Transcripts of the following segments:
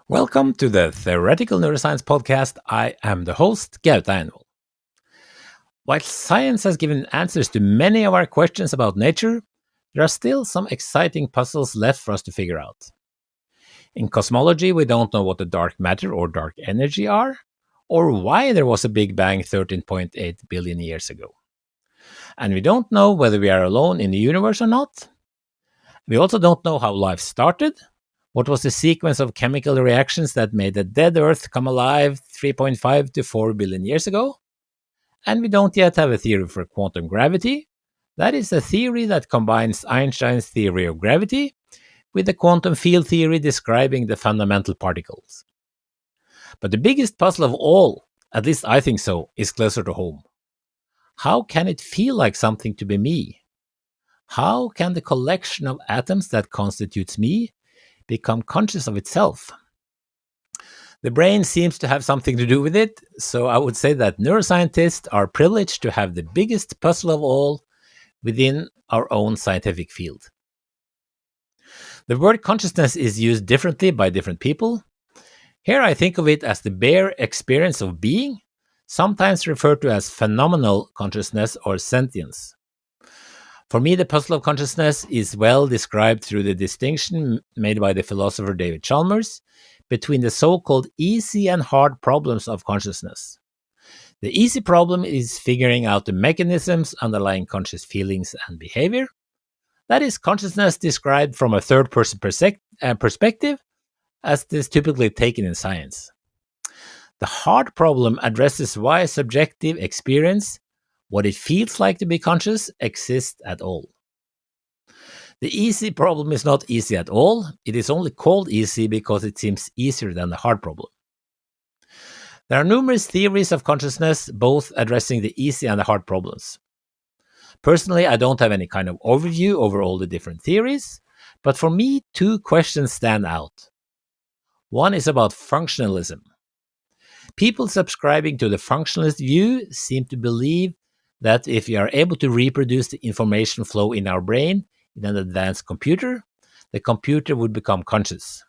Welcome to the Theoretical Neuroscience Podcast. I am the host, GNWT. While science has given answers to many of our questions about nature, there are still some exciting puzzles left for us to figure out. In cosmology, we don't know what the dark matter or dark energy are, or why there was a Big Bang 13.8 billion years ago. And we don't know whether we are alone in the universe or not. We also don't know how life started. What was the sequence of chemical reactions that made the dead Earth come alive 3.5 to 4 billion years ago? And we don't yet have a theory for quantum gravity. That is a theory that combines Einstein's theory of gravity with the quantum field theory describing the fundamental particles. But the biggest puzzle of all, at least I think so, is closer to home. How can it feel like something to be me? How can the collection of atoms that constitutes me become conscious of itself? The brain seems to have something to do with it, so I would say that neuroscientists are privileged to have the biggest puzzle of all within our own scientific field. The word consciousness is used differently by different people. Here I think of it as the bare experience of being, sometimes referred to as phenomenal consciousness or sentience. For me, the puzzle of consciousness is well described through the distinction made by the philosopher David Chalmers between the so-called easy and hard problems of consciousness. The easy problem is figuring out the mechanisms underlying conscious feelings and behavior. That is consciousness described from a third-person perspective, as is typically taken in science. The hard problem addresses why subjective experience, what it feels like to be conscious, exists at all. The easy problem is not easy at all. It is only called easy because it seems easier than the hard problem. There are numerous theories of consciousness, both addressing the easy and the hard problems. Personally, I don't have any kind of overview over all the different theories, but for me, two questions stand out. One is about functionalism. People subscribing to the functionalist view seem to believe that if we are able to reproduce the information flow in our brain in an advanced computer, the computer would become conscious.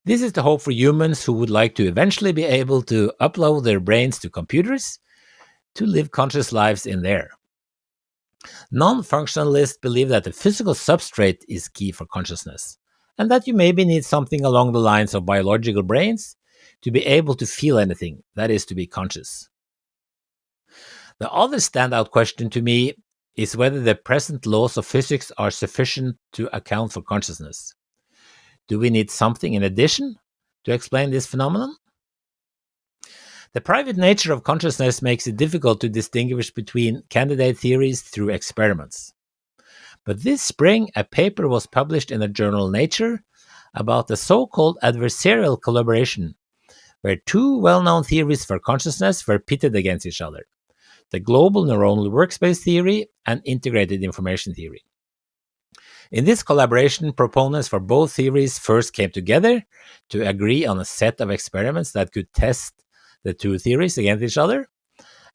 This is the hope for humans who would like to eventually be able to upload their brains to computers to live conscious lives in there. Non-functionalists believe that the physical substrate is key for consciousness, and that you maybe need something along the lines of biological brains to be able to feel anything, that is, to be conscious. The other standout question to me is whether the present laws of physics are sufficient to account for consciousness. Do we need something in addition to explain this phenomenon? The private nature of consciousness makes it difficult to distinguish between candidate theories through experiments. But this spring, a paper was published in the journal Nature about the so-called adversarial collaboration, where two well-known theories for consciousness were pitted against each other: the Global Neuronal Workspace Theory and Integrated Information Theory. In this collaboration, proponents for both theories first came together to agree on a set of experiments that could test the two theories against each other,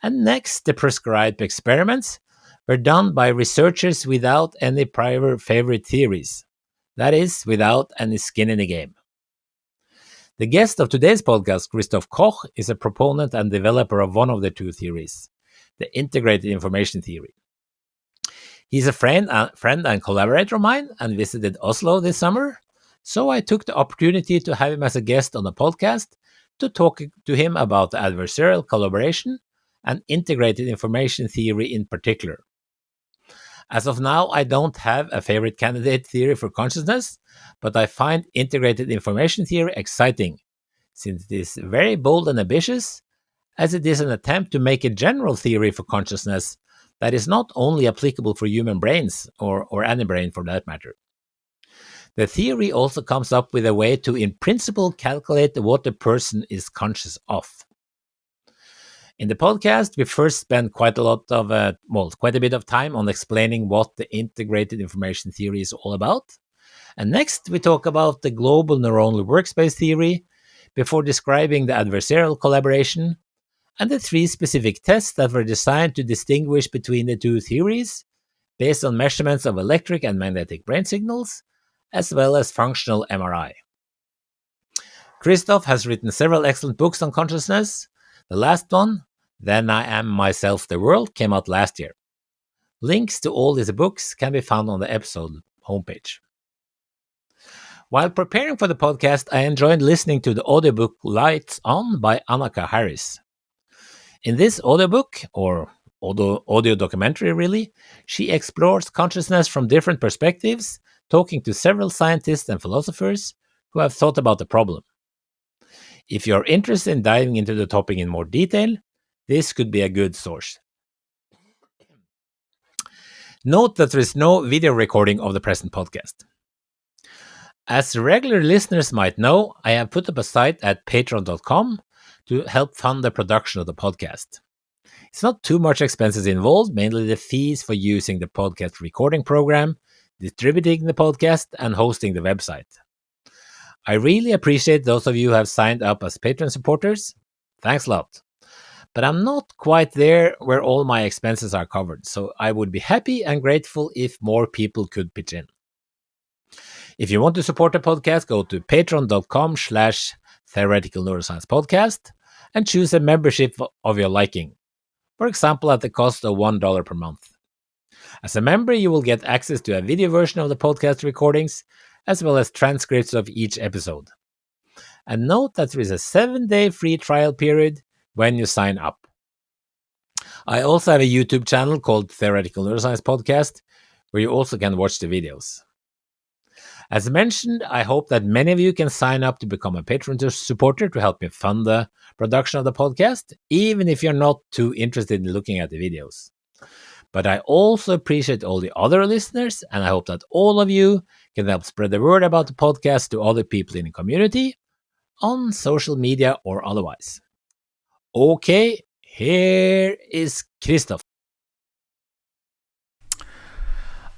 and next the prescribed experiments were done by researchers without any prior favorite theories, that is, without any skin in the game. The guest of today's podcast, Christoph Koch, is a proponent and developer of one of the two theories, the Integrated Information Theory. He's a friend and collaborator of mine and visited Oslo this summer, so I took the opportunity to have him as a guest on the podcast to talk to him about the adversarial collaboration and integrated information theory in particular. As of now, I don't have a favorite candidate theory for consciousness, but I find integrated information theory exciting, since it is very bold and ambitious, as it is an attempt to make a general theory for consciousness that is not only applicable for human brains, or any brain for that matter. The theory also comes up with a way to, in principle, calculate what the person is conscious of. In the podcast, we first spent quite a bit of time on explaining what the integrated information theory is all about. And next, we talk about the Global Neuronal Workspace Theory before describing the adversarial collaboration and the three specific tests that were designed to distinguish between the two theories based on measurements of electric and magnetic brain signals, as well as functional MRI. Christoph has written several excellent books on consciousness. The last one, Then I Am Myself the World, came out last year. Links to all these books can be found on the episode homepage. While preparing for the podcast, I enjoyed listening to the audiobook Lights On by Annika Harris. In this audiobook, or audio documentary really, she explores consciousness from different perspectives, talking to several scientists and philosophers who have thought about the problem. If you're interested in diving into the topic in more detail, this could be a good source. Note that there is no video recording of the present podcast. As regular listeners might know, I have put up a site at patreon.com to help fund the production of the podcast. It's not too much expenses involved, mainly the fees for using the podcast recording program, distributing the podcast, and hosting the website. I really appreciate those of you who have signed up as Patreon supporters. Thanks a lot. But I'm not quite there where all my expenses are covered, so I would be happy and grateful if more people could pitch in. If you want to support the podcast, go to patreon.com/theoretical neuroscience podcast and choose a membership of your liking. For example, at the cost of $1 per month. As a member, you will get access to a video version of the podcast recordings, as well as transcripts of each episode. And note that there is a 7-day free trial period when you sign up. I also have a YouTube channel called Theoretical Neuroscience Podcast, where you also can watch the videos. As mentioned, I hope that many of you can sign up to become a Patreon supporter to help me fund the production of the podcast, even if you're not too interested in looking at the videos. But I also appreciate all the other listeners, and I hope that all of you can help spread the word about the podcast to other people in the community, on social media or otherwise. Okay, here is Christoph.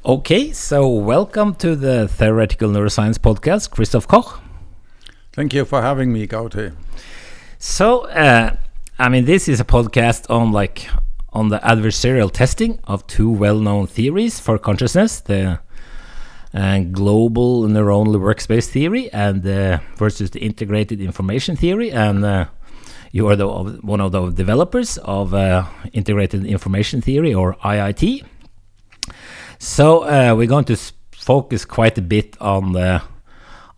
Okay, so welcome to the Theoretical Neuroscience Podcast, Christoph Koch. Thank you for having me, Gaute. So, this is a podcast on the adversarial testing of two well-known theories for consciousness, the Global Neuronal Workspace Theory and versus the Integrated Information Theory. And you are one of the developers of Integrated Information Theory, or IIT. So we're going to focus quite a bit on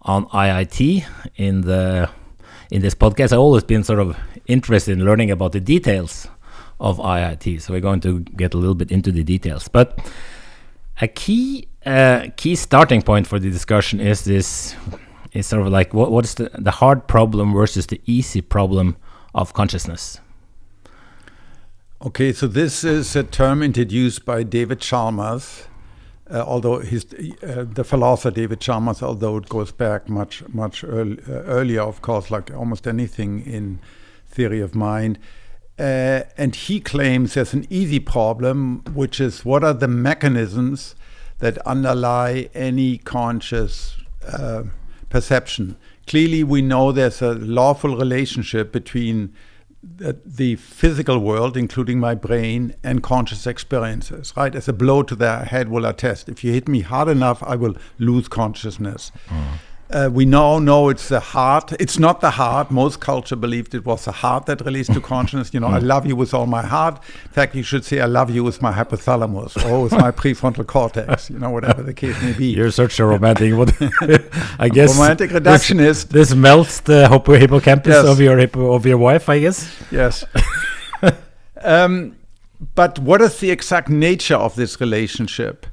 IIT in this podcast. I've always been sort of interested in learning about the details of IIT, so we're going to get a little bit into the details. But a key starting point for the discussion is sort of like what's the hard problem versus the easy problem of consciousness. Okay, so this is a term introduced by David Chalmers, although the philosopher David Chalmers, although it goes back much earlier, of course, like almost anything in theory of mind. And he claims there's an easy problem, which is what are the mechanisms that underlie any conscious perception. Clearly, we know there's a lawful relationship between the physical world, including my brain, and conscious experiences, right? As a blow to the head will attest. If you hit me hard enough, I will lose consciousness. We now know it's the heart. It's not the heart. Most culture believed it was the heart that released to consciousness. I love you with all my heart. In fact, you should say I love you with my hypothalamus or with my prefrontal cortex, whatever the case may be. You're such a romantic, I guess. Romantic reductionist. This melts the hippocampus of your wife, I guess. Yes. But what is the exact nature of this relationship?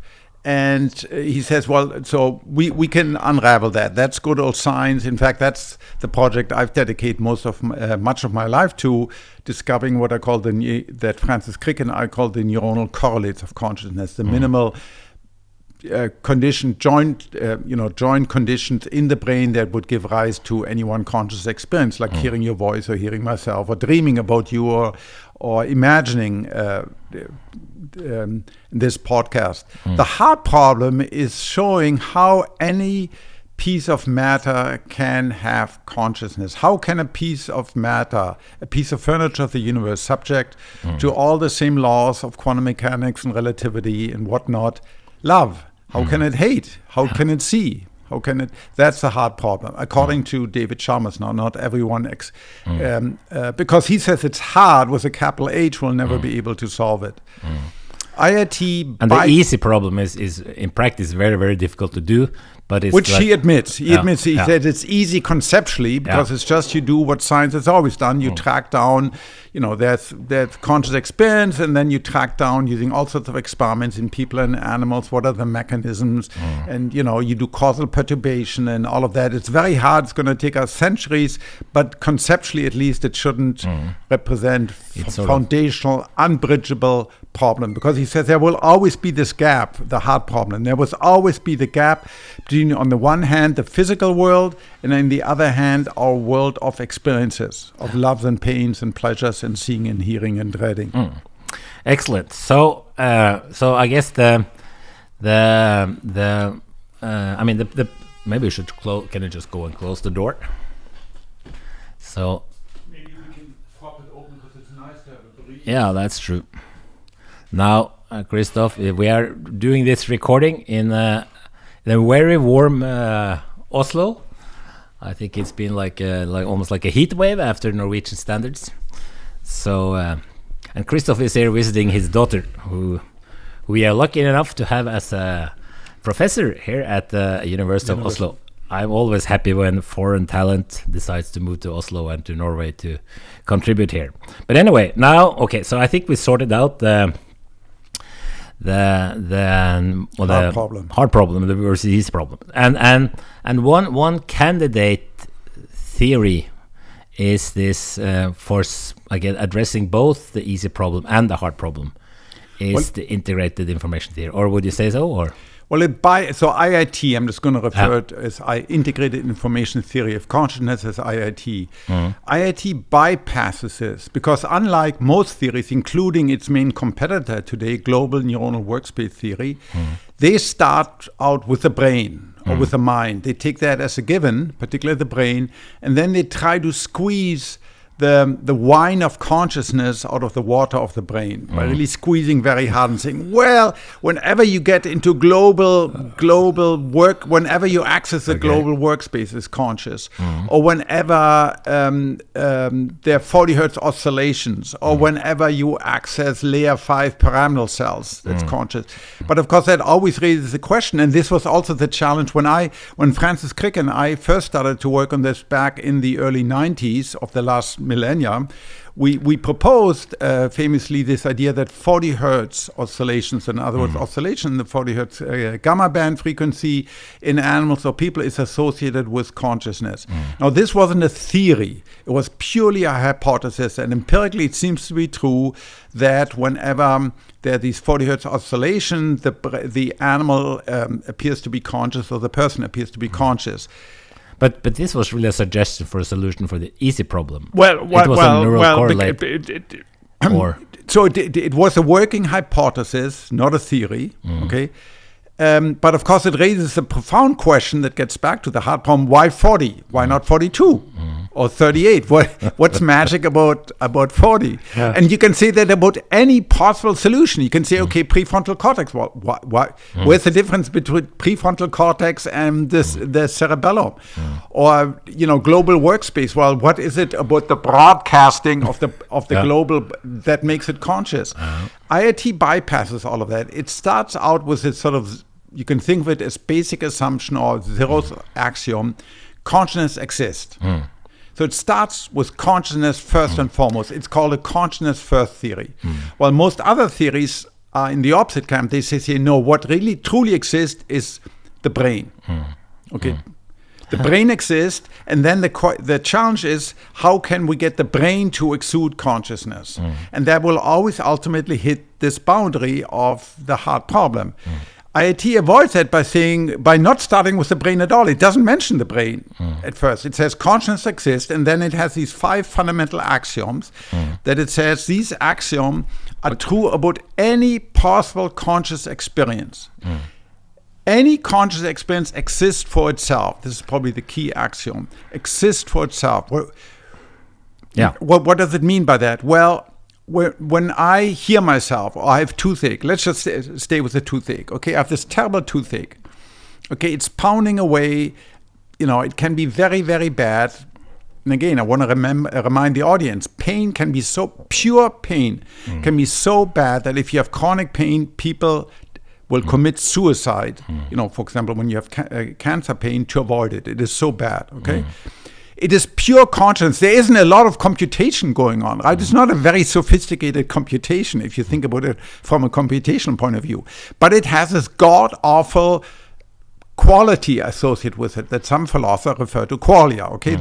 And he says, well, so we can unravel that. That's good old science. In fact, that's the project I've dedicated much of my life to, discovering what I call that Francis Crick and I call the neuronal correlates of consciousness, the minimal joint conditions in the brain that would give rise to any one conscious experience, like hearing your voice or hearing myself or dreaming about you or imagining this podcast. The hard problem is showing how any piece of matter can have consciousness. How can a piece of matter, a piece of furniture of the universe, subject to all the same laws of quantum mechanics and relativity and whatnot, love? How can it hate? How can it see? How can it? That's the hard problem, according to David Chalmers. Now, not everyone, because he says it's hard with a capital H, will never be able to solve it. IIT and the easy problem is in practice very, very difficult to do, but it's which he admits. He admits. He said it's easy conceptually because it's just you do what science has always done. You track down, there's conscious experience, and then you track down using all sorts of experiments in people and animals. What are the mechanisms? And you do causal perturbation and all of that. It's very hard. It's going to take us centuries, but conceptually, at least, it shouldn't represent foundational, unbridgeable problem, because he says there will always be this gap, the hard problem. There will always be the gap between, on the one hand, the physical world, and on the other hand, our world of experiences, of loves and pains and pleasures and seeing and hearing and dreading. Excellent. So I guess the maybe we should close. Can you just go and close the door? So maybe we can pop it open because it's nice to have a breeze. Yeah, that's true. Now, Christoph, we are doing this recording in the very warm Oslo. I think it's been like almost like a heat wave after Norwegian standards. So, and Christoph is here visiting his daughter, who we are lucky enough to have as a professor here at the University of Oslo. I'm always happy when foreign talent decides to move to Oslo and to Norway to contribute here. But anyway, now, okay, so I think we sorted out the hard problem, the versus easy problem, and one candidate theory is this for again addressing both the easy problem and the hard problem is the integrated information theory, or would you say so? Or so IIT, I'm just going to refer to as Integrated Information Theory of Consciousness as IIT. IIT bypasses this because unlike most theories, including its main competitor today, Global Neuronal Workspace Theory, they start out with the brain or with the mind. They take that as a given, particularly the brain, and then they try to squeeze the wine of consciousness out of the water of the brain by really squeezing very hard and saying, well, whenever you get into global work, whenever you access the global workspace is conscious, or whenever there are 40 hertz oscillations, or whenever you access layer 5 pyramidal cells, that's conscious. But of course, that always raises the question, and this was also the challenge when Francis Crick and I first started to work on this back in the early 90s of the last millennia, we proposed famously this idea that 40 hertz oscillations, in other words, oscillation in the 40 hertz gamma band frequency in animals or people is associated with consciousness. Now, this wasn't a theory. It was purely a hypothesis, and empirically it seems to be true that whenever there are these 40 hertz oscillations, the animal appears to be conscious, or the person appears to be conscious. But this was really a suggestion for a solution for the easy problem. It was a working hypothesis, not a theory. Okay, but of course it raises a profound question that gets back to the hard problem: why 40? Why not 42 or 38? What's magic about 40? Yeah. And you can say that about any possible solution. You can say, okay, prefrontal cortex. Where's the difference between prefrontal cortex and the cerebellum? Or global workspace. Well, what is it about the broadcasting of the global that makes it conscious? IIT bypasses all of that. It starts out with this sort of, you can think of it as basic assumption or zeroth axiom: consciousness exists. So it starts with consciousness first and foremost. It's called a consciousness first theory. While most other theories are in the opposite camp, they say no, what really truly exists is the brain. Okay. The brain exists, and then the challenge is, how can we get the brain to exude consciousness? And that will always ultimately hit this boundary of the hard problem. IIT avoids that by not starting with the brain at all. It doesn't mention the brain at first. It says consciousness exists, and then it has these 5 fundamental axioms that it says these axioms are true about any possible conscious experience. Any conscious experience exists for itself. This is probably the key axiom. Exists for itself. What does it mean by that? Well, when I hear myself, or I have toothache, let's just stay with the toothache. Okay, I have this terrible toothache. Okay, it's pounding away. It can be very, very bad. And again, I want to remind the audience, pain can be pure pain can be so bad that if you have chronic pain, people will commit suicide. For example, when you have cancer pain, to avoid it. It is so bad, okay? It is pure consciousness. There isn't a lot of computation going on, right? It's not a very sophisticated computation if you think about it from a computational point of view. But it has this god-awful quality associated with it that some philosophers refer to qualia. Okay,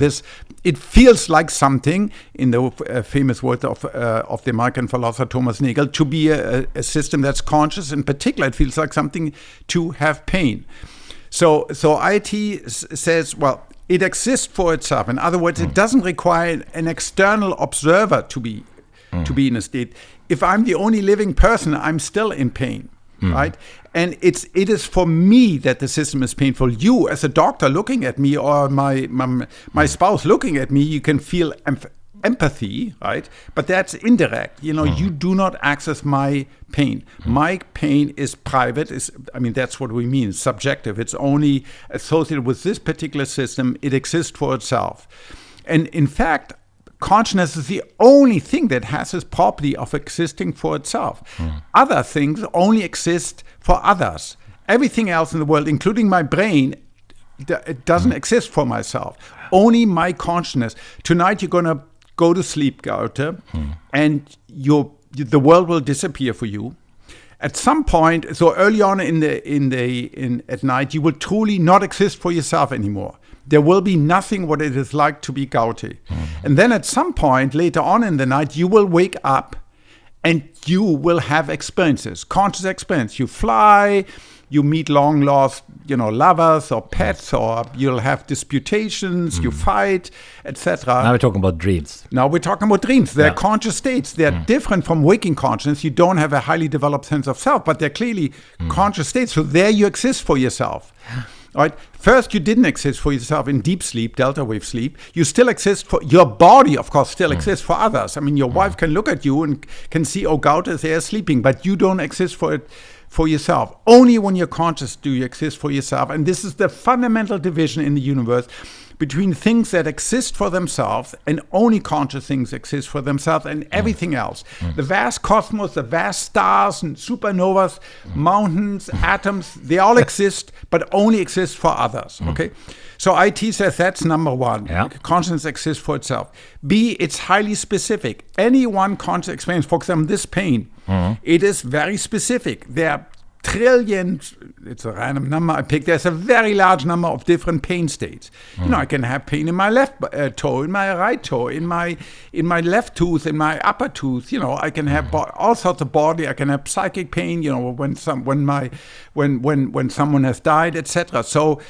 it feels like something, in the famous words of the American philosopher Thomas Nagel, to be a system that's conscious. In particular, it feels like something to have pain. So IIT says, well, it exists for itself. In other words, it doesn't require an external observer to be in a state. If I'm the only living person, I'm still in pain. Right, and it is for me that the system is painful. You, as a doctor, looking at me, or my spouse looking at me, you can feel empathy, right? But that's indirect. You do not access my pain. My pain is private. That's what we mean. Subjective. It's only associated with this particular system. It exists for itself, and in fact, consciousness is the only thing that has this property of existing for itself. Other things only exist for others. Everything else in the world, including my brain, it doesn't exist for myself. Only my consciousness. Tonight you're going to go to sleep, Gaute, and the world will disappear for you. At some point, so early on at night, you will truly not exist for yourself anymore. There will be nothing what it is like to be Gaute. And then at some point later on in the night, you will wake up and you will have experiences, conscious experience. You fly, you meet long lost, lovers or pets, or you'll have disputations, you fight, etc. Now we're talking about dreams. They're conscious states. They're different from waking consciousness. You don't have a highly developed sense of self, but they're clearly conscious states. So there you exist for yourself. Right. First, you didn't exist for yourself in deep sleep, delta wave sleep. You still exist for your body, of course, still exists for others. Your wife can look at you and can see, oh, Gaute is there sleeping, but you don't exist for yourself. Only when you're conscious do you exist for yourself. And this is the fundamental division in the universe between things that exist for themselves, and only conscious things exist for themselves, and everything else. The vast cosmos, the vast stars and supernovas, mountains, atoms, they all exist, but only exist for others. Okay? So IIT says that's number one. Consciousness exists for itself. B, it's highly specific. Any one conscious experience, for example, this pain, it is very specific. There are trillions, it's a random number I picked, there's a very large number of different pain states. I can have pain in my left toe, in my right toe, in my left tooth, in my upper tooth. I can have all sorts of body. I can have psychic pain, when someone has died, etc. So,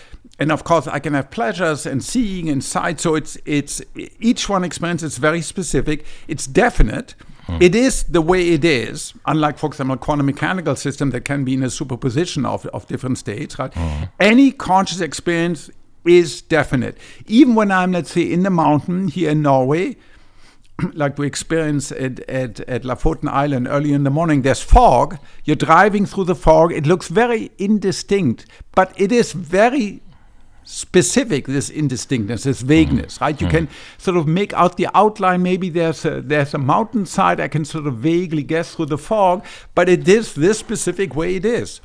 and of course I can have pleasures and seeing and sight. So it's each one experience is very specific. It's definite. It is the way it is, unlike, for example, a quantum mechanical system that can be in a superposition of different states, right? Any conscious experience is definite. Even when I'm, let's say, in the mountain here in Norway, like we experienced at Lofoten Island early in the morning, there's fog. You're driving through the fog. It looks very indistinct, but it is very specific, this indistinctness, this vagueness, right? You can sort of make out the outline. Maybe there's a mountainside. I can sort of vaguely guess through the fog, but it is this specific way it is.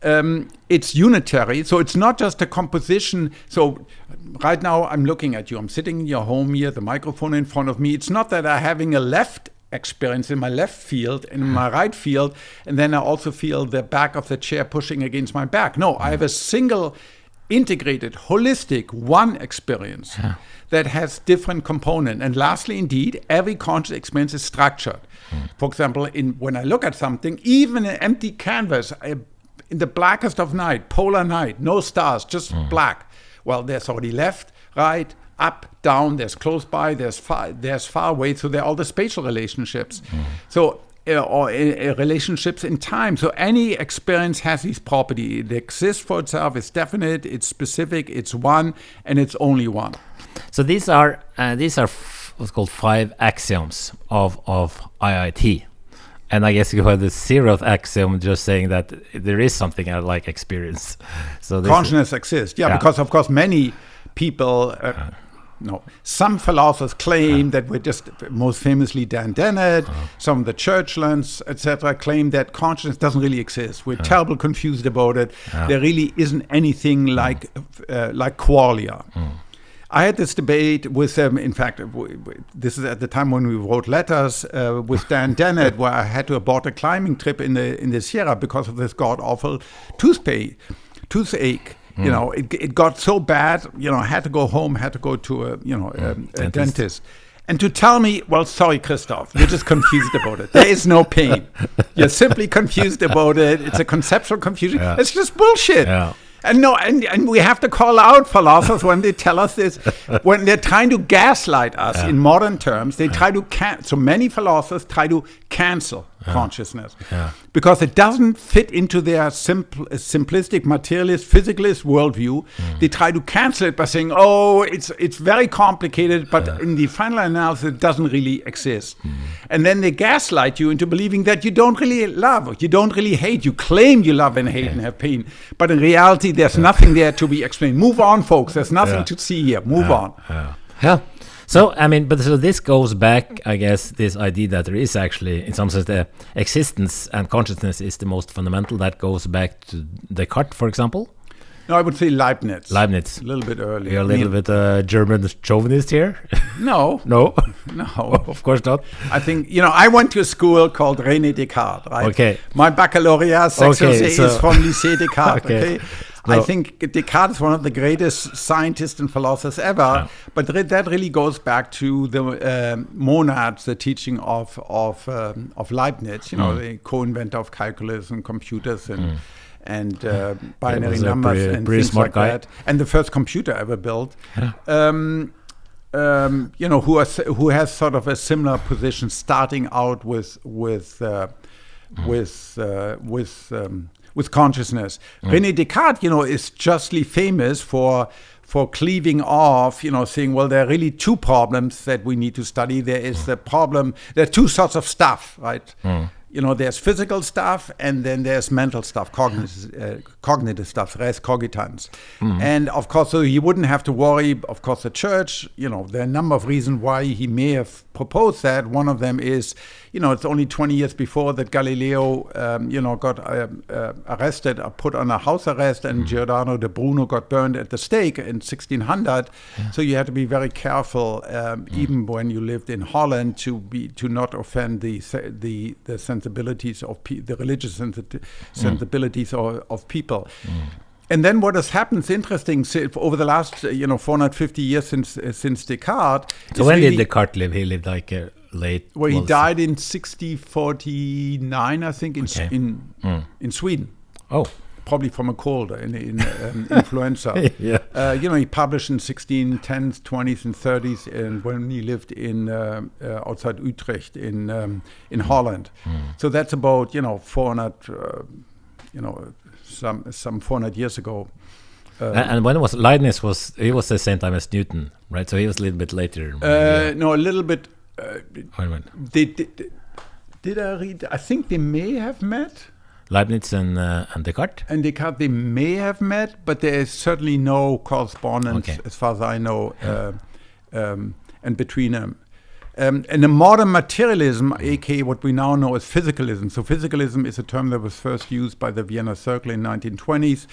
It's unitary, so it's not just a composition. So right now I'm looking at you. I'm sitting in your home here, the microphone in front of me. It's not that I'm having a left experience in my left field and in my right field, and then I also feel the back of the chair pushing against my back. No, I have a single integrated, holistic, one experience that has different components. And lastly, indeed, every conscious experience is structured. For example, when I look at something, even an empty canvas, in the blackest of night, polar night, no stars, just black. Well, there's already left, right, up, down, there's close by, there's far away, so there are all the spatial relationships. So or relationships in time. So any experience has these properties. It exists for itself, it's definite, it's specific, it's one, and it's only one. So these are what's called 5 axioms of IIT. And I guess you have the zeroth axiom just saying that there is something like experience. So consciousness exists. Yeah, because of course many people, some philosophers claim that we're just, most famously Dan Dennett, some of the Churchlands, etc., claim that consciousness doesn't really exist. We're terribly confused about it. There really isn't anything like qualia. I had this debate with in fact, this is at the time when we wrote letters with Dan Dennett, where I had to abort a climbing trip in the Sierra because of this god-awful toothache. You know, it got so bad, you know, I had to go home, had to go to a dentist. And to tell me, well, sorry, Christoph, you're just confused about it. There is no pain. You're simply confused about it. It's a conceptual confusion. It's just bullshit. And we have to call out philosophers when they tell us this, when they're trying to gaslight us in modern terms. They try to so many philosophers try to cancel consciousness because it doesn't fit into their simplistic materialist physicalist worldview. They try to cancel it by saying, oh, it's very complicated, but in the final analysis it doesn't really exist. And then they gaslight you into believing that you don't really love, you don't really hate. You claim you love and hate and have pain, but in reality there's nothing there to be explained. Move on, folks. There's nothing to see here. Move on. So, I mean, so this goes back, I guess, this idea that there is actually, in some sense, the existence and consciousness is the most fundamental. That goes back to Descartes, for example. No, I would say Leibniz. A little bit earlier. You're a little bit German chauvinist here? No. No? No. Of course not. I think, I went to a school called René Descartes, right? Okay. My baccalaureate is from Lycée Descartes, okay? No. I think Descartes is one of the greatest scientists and philosophers ever, but that really goes back to the monads, the teaching of Leibniz, the co-inventor of calculus and computers and binary numbers and things like that, and the first computer ever built. Who has sort of a similar position, starting out with consciousness. René Descartes, is justly famous for cleaving off, saying, well, there are really two problems that we need to study. There is the problem, there are two sorts of stuff, right? There's physical stuff, and then there's mental stuff, cognitive stuff, res cogitans. And of course, so he wouldn't have to worry. Of course, the church, there are a number of reasons why he may have proposed that. One of them is, it's only 20 years before that Galileo, got arrested or put on a house arrest, and Giordano de Bruno got burned at the stake in 1600. So you had to be very careful, even when you lived in Holland, to not offend the sensibilities of the religious sensibilities of people. And then what has happened is interesting over the last 450 years since Descartes. So when did Descartes live? He lived like late. Well, he died in 1649, I think, in Sweden. Oh. Probably from a cold, influenza. He published in 1610s, 20s, and 30s, and when he lived in outside Utrecht in Holland. So that's about 400, some 400 years ago. And when was Leibniz? He was the same time as Newton, right? So he was a little bit later. No, a little bit. Did I read? I think they may have met. Leibniz and Descartes? And Descartes, they may have met, but there is certainly no correspondence, as far as I know, and between them. And the modern materialism, aka what we now know as physicalism. So physicalism is a term that was first used by the Vienna Circle in 1920s.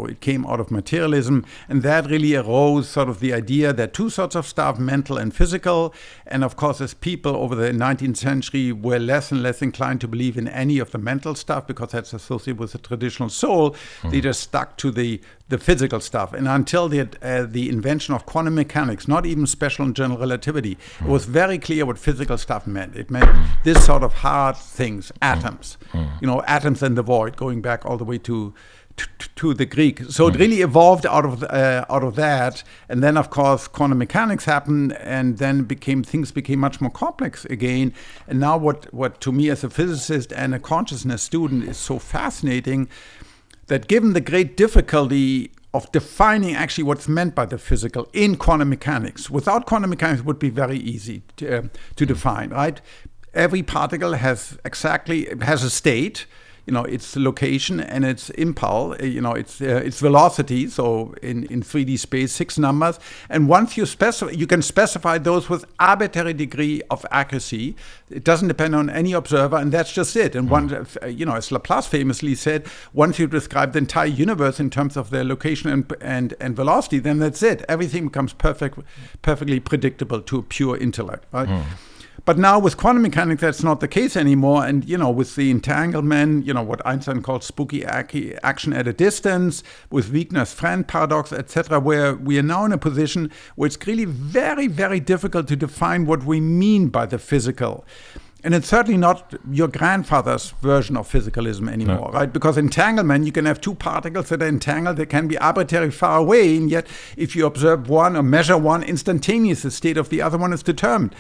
It came out of materialism, and that really arose sort of the idea that two sorts of stuff, mental and physical. And of course, as people over the 19th century were less and less inclined to believe in any of the mental stuff because that's associated with the traditional soul, they just stuck to the physical stuff. And until the invention of quantum mechanics, not even special and general relativity, it was very clear what physical stuff meant. It meant this sort of hard things, atoms, atoms and the void, going back all the way to the Greek. So it really evolved out of that. And then, of course, quantum mechanics happened, and then things became much more complex again. And now what to me as a physicist and a consciousness student is so fascinating, that given the great difficulty of defining actually what's meant by the physical in quantum mechanics, without quantum mechanics it would be very easy to define, right? every particle has a state, its location and its impulse, its velocity. So in 3D space, 6 numbers. And once you can specify those with arbitrary degree of accuracy. It doesn't depend on any observer, and that's just it. And as Laplace famously said, once you describe the entire universe in terms of their location and velocity, then that's it. Everything becomes perfectly predictable to a pure intellect, right? But now with quantum mechanics, that's not the case anymore. And, with the entanglement, what Einstein called spooky action at a distance, with Wigner's-Friend paradox, etc., where we are now in a position where it's really very, very difficult to define what we mean by the physical. And it's certainly not your grandfather's version of physicalism anymore, right? Because entanglement, you can have 2 particles that are entangled, they can be arbitrarily far away, and yet if you observe one or measure one, instantaneous, the state of the other one is determined.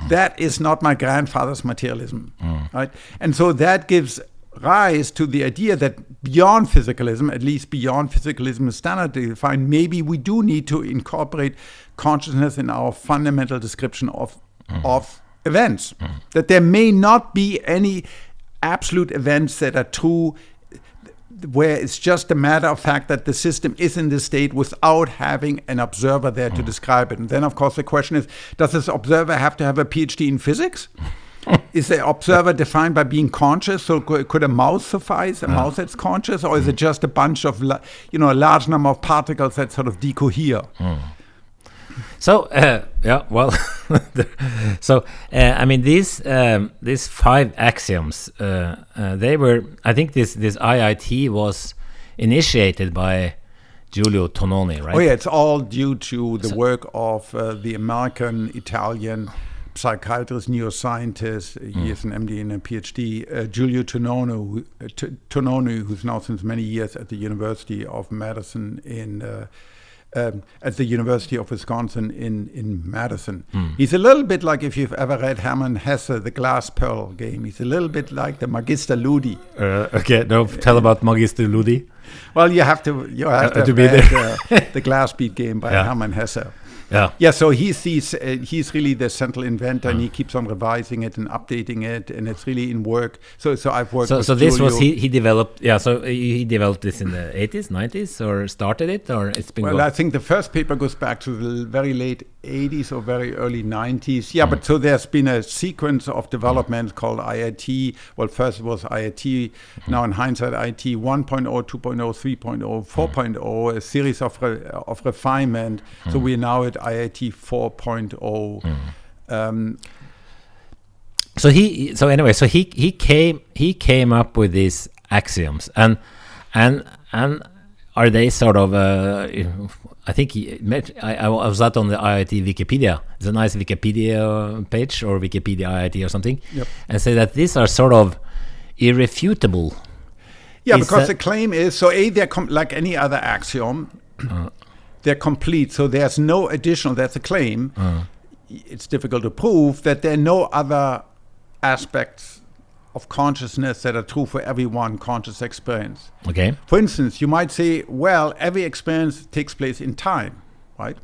That is not my grandfather's materialism, right? And so that gives rise to the idea that beyond physicalism, at least beyond physicalism is standardly defined, maybe we do need to incorporate consciousness in our fundamental description of events, that there may not be any absolute events that are true, where it's just a matter of fact that the system is in this state without having an observer there to describe it. And then, of course, the question is, does this observer have to have a PhD in physics? Is the observer defined by being conscious? So could a mouse suffice, a mouse that's conscious? Or is it just a bunch of, a large number of particles that sort of decohere? So these 5 axioms, they were, I think this IIT was initiated by Giulio Tononi, right? Oh yeah, it's all due to the work of the American-Italian psychiatrist, neuroscientist. He is an MD and a PhD, Giulio Tononi, who's now since many years at the University of Madison at the University of Wisconsin in Madison. He's a little bit like, if you've ever read Hermann Hesse, The Glass Pearl Game. He's a little bit like the Magister Ludi. Tell about Magister Ludi. Well, you have to be there. The Glass Bead Game by Hermann Hesse. Yeah. So he's really the central inventor, and he keeps on revising it and updating it, and it's really in work. So I've worked. So this was he developed. Yeah. So he developed this in the 80s, 90s, or started it, or it's been. Well, I think the first paper goes back to the very late 80s or very early 90s. Yeah, but so there's been a sequence of developments called IIT. Well, first it was IIT. Now in hindsight, IIT 1.0, 2.0, 3.0, 4.0, a series of refinement. So we're now at IIT 4.0. He came up with these axioms, and are they sort of I think I was out on the IIT Wikipedia. It's a nice Wikipedia page, or Wikipedia IIT or something, and say that these are sort of irrefutable. Yeah, because the claim is, they're like any other axiom, they're complete. So there's no additional, that's a claim. It's difficult to prove that there are no other aspects of consciousness that are true for every one conscious experience. Okay. For instance, you might say, well, every experience takes place in time, right?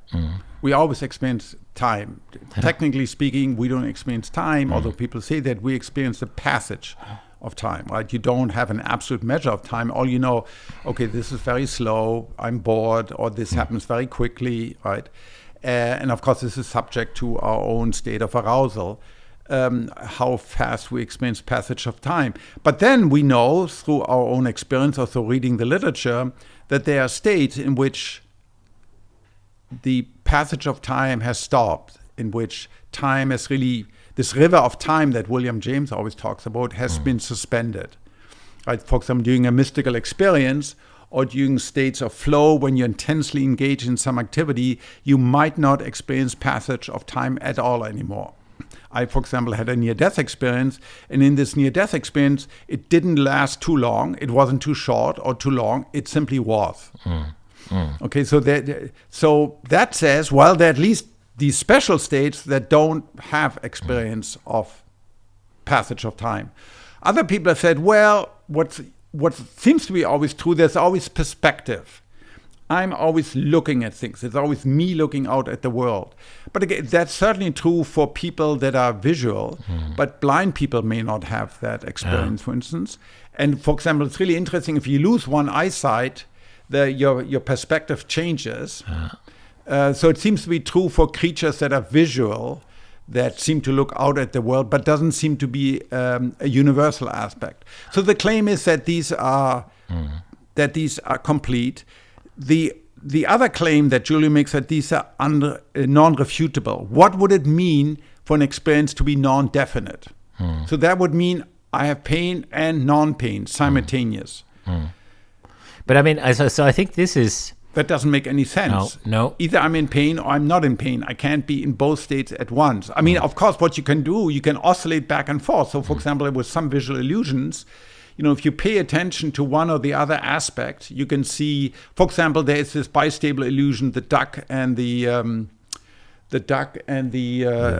We always experience time. Technically speaking, we don't experience time, although people say that we experience the passage of time, right? You don't have an absolute measure of time. All you know, okay, this is very slow, I'm bored, or this happens very quickly, right? And of course, this is subject to our own state of arousal. How fast we experience passage of time. But then we know through our own experience, or through reading the literature, that there are states in which the passage of time has stopped, in which time has really, this river of time that William James always talks about, has been suspended. Right? For example, during a mystical experience, or during states of flow, when you're intensely engaged in some activity, you might not experience passage of time at all anymore. I, for example, had a near-death experience, and in this near-death experience, it didn't last too long. It wasn't too short or too long. It simply was. Okay, so that says, well, there are at least these special states that don't have experience of passage of time. Other people have said, well, what seems to be always true, there's always perspective. I'm always looking at things. It's always me looking out at the world. But again, that's certainly true for people that are visual, but blind people may not have that experience, for instance. And for example, it's really interesting, if you lose one eyesight, your perspective changes. So it seems to be true for creatures that are visual, that seem to look out at the world, but doesn't seem to be a universal aspect. So the claim is that these are complete. The other claim that Julie makes, that these are non-refutable. What would it mean for an experience to be non-definite? So that would mean I have pain and non-pain simultaneous. But I mean, so I think this is... That doesn't make any sense. No. Either I'm in pain or I'm not in pain. I can't be in both states at once. I mean, of course, what you can do, you can oscillate back and forth. So, for example, with some visual illusions, if you pay attention to one or the other aspect, you can see, for example, there is this bistable illusion, the duck and the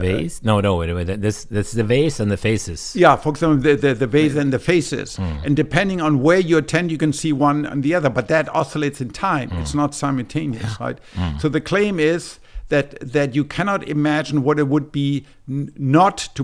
vase? No, wait. That's the vase and the faces. Yeah, for example, the vase and the faces. And depending on where you attend, you can see one and the other, but that oscillates in time. It's not simultaneous, right? So the claim is that you cannot imagine what it would be not to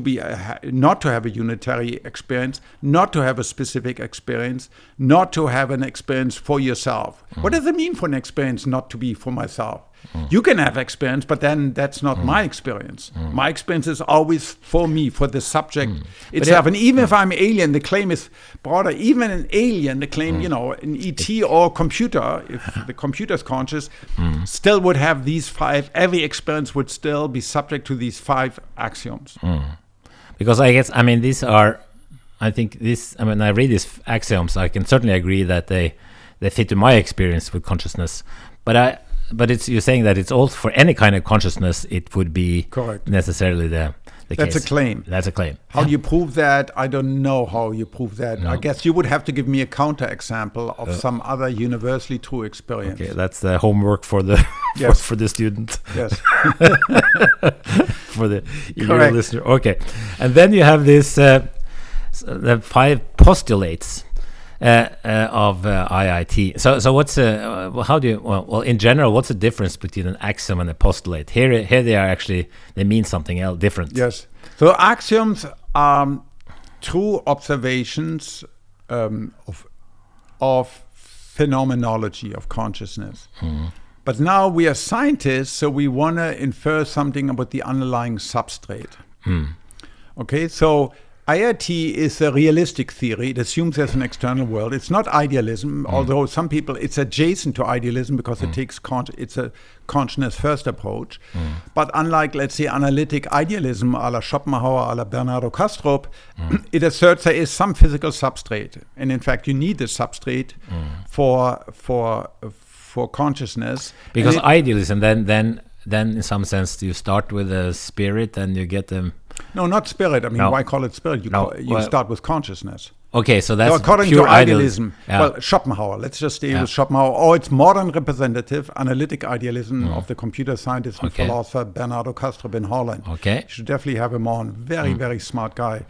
have a unitary experience, not to have a specific experience, not to have an experience for yourself. What does it mean for an experience not to be for myself? You can have experience, but then that's not my experience. My experience is always for me, for the subject itself. And even if I'm alien, the claim is broader. Even an alien, the claim, an ET or computer, if the computer is conscious, still would have these 5. Every experience would still be subject to these 5 axioms. Because I guess, these are, I read these axioms, I can certainly agree that they fit to my experience with consciousness. But you're saying that it's also for any kind of consciousness, it would be correct necessarily the case. That's a claim. That's a claim. How do you prove that? I don't know how you prove that. No. I guess you would have to give me a counterexample of some other universally true experience. Okay, that's the homework for the for the student. Yes. For the listener. Okay, and then you have this the 5 postulates of IIT. So what's how do you well in general, what's the difference between an axiom and a postulate? Here they are actually, they mean something else different. Yes. So axioms are true observations of phenomenology of consciousness. But now we are scientists, so we want to infer something about the underlying substrate. Okay, so IIT is a realistic theory. It assumes there's an external world. It's not idealism, although some people, it's adjacent to idealism because it takes it's a consciousness first approach. But unlike, let's say, analytic idealism a la Schopenhauer, a la Bernardo Kastrup, it asserts there is some physical substrate. And in fact, you need the substrate for consciousness. Because idealism, then in some sense, you start with a spirit and you get them. No, not spirit. Why call it spirit? You start with consciousness. Okay, so that's according pure to idealism. Yeah. Well, Schopenhauer. Let's just stay with Schopenhauer. Or it's modern representative, analytic idealism of the computer scientist and philosopher Bernardo Kastrup in Holland. Okay, you should definitely have him on. Very, very smart guy.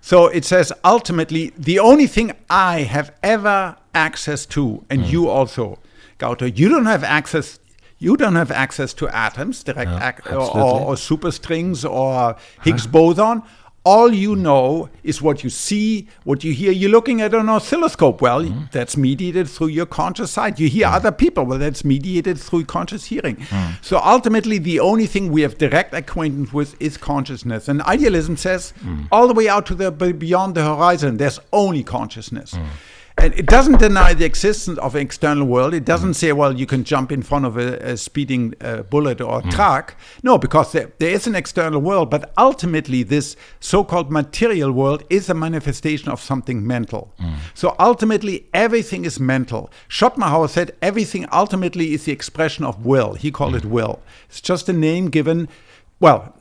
So it says, ultimately, the only thing I have ever access to, and you also, Gauter, you don't have access. You don't have access to atoms, direct or superstrings or Higgs boson. All you know is what you see, what you hear. You're looking at an oscilloscope. Well, that's mediated through your conscious sight. You hear other people. Well, that's mediated through conscious hearing. So ultimately, the only thing we have direct acquaintance with is consciousness. And idealism says all the way out to the beyond the horizon, there's only consciousness. And it doesn't deny the existence of an external world. It doesn't say, well, you can jump in front of a speeding bullet or truck. No, because there is an external world. But ultimately, this so-called material world is a manifestation of something mental. So ultimately, everything is mental. Schopenhauer said everything ultimately is the expression of will. He called it will. It's just a name given, well,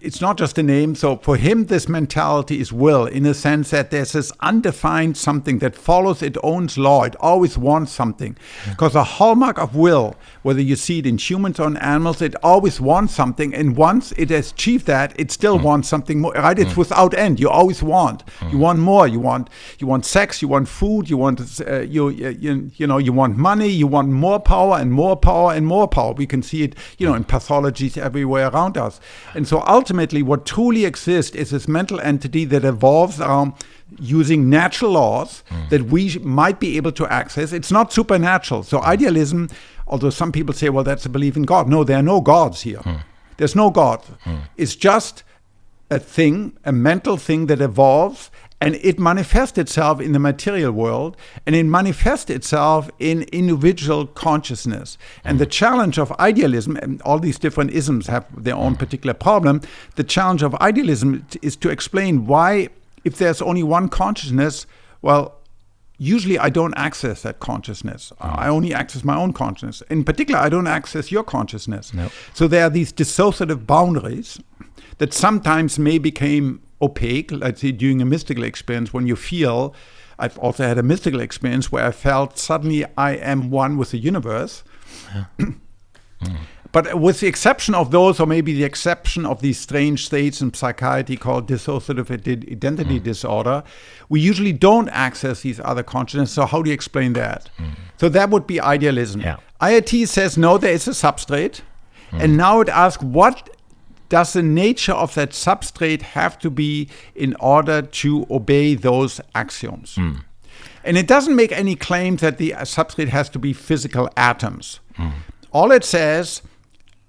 it's not just a name. So for him, this mentality is will, in a sense that there's this undefined something that follows its own law. It always wants something. Because a hallmark of will, whether you see it in humans or in animals, it always wants something. And once it has achieved that, it still wants something more, right? It's without end. You always want. You want more. You want sex. You want food. You want you want money. You want more power and more power and more power. We can see it, in pathologies everywhere around us. And so ultimately, what truly exists is this mental entity that evolves around using natural laws that we might be able to access. It's not supernatural. So idealism, although some people say, well, that's a belief in God. No, there are no gods here. There's no God. It's just a thing, a mental thing that evolves, and it manifests itself in the material world, and it manifests itself in individual consciousness. And the challenge of idealism, and all these different isms have their own particular problem, the challenge of idealism is to explain why, if there's only one consciousness, well, usually I don't access that consciousness. I only access my own consciousness. In particular, I don't access your consciousness. Nope. So there are these dissociative boundaries that sometimes may become opaque, let's say during a mystical experience when you feel, I've also had a mystical experience where I felt suddenly I am one with the universe. But with the exception of those, or maybe the exception of these strange states in psychiatry called dissociative identity disorder, we usually don't access these other consciousnesses. So how do you explain that? So that would be idealism. Yeah. IIT says, no, there is a substrate. And now it asks, what does the nature of that substrate have to be in order to obey those axioms? And it doesn't make any claim that the substrate has to be physical atoms. All it says,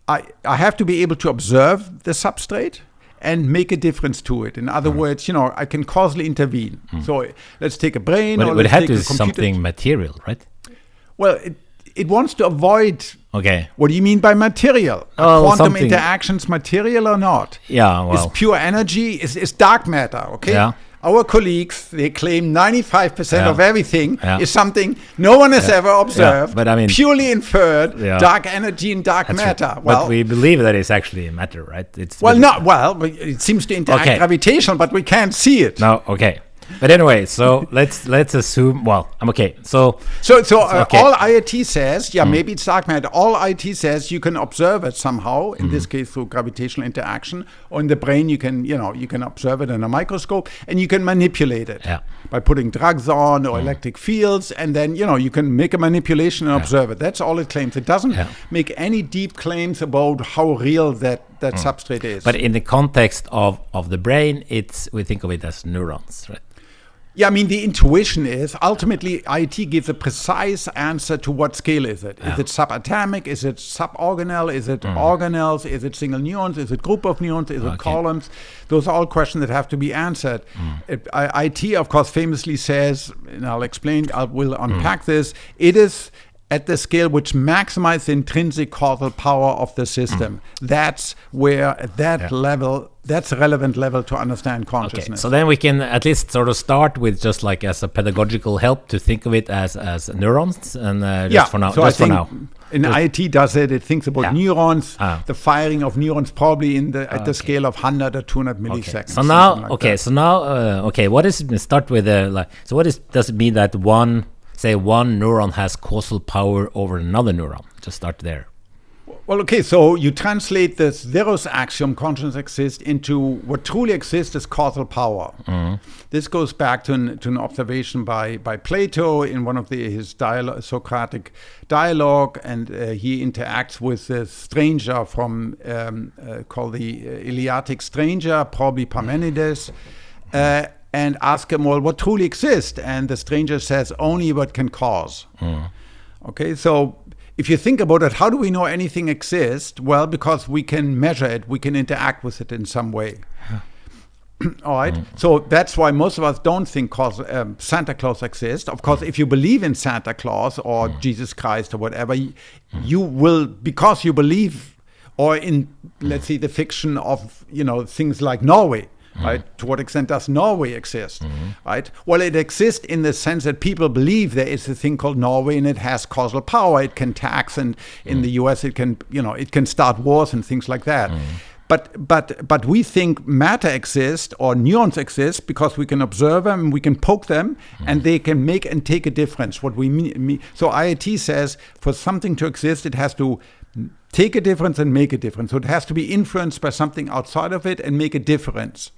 I have to be able to observe the substrate and make a difference to it. In other words, I can causally intervene. So let's take a brain. But it had to be something material, right? Well, it wants to avoid. Okay. What do you mean by material? Quantum interactions material or not? Yeah, well. Is pure energy, is dark matter, okay? Yeah. Our colleagues, they claim 95% of everything is something no one has ever observed, but I mean, purely inferred, dark energy and dark matter. True. Well, but we believe that it's actually matter, right? It's it seems to interact gravitational, but we can't see it. No, okay. But anyway, so let's assume. Well, I'm okay. So all IIT says, maybe it's dark matter. All IIT says you can observe it somehow. In this case, through gravitational interaction, or in the brain, you can observe it in a microscope, and you can manipulate it by putting drugs on or electric fields, and then you can make a manipulation and observe it. That's all it claims. It doesn't make any deep claims about how real that substrate is. But in the context of the brain, we think of it as neurons, right? Yeah, I mean, the intuition is ultimately IIT gives a precise answer to what scale is it. Is it subatomic? Is it suborganelle? Is it organelles? Is it single neurons? Is it group of neurons? Is it columns? Those are all questions that have to be answered. IIT, of course, famously says, and I will unpack this, it is at the scale which maximizes the intrinsic causal power of the system. That's where, at that level, that's a relevant level to understand consciousness. Okay, so then we can at least sort of start with just like as a pedagogical help to think of it as neurons, and just for now. So just I think IIT does it. It thinks about neurons, the firing of neurons probably at the scale of 100 or 200 milliseconds. So now, what is start with so what does it mean that one neuron has causal power over another neuron? Just start there. Well, okay, so you translate the Zeros axiom, consciousness exists, into what truly exists as causal power. This goes back to an observation by Plato in one of his Socratic dialogue, and he interacts with a stranger from called the Eleatic stranger, probably Parmenides, and ask him, well, what truly exists? And the stranger says, only what can cause. Okay, so if you think about it, how do we know anything exists? Well, because we can measure it, we can interact with it in some way. All right, so that's why most of us don't think Santa Claus exists. Of course, if you believe in Santa Claus or Jesus Christ or whatever, you will, because you believe, or in, let's say, the fiction of, things like Norway. Right? To what extent does Norway exist? Right? Well, it exists in the sense that people believe there is a thing called Norway, and it has causal power. It can tax, and in the U.S. it can, it can start wars and things like that. But we think matter exists or neurons exist because we can observe them, we can poke them, and they can make and take a difference. What we mean. So IIT says for something to exist, it has to take a difference and make a difference. So it has to be influenced by something outside of it and make a difference.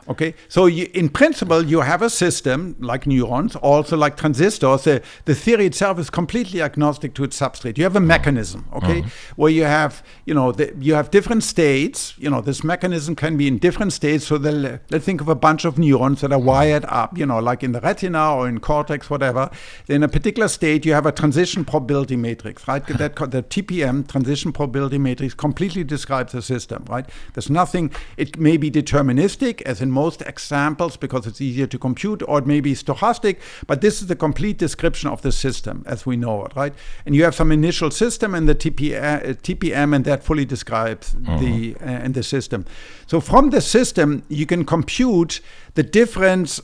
Okay, so in principle, you have a system like neurons, also like transistors. The theory itself is completely agnostic to its substrate. You have a mechanism, okay, where you have, you have different states. This mechanism can be in different states. So let's think of a bunch of neurons that are wired up, like in the retina or in cortex, whatever. In a particular state, you have a transition probability matrix, right? The TPM, transition probability matrix, completely describes the system, right? There's nothing. It may be deterministic, as in most examples, because it's easier to compute, or it may be stochastic, but this is the complete description of the system as we know it, right? And you have some initial system and the TPM, and that fully describes the system. So from the system, you can compute the difference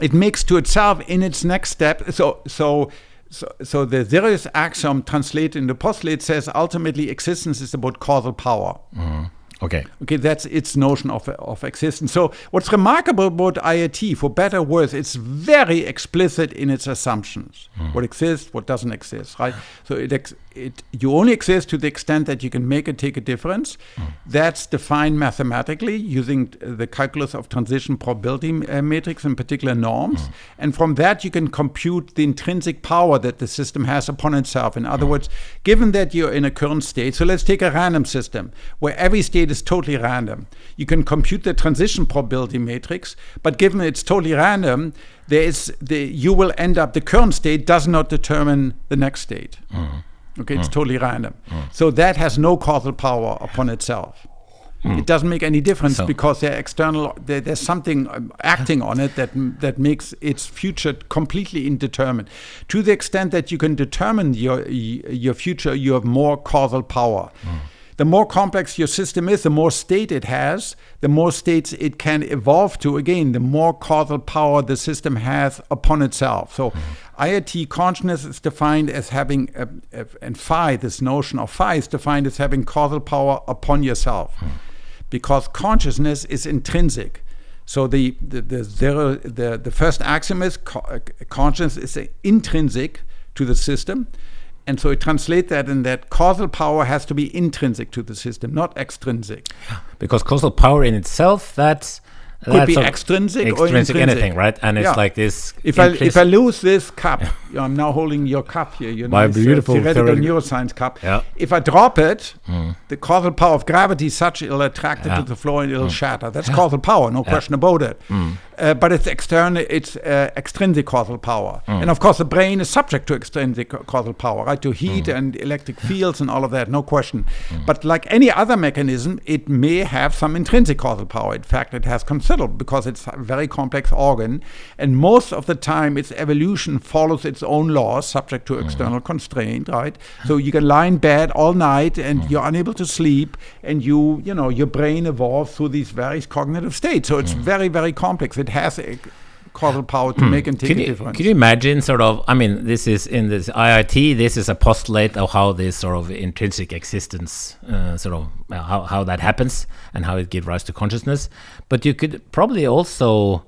it makes to itself in its next step. So the Zerius axiom translated into postulate says ultimately existence is about causal power. Okay, that's its notion of existence. So what's remarkable about IIT, for better or worse, it's very explicit in its assumptions. What exists, what doesn't exist, right? So you only exist to the extent that you can make and take a difference. That's defined mathematically using the calculus of transition probability matrix, in particular norms. And from that, you can compute the intrinsic power that the system has upon itself. In other words, given that you're in a current state, so let's take a random system where every state is totally random. You can compute the transition probability matrix, but given it's totally random, you will end up, the current state does not determine the next state. Okay, it's totally random. So that has no causal power upon itself. It doesn't make any difference because there's something acting on it that makes its future completely indeterminate. To the extent that you can determine your future, you have more causal power. The more complex your system is, the more state it has, the more states it can evolve to. Again, the more causal power the system has upon itself. So IIT consciousness is defined as having, and phi, this notion of phi is defined as having causal power upon yourself. Because consciousness is intrinsic. So the first axiom is consciousness is intrinsic to the system. And so it translates that in that causal power has to be intrinsic to the system, not extrinsic. Because causal power in itself, that could be extrinsic or intrinsic. Anything, right? And it's like this. If I lose this cup, I'm now holding your cup here. My beautiful theoretical neuroscience cup. If I drop it, the causal power of gravity is such it'll attract it to the floor and it'll shatter. That's causal power, no question about it. But it's external. It's extrinsic causal power, and of course the brain is subject to extrinsic causal power, right? To heat and electric fields and all of that, no question. But like any other mechanism, it may have some intrinsic causal power. In fact, it has considerable, because it's a very complex organ, and most of the time its evolution follows its own laws, subject to external constraint, right? So you can lie in bed all night and you're unable to sleep, and your brain evolves through these various cognitive states. So it's very, very complex. It has a causal power to make and take a difference. Can you imagine this is in this IIT, this is a postulate of how this sort of intrinsic existence, how that happens and how it gives rise to consciousness. But you could probably also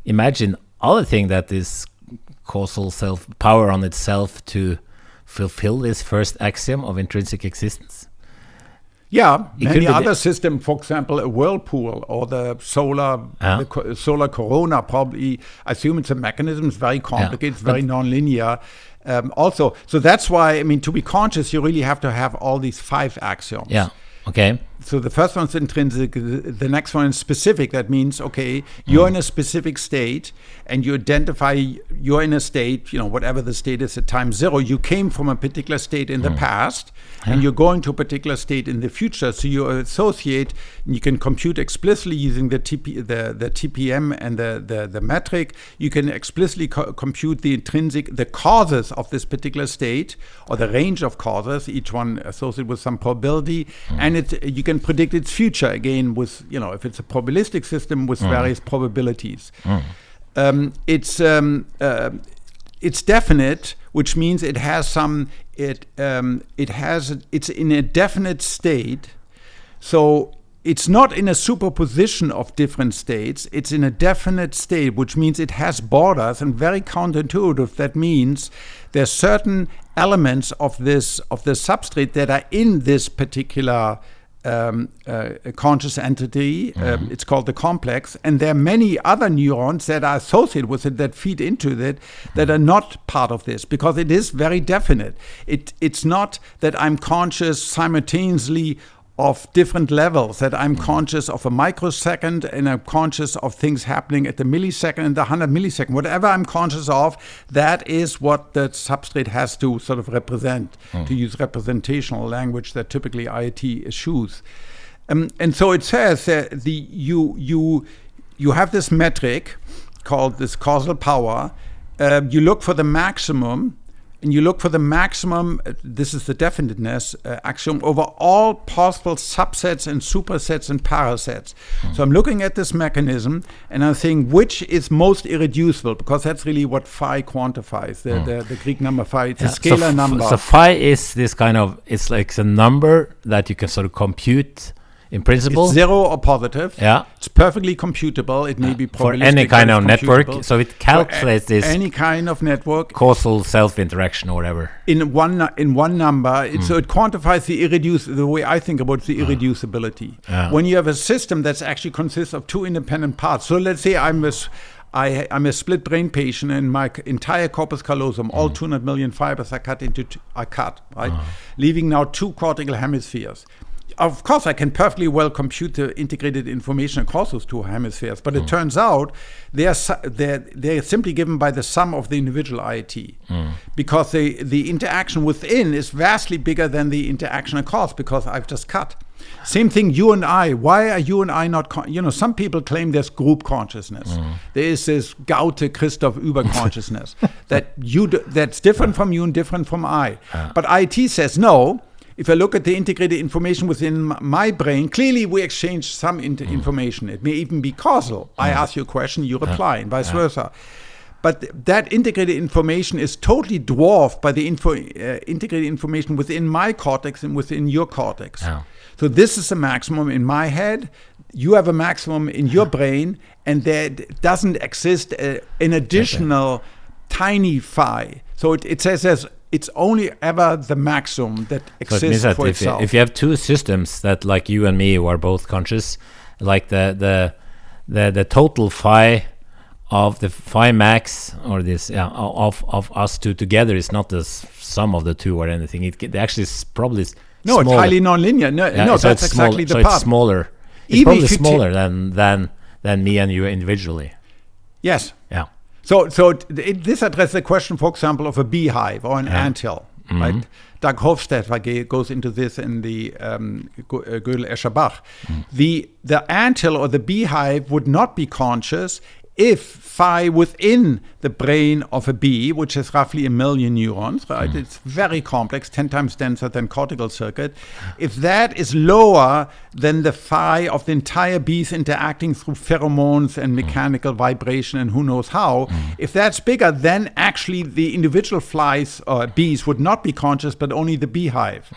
imagine other thing that is causal self power on itself to fulfill this first axiom of intrinsic existence. Yeah, many other systems, for example, a whirlpool or the solar corona, probably, I assume it's a mechanism, it's very complicated, it's very nonlinear. Also, so that's why, to be conscious, you really have to have all these 5 axioms. Yeah, okay. So the first one's intrinsic, the next one is specific. That means, okay, you're in a specific state and you identify you're in a state, whatever the state is at time 0, you came from a particular state in the past and you're going to a particular state in the future. So you associate, you can compute explicitly using the TPM and the metric. You can explicitly compute the causes of this particular state, or the range of causes, each one associated with some probability, and you can predict its future again with, if it's a probabilistic system with various probabilities. It's definite, which means it has it's in a definite state, So it's not in a superposition of different states. It's in a definite state, which means it has borders, and very counterintuitive. That means there's certain elements of the substrate that are in this particular conscious entity. It's called the complex, and there are many other neurons that are associated with it, that feed into it, that are not part of this, because it is very definite. It's not that I'm conscious simultaneously of different levels, that I'm conscious of a microsecond and I'm conscious of things happening at the millisecond and the 100 millisecond. Whatever I'm conscious of, that is what the substrate has to sort of represent, to use representational language that typically IIT eschews. And so it says that you have this metric called this causal power. You look for the maximum, and you look for the maximum, this is the definiteness axiom, over all possible subsets and supersets and parasets. So I'm looking at this mechanism, and I'm saying which is most irreducible, because that's really what phi quantifies, the Greek number phi. It's a scalar number. So phi is this kind of, it's like a number that you can sort of compute in principle. It's zero or positive. Yeah. It's perfectly computable. It may be probabilistic. For any kind of network. So it calculates this. Any kind of network. Causal self-interaction or whatever. In one number. So it quantifies the way I think about the irreducibility. When you have a system that actually consists of two independent parts. So let's say I'm a split brain patient, and my entire corpus callosum, all 200 million fibers are cut, right? Leaving now two cortical hemispheres. Of course, I can perfectly well compute the integrated information across those two hemispheres, but it turns out they're simply given by the sum of the individual IIT, because the interaction within is vastly bigger than the interaction across, because I've just cut. Same thing, you and I. Why are you and I not? Some people claim there's group consciousness. There is this Gaute Christoph Über consciousness that's different from you and different from I. But IIT says no. If I look at the integrated information within my brain, clearly we exchange some information. It may even be causal. I ask you a question, you reply, and vice versa. But that integrated information is totally dwarfed by the integrated information within my cortex and within your cortex. So this is a maximum in my head. You have a maximum in your brain, and there doesn't exist an additional tiny phi. So it says it's only ever the maximum that exists so it means that for itself. If you have two systems that, like you and me, who are both conscious, like the total phi of the phi max, or this of us two together, is not the sum of the two or anything. It actually is probably no, smaller. It's highly nonlinear. No, so that's exactly the part. It's smaller. It's Even probably smaller than me and you individually. Yes. Yeah. So this addresses the question, for example, of a beehive or an anthill. Right? Doug Hofstadter goes into this in the Gödel-Escher-Bach. The anthill or the beehive would not be conscious if phi within the brain of a bee, which is roughly 1 million neurons, right? It's very complex, 10 times denser than cortical circuit. If that is lower than the phi of the entire bees interacting through pheromones and mechanical vibration and who knows how, if that's bigger, then actually the individual flies or bees would not be conscious, but only the beehive.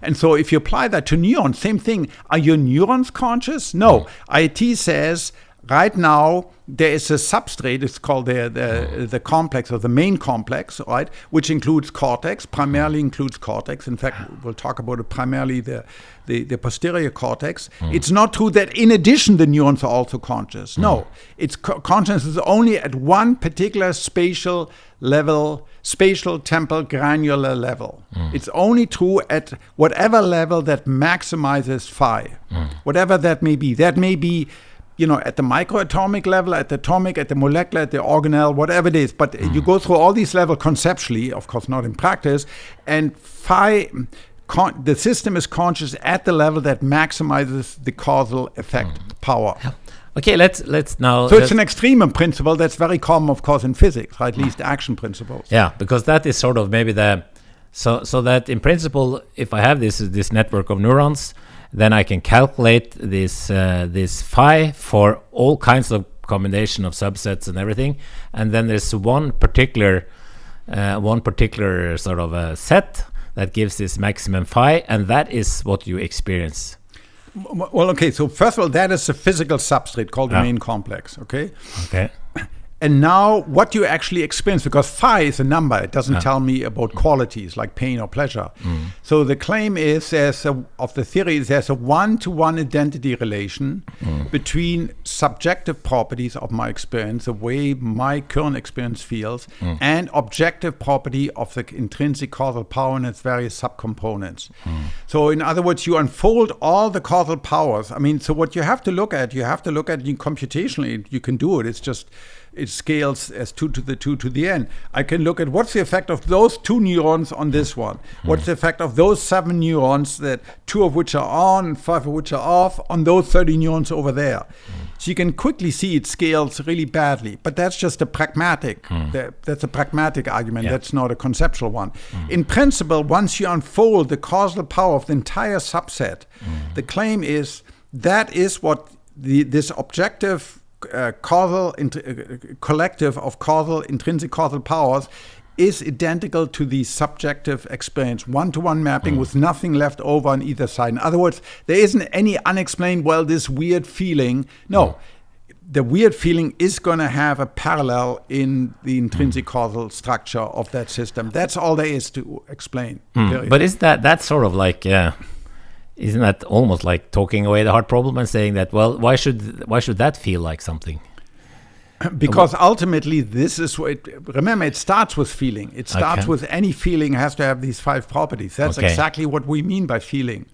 And so if you apply that to neurons, same thing. Are your neurons conscious? No. IIT says, right now, there is a substrate, it's called the complex, or the main complex, right, which includes cortex, primarily includes cortex. In fact, we'll talk about it, primarily the posterior cortex. It's not true that in addition the neurons are also conscious. No, it's consciousness is only at one particular spatial level, spatial, temporal, granular level. It's only true at whatever level that maximizes phi, whatever that may be. That may be at the microatomic level, at the atomic, at the molecular, at the organelle, whatever it is. But you go through all these levels conceptually, of course not in practice, and phi, the system is conscious at the level that maximizes the causal effect power. Okay, let's now. So it's an extreme principle that's very common, of course, in physics, right? At least action principles. Yeah, because that is sort of maybe so that in principle, if I have this network of neurons, then I can calculate this phi for all kinds of combination of subsets and everything, and then there's one particular sort of set that gives this maximum phi, and that is what you experience. Well, okay. So first of all, that is a physical substrate called the main complex. Okay. Okay. And now what you actually experience, because phi is a number, it doesn't tell me about qualities like pain or pleasure. So the claim is of the theory is there's a one-to-one identity relation between subjective properties of my experience, the way my current experience feels, and objective property of the intrinsic causal power and its various subcomponents. So in other words, you unfold all the causal powers. I mean, so what you have to look at computationally, you can do it. It's just, it scales as 2 to the 2 to the n. I can look at what's the effect of those 2 neurons on this one. What's the effect of those 7 neurons, that 2 of which are on and 5 of which are off, on those 30 neurons over there. So you can quickly see it scales really badly. But that's just a pragmatic, that's a pragmatic argument. Yeah. That's not a conceptual one. In principle, once you unfold the causal power of the entire subset, the claim is that is what this objective collective of intrinsic causal powers is identical to the subjective experience, one-to-one mapping with nothing left over on either side. In other words, there isn't any unexplained, this weird feeling. No, the weird feeling is going to have a parallel in the intrinsic causal structure of that system. That's all there is to explain. But is that's sort of like... Isn't that almost like talking away the hard problem and saying that, well, why should that feel like something? Because ultimately, this is what. Remember, it starts with feeling. It starts with any feeling has to have these 5 properties. That's exactly what we mean by feeling.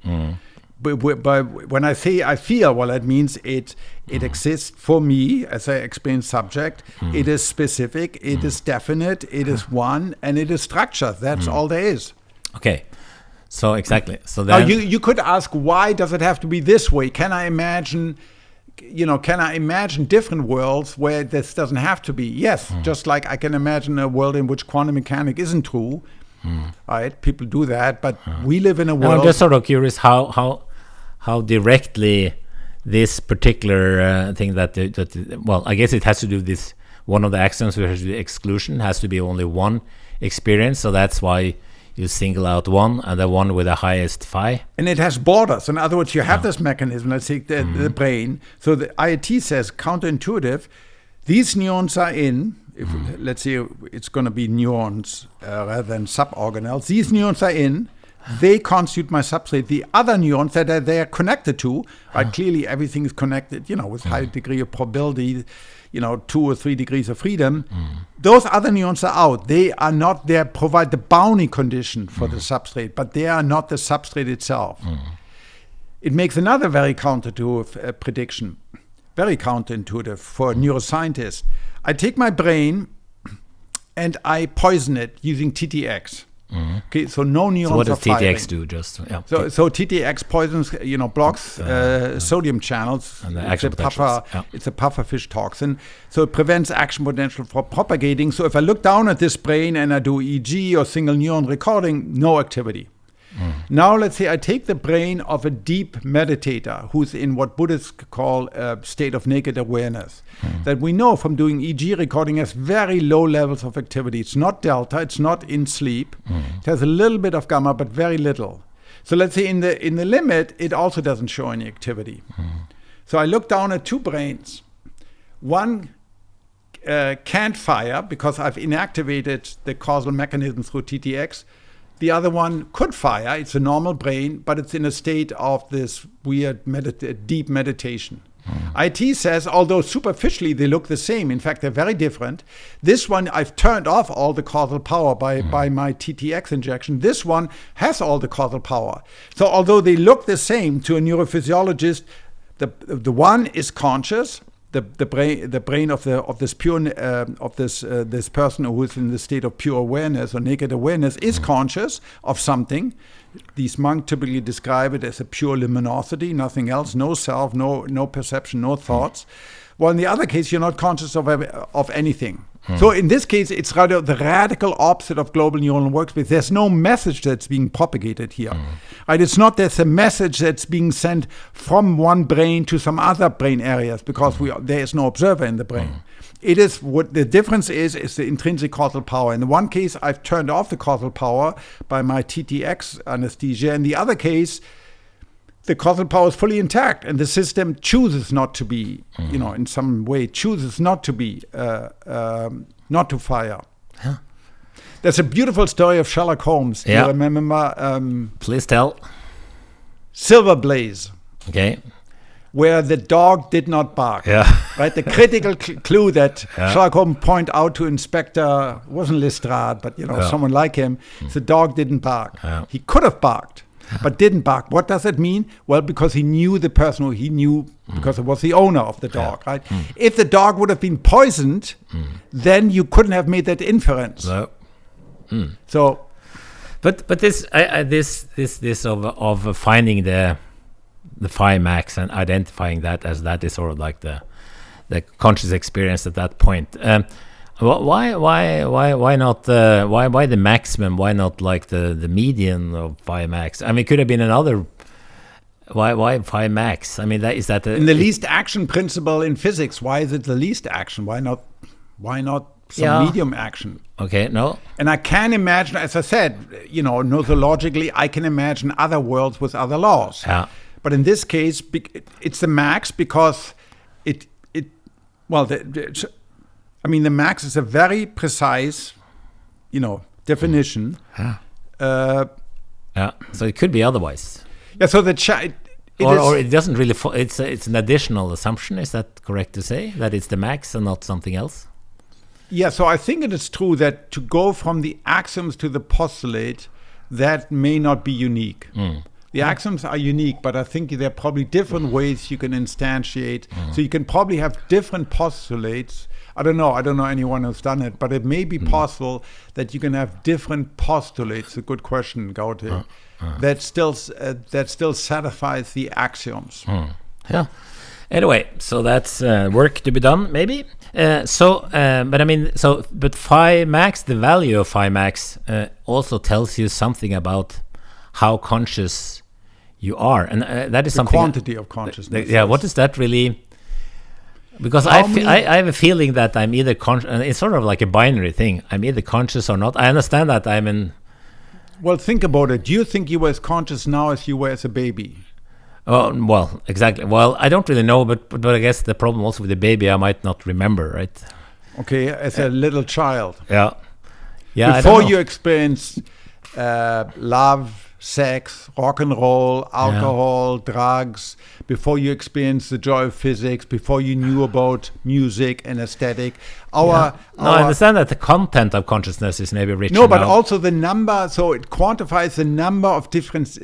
But when I say I feel, well, that means it exists for me as an experienced subject. It is specific. It is definite. It is one, and it is structured. That's all there is. Okay. So exactly. So then now you could ask, why does it have to be this way? Can I imagine different worlds where this doesn't have to be? Yes, just like I can imagine a world in which quantum mechanics isn't true. Right? People do that, but we live in a world. I'm just sort of curious how directly this particular thing that well, I guess it has to do with this. One of the axioms, which is the exclusion, has to be only one experience. So that's why you single out one, and the one with the highest phi. And it has borders. In other words, you have this mechanism, let's take the brain. So the IIT says, counterintuitive, these neurons are in, let's say it's going to be neurons rather than suborganelles. These neurons are in, they constitute my substrate. The other neurons that they are connected to, right? Clearly everything is connected, with high degree of probability, 2 or 3 degrees of freedom. Those other neurons are out. They are not there, provide the boundary condition for the substrate, but they are not the substrate itself. It makes another very counterintuitive prediction, very counterintuitive for a neuroscientist. I take my brain and I poison it using TTX. Okay, so no neurons so what does are firing. TTX do? Just So TTX poisons, blocks sodium channels. And the action It's a pufferfish toxin. So it prevents action potential from propagating. So if I look down at this brain and I do EEG or single neuron recording, no activity. Now let's say I take the brain of a deep meditator who's in what Buddhists call a state of naked awareness, that we know from doing EEG recording has very low levels of activity. It's not delta, it's not in sleep. It has a little bit of gamma, but very little. So let's say in the limit, it also doesn't show any activity. So I look down at 2 brains. One can't fire because I've inactivated the causal mechanism through TTX. The other one could fire. It's a normal brain, but it's in a state of this weird deep meditation. IT says, although superficially they look the same, in fact, they're very different. This one, I've turned off all the causal power by my TTX injection. This one has all the causal power. So although they look the same to a neurophysiologist, the one is conscious. The brain of this person who is in the state of pure awareness or naked awareness is conscious of something. These monks typically describe it as a pure luminosity, nothing else, no self, no perception, no thoughts. Well, in the other case, you're not conscious of anything. So in this case, it's rather the radical opposite of global neuronal workspace. There's no message that's being propagated here. Right? It's not there's a message that's being sent from one brain to some other brain areas because there is no observer in the brain. It is what the difference is the intrinsic causal power. In the one case, I've turned off the causal power by my TTX anesthesia. In the other case, the causal power is fully intact, and the system chooses not to be, in some way chooses not to be, not to fire. Yeah. There's a beautiful story of Sherlock Holmes. Do you remember? Please tell. Silver Blaze. Okay. Where the dog did not bark. Yeah. Right? The critical clue that Sherlock Holmes point out to Inspector, wasn't Lestrade, but someone like him, the dog didn't bark. Yeah. He could have barked, but didn't bark. What does it mean? Well, because he knew the person who he knew because it was the owner of the dog, right? If the dog would have been poisoned, then you couldn't have made that inference. No. So, but this of finding the phi max and identifying that as that is sort of like the conscious experience at that point. Why not why the maximum? Why not like the median of phi max? I mean, it could have been another. Why phi max? I mean, in the least action principle in physics? Why is it the least action? Why not some medium action? Okay, no. And I can imagine, as I said, nosologically, I can imagine other worlds with other laws. Yeah. But in this case, it's the max because the max is a very precise, definition. So it could be otherwise. Yeah. So or it doesn't really. It's an additional assumption. Is that correct to say that it's the max and not something else? Yeah. So I think it is true that to go from the axioms to the postulate, that may not be unique. The axioms are unique, but I think there are probably different ways you can instantiate. So you can probably have different postulates. I don't know anyone who's done it, but it may be possible that you can have different postulates. A good question, Gaute. That still satisfies the axioms. Yeah. Anyway, so that's work to be done, maybe. But phi max, the value of phi max, also tells you something about how conscious you are, and that is the something. Quantity of consciousness. What is that really? Because I have a feeling that I'm either conscious, and it's sort of like a binary thing. I'm either conscious or not. I understand that I'm in. Well, think about it. Do you think you were as conscious now as you were as a baby? Oh, well, exactly. Well, I don't really know, but I guess the problem also with the baby, I might not remember, right? Okay, as a little child. Yeah. Before you experience love, sex, rock and roll, alcohol, drugs, before you experience the joy of physics, before you knew about music and aesthetic. I understand that the content of consciousness is maybe richer. No, but also the number, so it quantifies the number of different,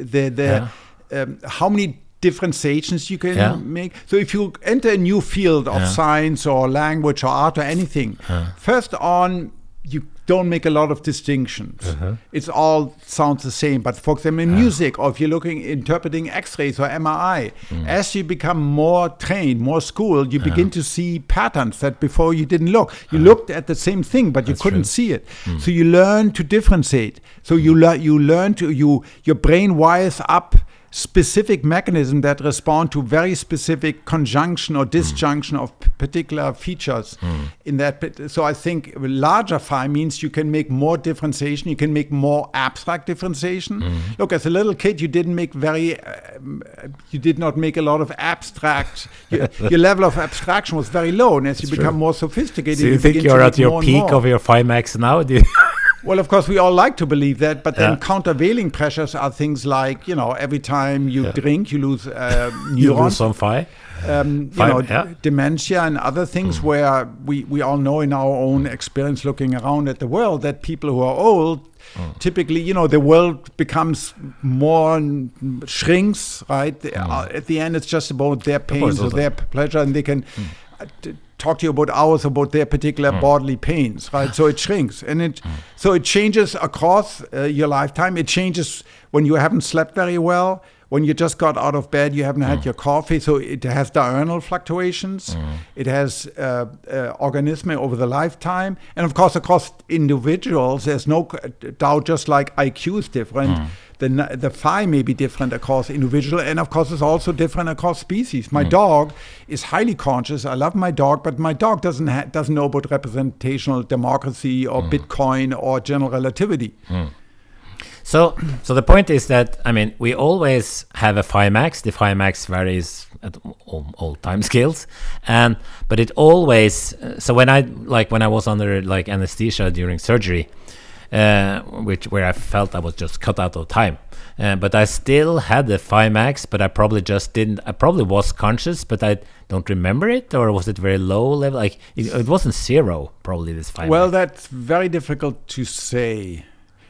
how many differentiations you can make. So if you enter a new field of science or language or art or anything, first on, you don't make a lot of distinctions. It's all sounds the same. But for example, in music, or if you're interpreting X-rays or MRI, as you become more trained, more schooled, you begin to see patterns that before you didn't look. You looked at the same thing, but you couldn't see it. So you learn to differentiate. So you learn to your brain wires up specific mechanisms that respond to very specific conjunction or disjunction of particular features in that. So I think larger phi means you can make more differentiation, you can make more abstract differentiation. Look, as a little kid, you did not make a lot of abstract. Your level of abstraction was very low, and as you become more sophisticated, so you think you're at your peak of your phi max now? Well, of course, we all like to believe that, but then countervailing pressures are things like, every time you drink, you lose neurons. You lose some phi. Dementia and other things where we all know in our own experience looking around at the world that people who are old, typically, the world becomes shrinks, right? At the end, it's just about their pains or their pleasure, and they can talk to you about hours about their particular bodily pains, right? So it shrinks, and so it changes across your lifetime. It changes when you haven't slept very well, when you just got out of bed, you haven't had your coffee. So it has diurnal fluctuations. It has organism over the lifetime, and of course across individuals, there's no doubt. Just like IQ is different. The phi may be different across individual, and of course it's also different across species. My dog is highly conscious. I love my dog, but my dog doesn't know about representational democracy or Bitcoin or general relativity. So the point is that, I mean, we always have a phi max. The phi max varies at all time scales, but it always. So when I was under like anesthesia during surgery, where I felt I was just cut out of time, but I still had the phi max, but I probably just didn't. I probably was conscious, but I don't remember it, or was it very low level? Like it wasn't zero, probably this phi. Well, max. that's very difficult to say.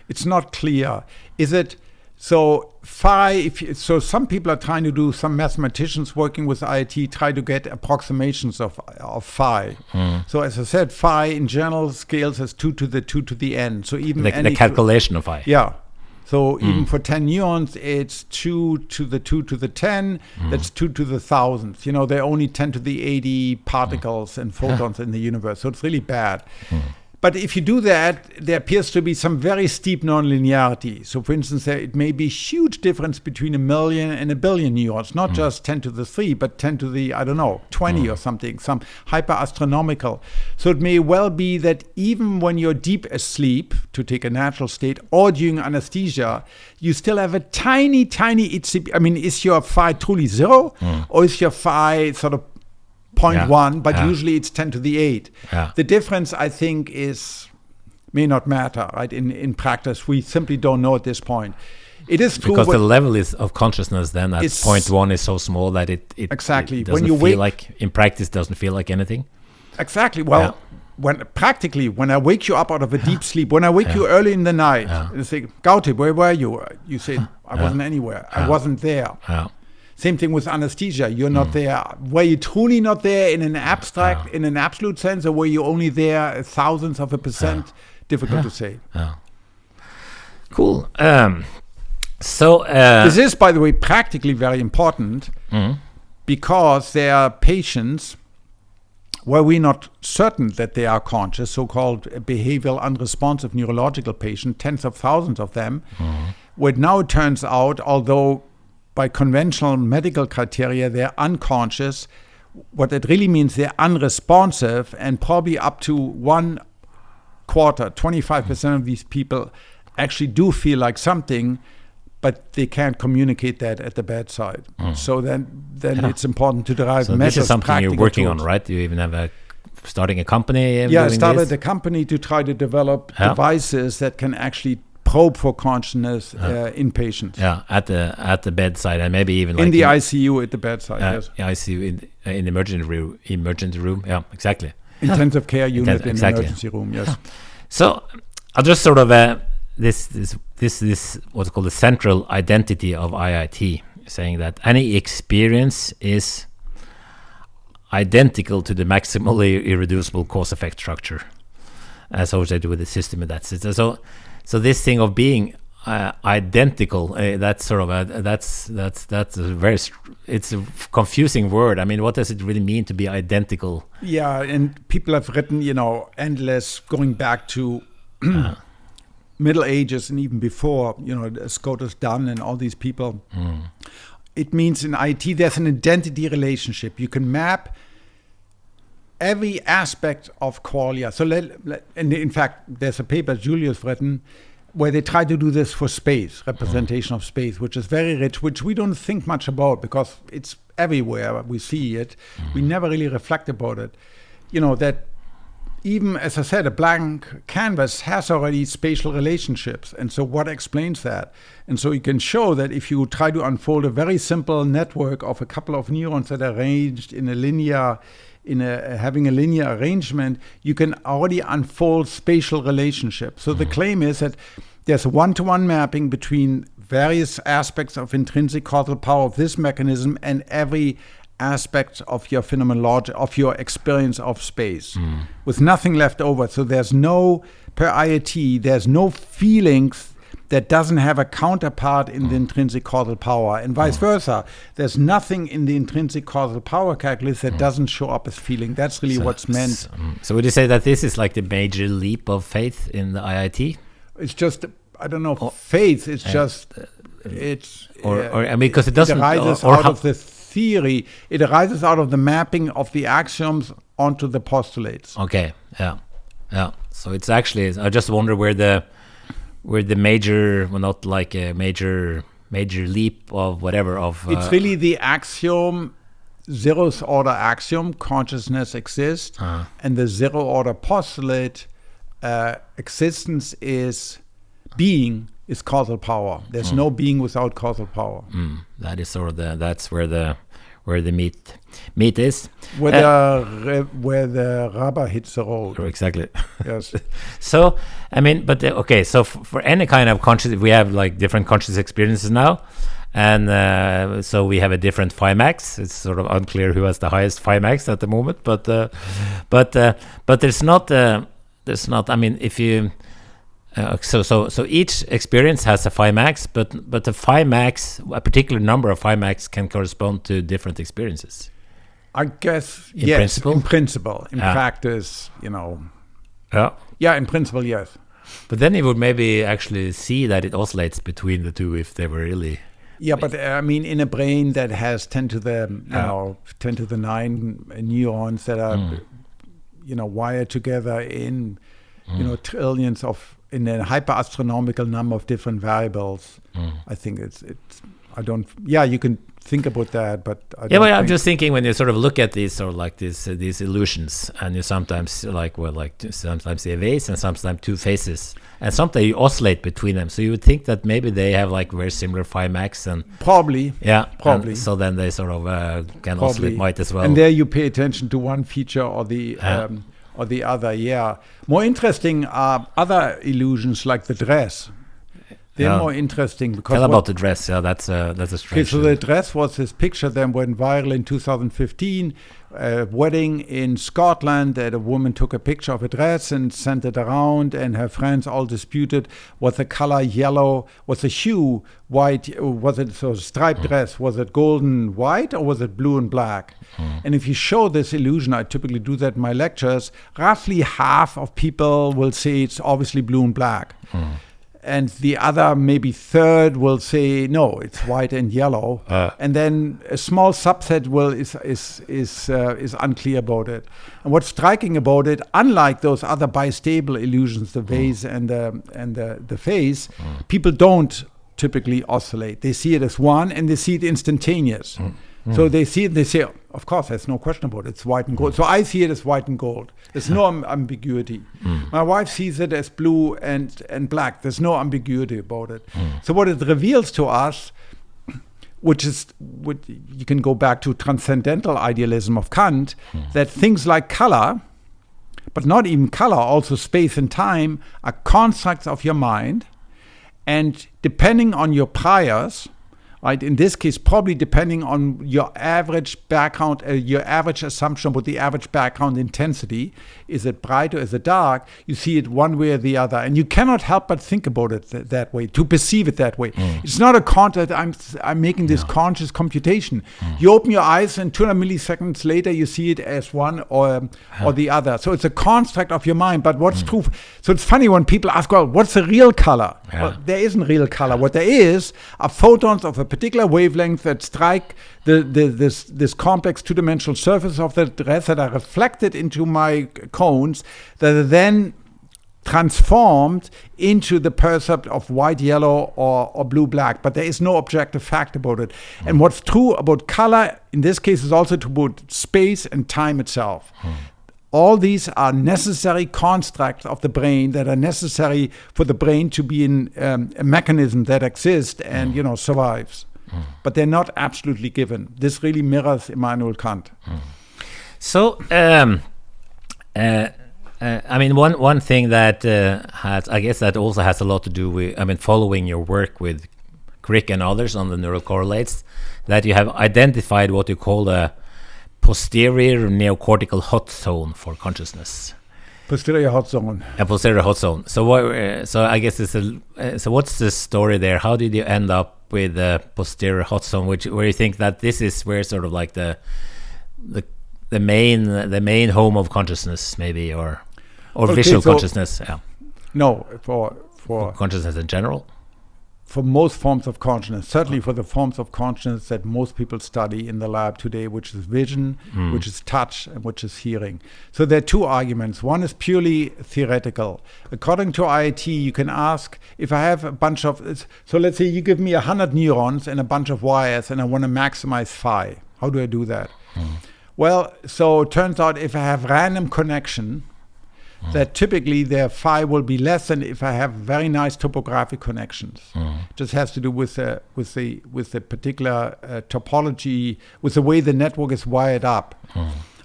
It's not clear. Is it so phi? So some people are trying to do. Some mathematicians working with IIT try to get approximations of phi. So as I said, phi in general scales as 2 to the n. So even the calculation of phi. Yeah. So even for 10 neurons, it's 2 to the 2 to the 10. That's 2 to the thousandth. You know, there are only 10 to the 80 particles and photons in the universe. So it's really bad. But if you do that, there appears to be some very steep nonlinearity. So for instance, it may be a huge difference between 1 million and 1 billion neurons, not just 10 to the 3, but 10 to the, 20 or something, some hyper-astronomical. So it may well be that even when you're deep asleep, to take a natural state, or during anesthesia, you still have a tiny, is your phi truly 0? Or is your phi sort of 0.1, but usually it's 10 to the 8. The difference, I think, may not matter, right? In practice, we simply don't know at this point. It is true because the level of consciousness then at 0.1 is so small that it exactly doesn't feel like, in practice, doesn't feel like anything. Exactly. Well, when I wake you up out of a deep sleep, when I wake you early in the night, you say, Gaute, where were you? You say, I wasn't anywhere. I wasn't there. Same thing with anesthesia. You're not there. Were you truly not there in an abstract, in an absolute sense, or were you only there a thousandth of a percent? Difficult to say. Cool. So this is, by the way, practically very important because there are patients where we're not certain that they are conscious, so-called behavioral unresponsive neurological patient, tens of thousands of them, where it now turns out, although by conventional medical criteria, they're unconscious. What it really means, they're unresponsive, and probably up to 1/4, 25% of these people actually do feel like something, but they can't communicate that at the bedside. So then it's important to derive measures. This is something you're working on, right? You even have starting a company. I started a company to try to develop devices that can actually probe for consciousness in patients. At the bedside, and maybe even in the ICU at the bedside. Yes, ICU in the emergency room. Yeah, exactly. Intensive care unit in the emergency room. Yes. So I'll just sort of this what's called the central identity of IIT, saying that any experience is identical to the maximally irreducible cause-effect structure associated with the system in that system. So this thing of being identical, that's sort of that's a very it's a confusing word. I mean, what does it really mean to be identical? Yeah, and people have written, endless, going back to Middle Ages and even before, Scotus Dunn and all these people. It means in IT there's an identity relationship. You can map every aspect of qualia. So and in fact, there's a paper Julius written where they try to do this for space, representation of space, which is very rich, which we don't think much about because it's everywhere. We see it. We never really reflect about it. That even, as I said, a blank canvas has already spatial relationships. And so what explains that? And so you can show that if you try to unfold a very simple network of a couple of neurons that are arranged in a linear having a linear arrangement, you can already unfold spatial relationships. So the claim is that there's a one-to-one mapping between various aspects of intrinsic causal power of this mechanism and every aspect of your phenomenology, of your experience of space, with nothing left over. So there's no, per IIT, there's no feelings that doesn't have a counterpart in the intrinsic causal power, and vice versa. There's nothing in the intrinsic causal power calculus that doesn't show up as feeling. That's really what's meant. So would you say that this is like the major leap of faith in the IIT? It's just, I don't know, faith. It's just, because it doesn't. It arises out of the theory. It arises out of the mapping of the axioms onto the postulates. Okay. Yeah. So it's actually. I just wonder where where the major, well, not like a major leap of whatever of. It's really the axiom, zeroth order axiom, consciousness exists, and the zero order postulate, existence is being is causal power. There's no being without causal power. That is sort of that's where the meat is. Where the rubber hits the road. Exactly. Yes. So, I mean, but okay, so for any kind of conscious, we have like different conscious experiences now. And so we have a different phi max. It's sort of unclear who has the highest phi max at the moment, but there's not. I mean, if you so each experience has a phi max, but the phi max, a particular number of phi max, can correspond to different experiences. I guess in yes. Principle? In principle, in practice, Yeah, in principle, yes. But then you would maybe actually see that it oscillates between the two if they were really. Yeah, but I mean, in a brain that has 10 to the 9 neurons that are, wired together in, trillions of, in a hyper-astronomical number of different variables. I think you can think about that, but I'm just thinking when you sort of look at these sort of like these illusions, and you sometimes sometimes see a vase and sometimes two faces, and sometimes you oscillate between them. So you would think that maybe they have like very similar phi max, and probably. So then they sort of can oscillate, might as well. And there you pay attention to one feature or the other. Yeah, more interesting are other illusions like the dress. They're more interesting because tell about the dress. Yeah, that's a strange. Okay, so the dress was this picture that went viral in 2015. A wedding in Scotland that a woman took a picture of a dress and sent it around, and her friends all disputed, was the color yellow, was the hue white, was it so striped dress, was it golden white or was it blue and black? And if you show this illusion, I typically do that in my lectures, roughly half of people will say it's obviously blue and black. And the other maybe third will say no, it's white and yellow, and then a small subset is unclear about it. And what's striking about it, unlike those other bistable illusions, the vase and the face, people don't typically oscillate. They see it as one, and they see it instantaneous. So they see it, they say, of course, there's no question about it, it's white and gold. So I see it as white and gold. There's no ambiguity. My wife sees it as blue and black. There's no ambiguity about it. So what it reveals to us, which you can go back to transcendental idealism of Kant, that things like color, but not even color, also space and time, are constructs of your mind. And depending on your priors, right? In this case, probably depending on your average background, your average assumption about the average background intensity, is it bright or is it dark? You see it one way or the other, and you cannot help but think about it that way, to perceive it that way. It's not a concept. I'm making this conscious computation. You open your eyes, and 200 milliseconds later, you see it as one or the other. So it's a construct of your mind. But what's true? So it's funny when people ask, well, what's the real color? Well, there isn't real color. What there is are photons of a particular wavelength that strike this complex two-dimensional surface of the dress that are reflected into my cones, that are then transformed into the percept of white, yellow, or blue, black. But there is no objective fact about it. And what's true about color, in this case, is also true about space and time itself. All these are necessary constructs of the brain that are necessary for the brain to be in a mechanism that exists and survives. But they're not absolutely given. This really mirrors Immanuel Kant. So, I mean, one thing that I guess that also has a lot to do with, following your work with Crick and others on the neural correlates, that you have identified what you call the posterior neocortical hot zone for consciousness. Posterior hot zone. A posterior hot zone. So so I guess so what's the story there? How did you end up with the posterior hot zone, where you think that this is where sort of like the main home of consciousness, maybe, or visual consciousness? Yeah. No, for consciousness in general. for most forms of consciousness, certainly for the forms of consciousness that most people study in the lab today, which is vision, which is touch, and which is hearing. So there are two arguments. One is purely theoretical. According to IIT, you can ask, if I have a bunch of, so let's say you give me 100 neurons and a bunch of wires and I want to maximize phi. How do I do that? Well, so it turns out if I have random connection, that typically their phi will be less than if I have very nice topographic connections. Just has to do with the particular topology, with the way the network is wired up.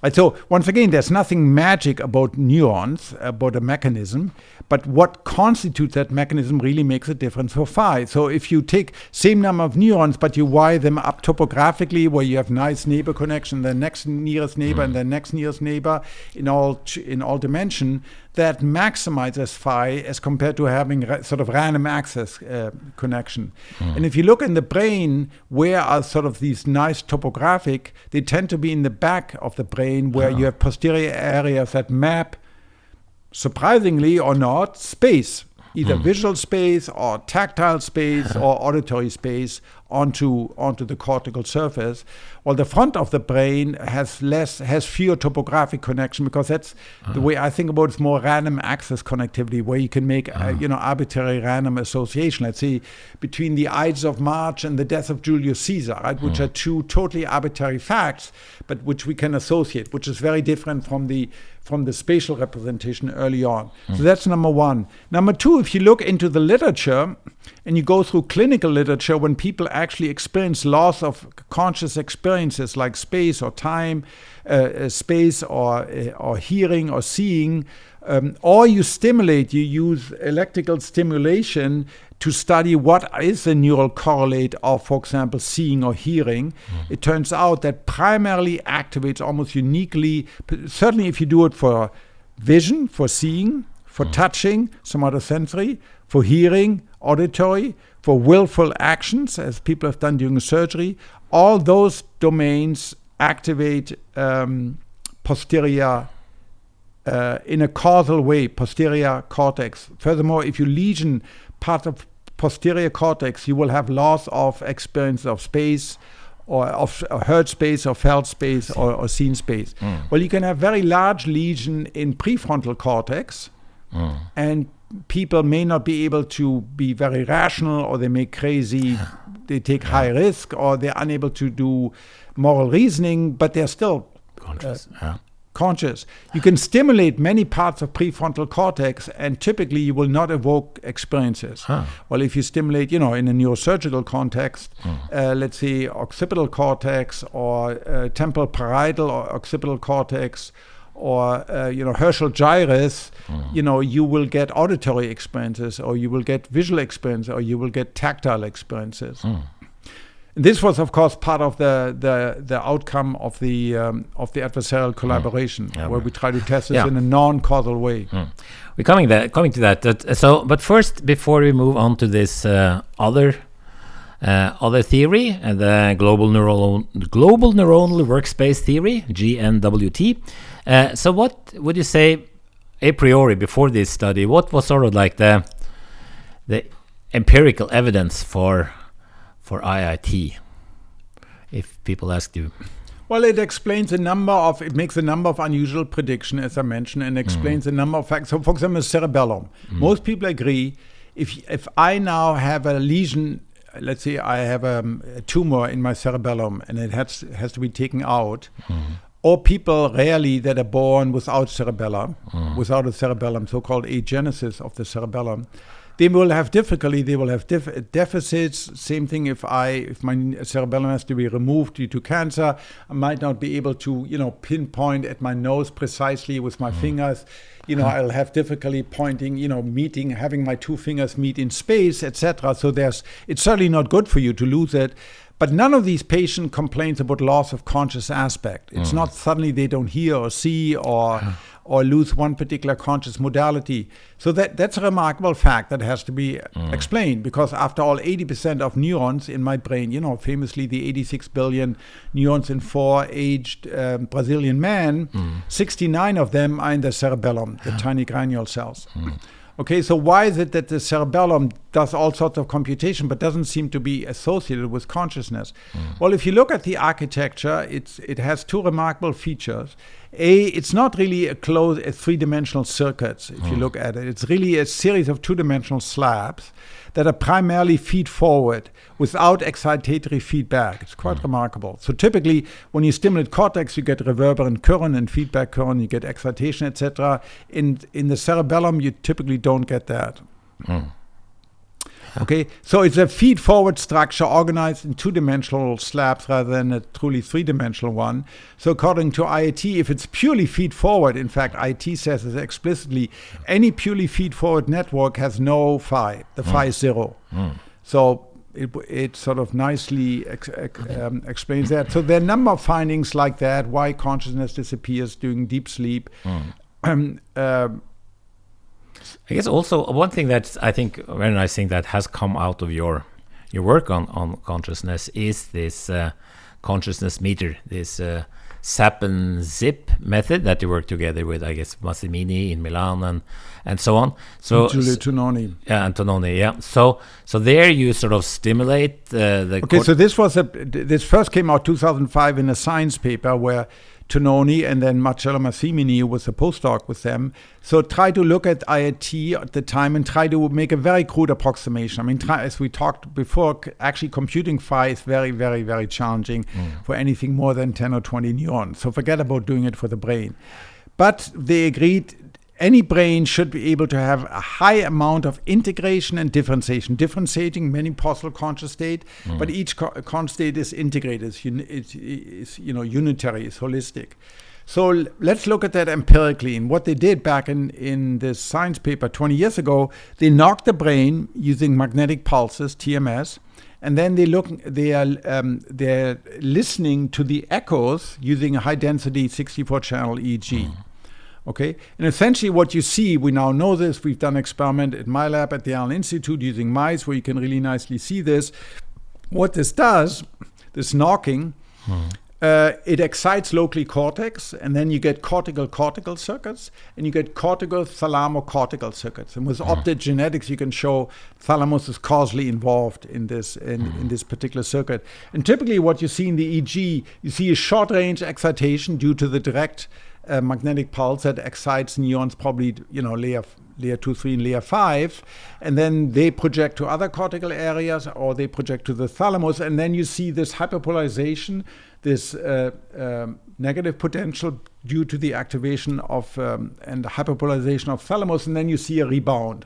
And so once again, there's nothing magic about neurons, about a mechanism, but what constitutes that mechanism really makes a difference for phi. So if you take same number of neurons, but you wire them up topographically, where you have nice neighbor connection, the next nearest neighbor and the next nearest neighbor in all dimension, that maximizes phi as compared to having sort of random access connection. And if you look in the brain, where are sort of these nice topographic, they tend to be in the back of the brain, where you have posterior areas that map, surprisingly or not, space, either visual space or tactile space or auditory space onto the cortical surface. While the front of the brain has fewer topographic connection, because that's the way I think about it, is more random access connectivity, where you can make arbitrary random association. Let's say between the Ides of March and the death of Julius Caesar, right, which are two totally arbitrary facts, but which we can associate, which is very different from the spatial representation early on. So that's number one. Number two, if you look into the literature and you go through clinical literature, when people actually experience loss of conscious experiences like space or time, space or hearing or seeing, or you use electrical stimulation to study what is the neural correlate of, for example, seeing or hearing. It turns out that primarily activates almost uniquely, certainly if you do it for vision, for seeing, for touching, somatosensory, for hearing, auditory, for willful actions, as people have done during surgery, all those domains activate posterior in a causal way, posterior cortex. Furthermore, if you lesion part of posterior cortex, you will have loss of experience of space, or of heard space or felt space or seen space. Well, you can have very large lesion in prefrontal cortex, and people may not be able to be very rational, or they make crazy, they take high risk, or they're unable to do moral reasoning, but they're still conscious. You can stimulate many parts of prefrontal cortex, and typically you will not evoke experiences. Well, if you stimulate, in a neurosurgical context, let's say occipital cortex or temporal parietal or occipital cortex, or Herschel gyrus, you will get auditory experiences, or you will get visual experiences, or you will get tactile experiences. This was, of course, part of the outcome of the adversarial collaboration, where we try to test this in a non-causal way. We're coming to that. But first, before we move on to this other theory, the Global Neuronal Workspace Theory, GNWT. So, what would you say a priori before this study? What was sort of like the empirical evidence for IIT, if people ask you? Well, it explains it makes a number of unusual predictions, as I mentioned, and explains a number of facts. So, for example, cerebellum. Most people agree, if I now have a lesion, let's say I have a tumor in my cerebellum, and it has to be taken out, or people rarely that are born without cerebellum, without a cerebellum, so-called agenesis of the cerebellum, they will have difficulty. They will have deficits. Same thing if my cerebellum has to be removed due to cancer, I might not be able to pinpoint at my nose precisely with my fingers. I'll have difficulty pointing, having my two fingers meet in space, etc. So it's certainly not good for you to lose it. But none of these patients complains about loss of conscious aspect. It's not suddenly they don't hear or see or lose one particular conscious modality. So that's a remarkable fact that has to be explained, because after all, 80% of neurons in my brain, famously the 86 billion neurons in 4 aged Brazilian men, 69 of them are in the cerebellum, the tiny granule cells. Okay, so why is it that the cerebellum does all sorts of computation but doesn't seem to be associated with consciousness? Well, if you look at the architecture, it has two remarkable features. It's not really a three-dimensional circuits, if you look at it. It's really a series of two-dimensional slabs that are primarily feed-forward without excitatory feedback. It's quite remarkable. So typically, when you stimulate cortex, you get reverberant current and feedback current, you get excitation, etc. In the cerebellum, you typically don't get that. Okay, so it's a feed-forward structure organized in two-dimensional slabs rather than a truly three-dimensional one. So according to IIT, if it's purely feed-forward, in fact, IIT says this explicitly, any purely feed-forward network has no phi. The phi is zero. So it sort of nicely explains that. So there are a number of findings like that, why consciousness disappears during deep sleep. I guess also one thing that I think very nice thing that has come out of your work on consciousness is this consciousness meter, this SAP and ZIP method that you work together with, I guess, Massimini in Milan and so on. So Giulio Tononi. Yeah, and Tononi, yeah. So there you sort of stimulate the... Okay, so this first came out 2005 in a science paper where Tononi and then Marcello Massimini, who was a postdoc with them. So try to look at IIT at the time and try to make a very crude approximation. I mean, as we talked before, actually computing phi is very, very, very challenging for anything more than 10 or 20 neurons. So forget about doing it for the brain. But they agreed any brain should be able to have a high amount of integration and differentiating many possible conscious state, but each conscious state is integrated, it's unitary, it's holistic. So let's look at that empirically. And what they did back in this science paper 20 years ago, they knocked the brain using magnetic pulses, TMS, and then they're listening to the echoes using a high-density 64-channel EEG. Okay, and essentially what you see, we now know this, we've done an experiment at my lab at the Allen Institute using mice where you can really nicely see this. What this does, this knocking, it excites locally cortex, and then you get cortical circuits, and you get cortical thalamocortical circuits. And with optogenetics, you can show thalamus is causally involved in this particular circuit. And typically what you see in the EEG, you see a short-range excitation due to the direct magnetic pulse that excites neurons, probably layer 2, 3, and layer 5, and then they project to other cortical areas or they project to the thalamus, and then you see this hyperpolarization, this negative potential due to the activation of and the hyperpolarization of thalamus, and then you see a rebound.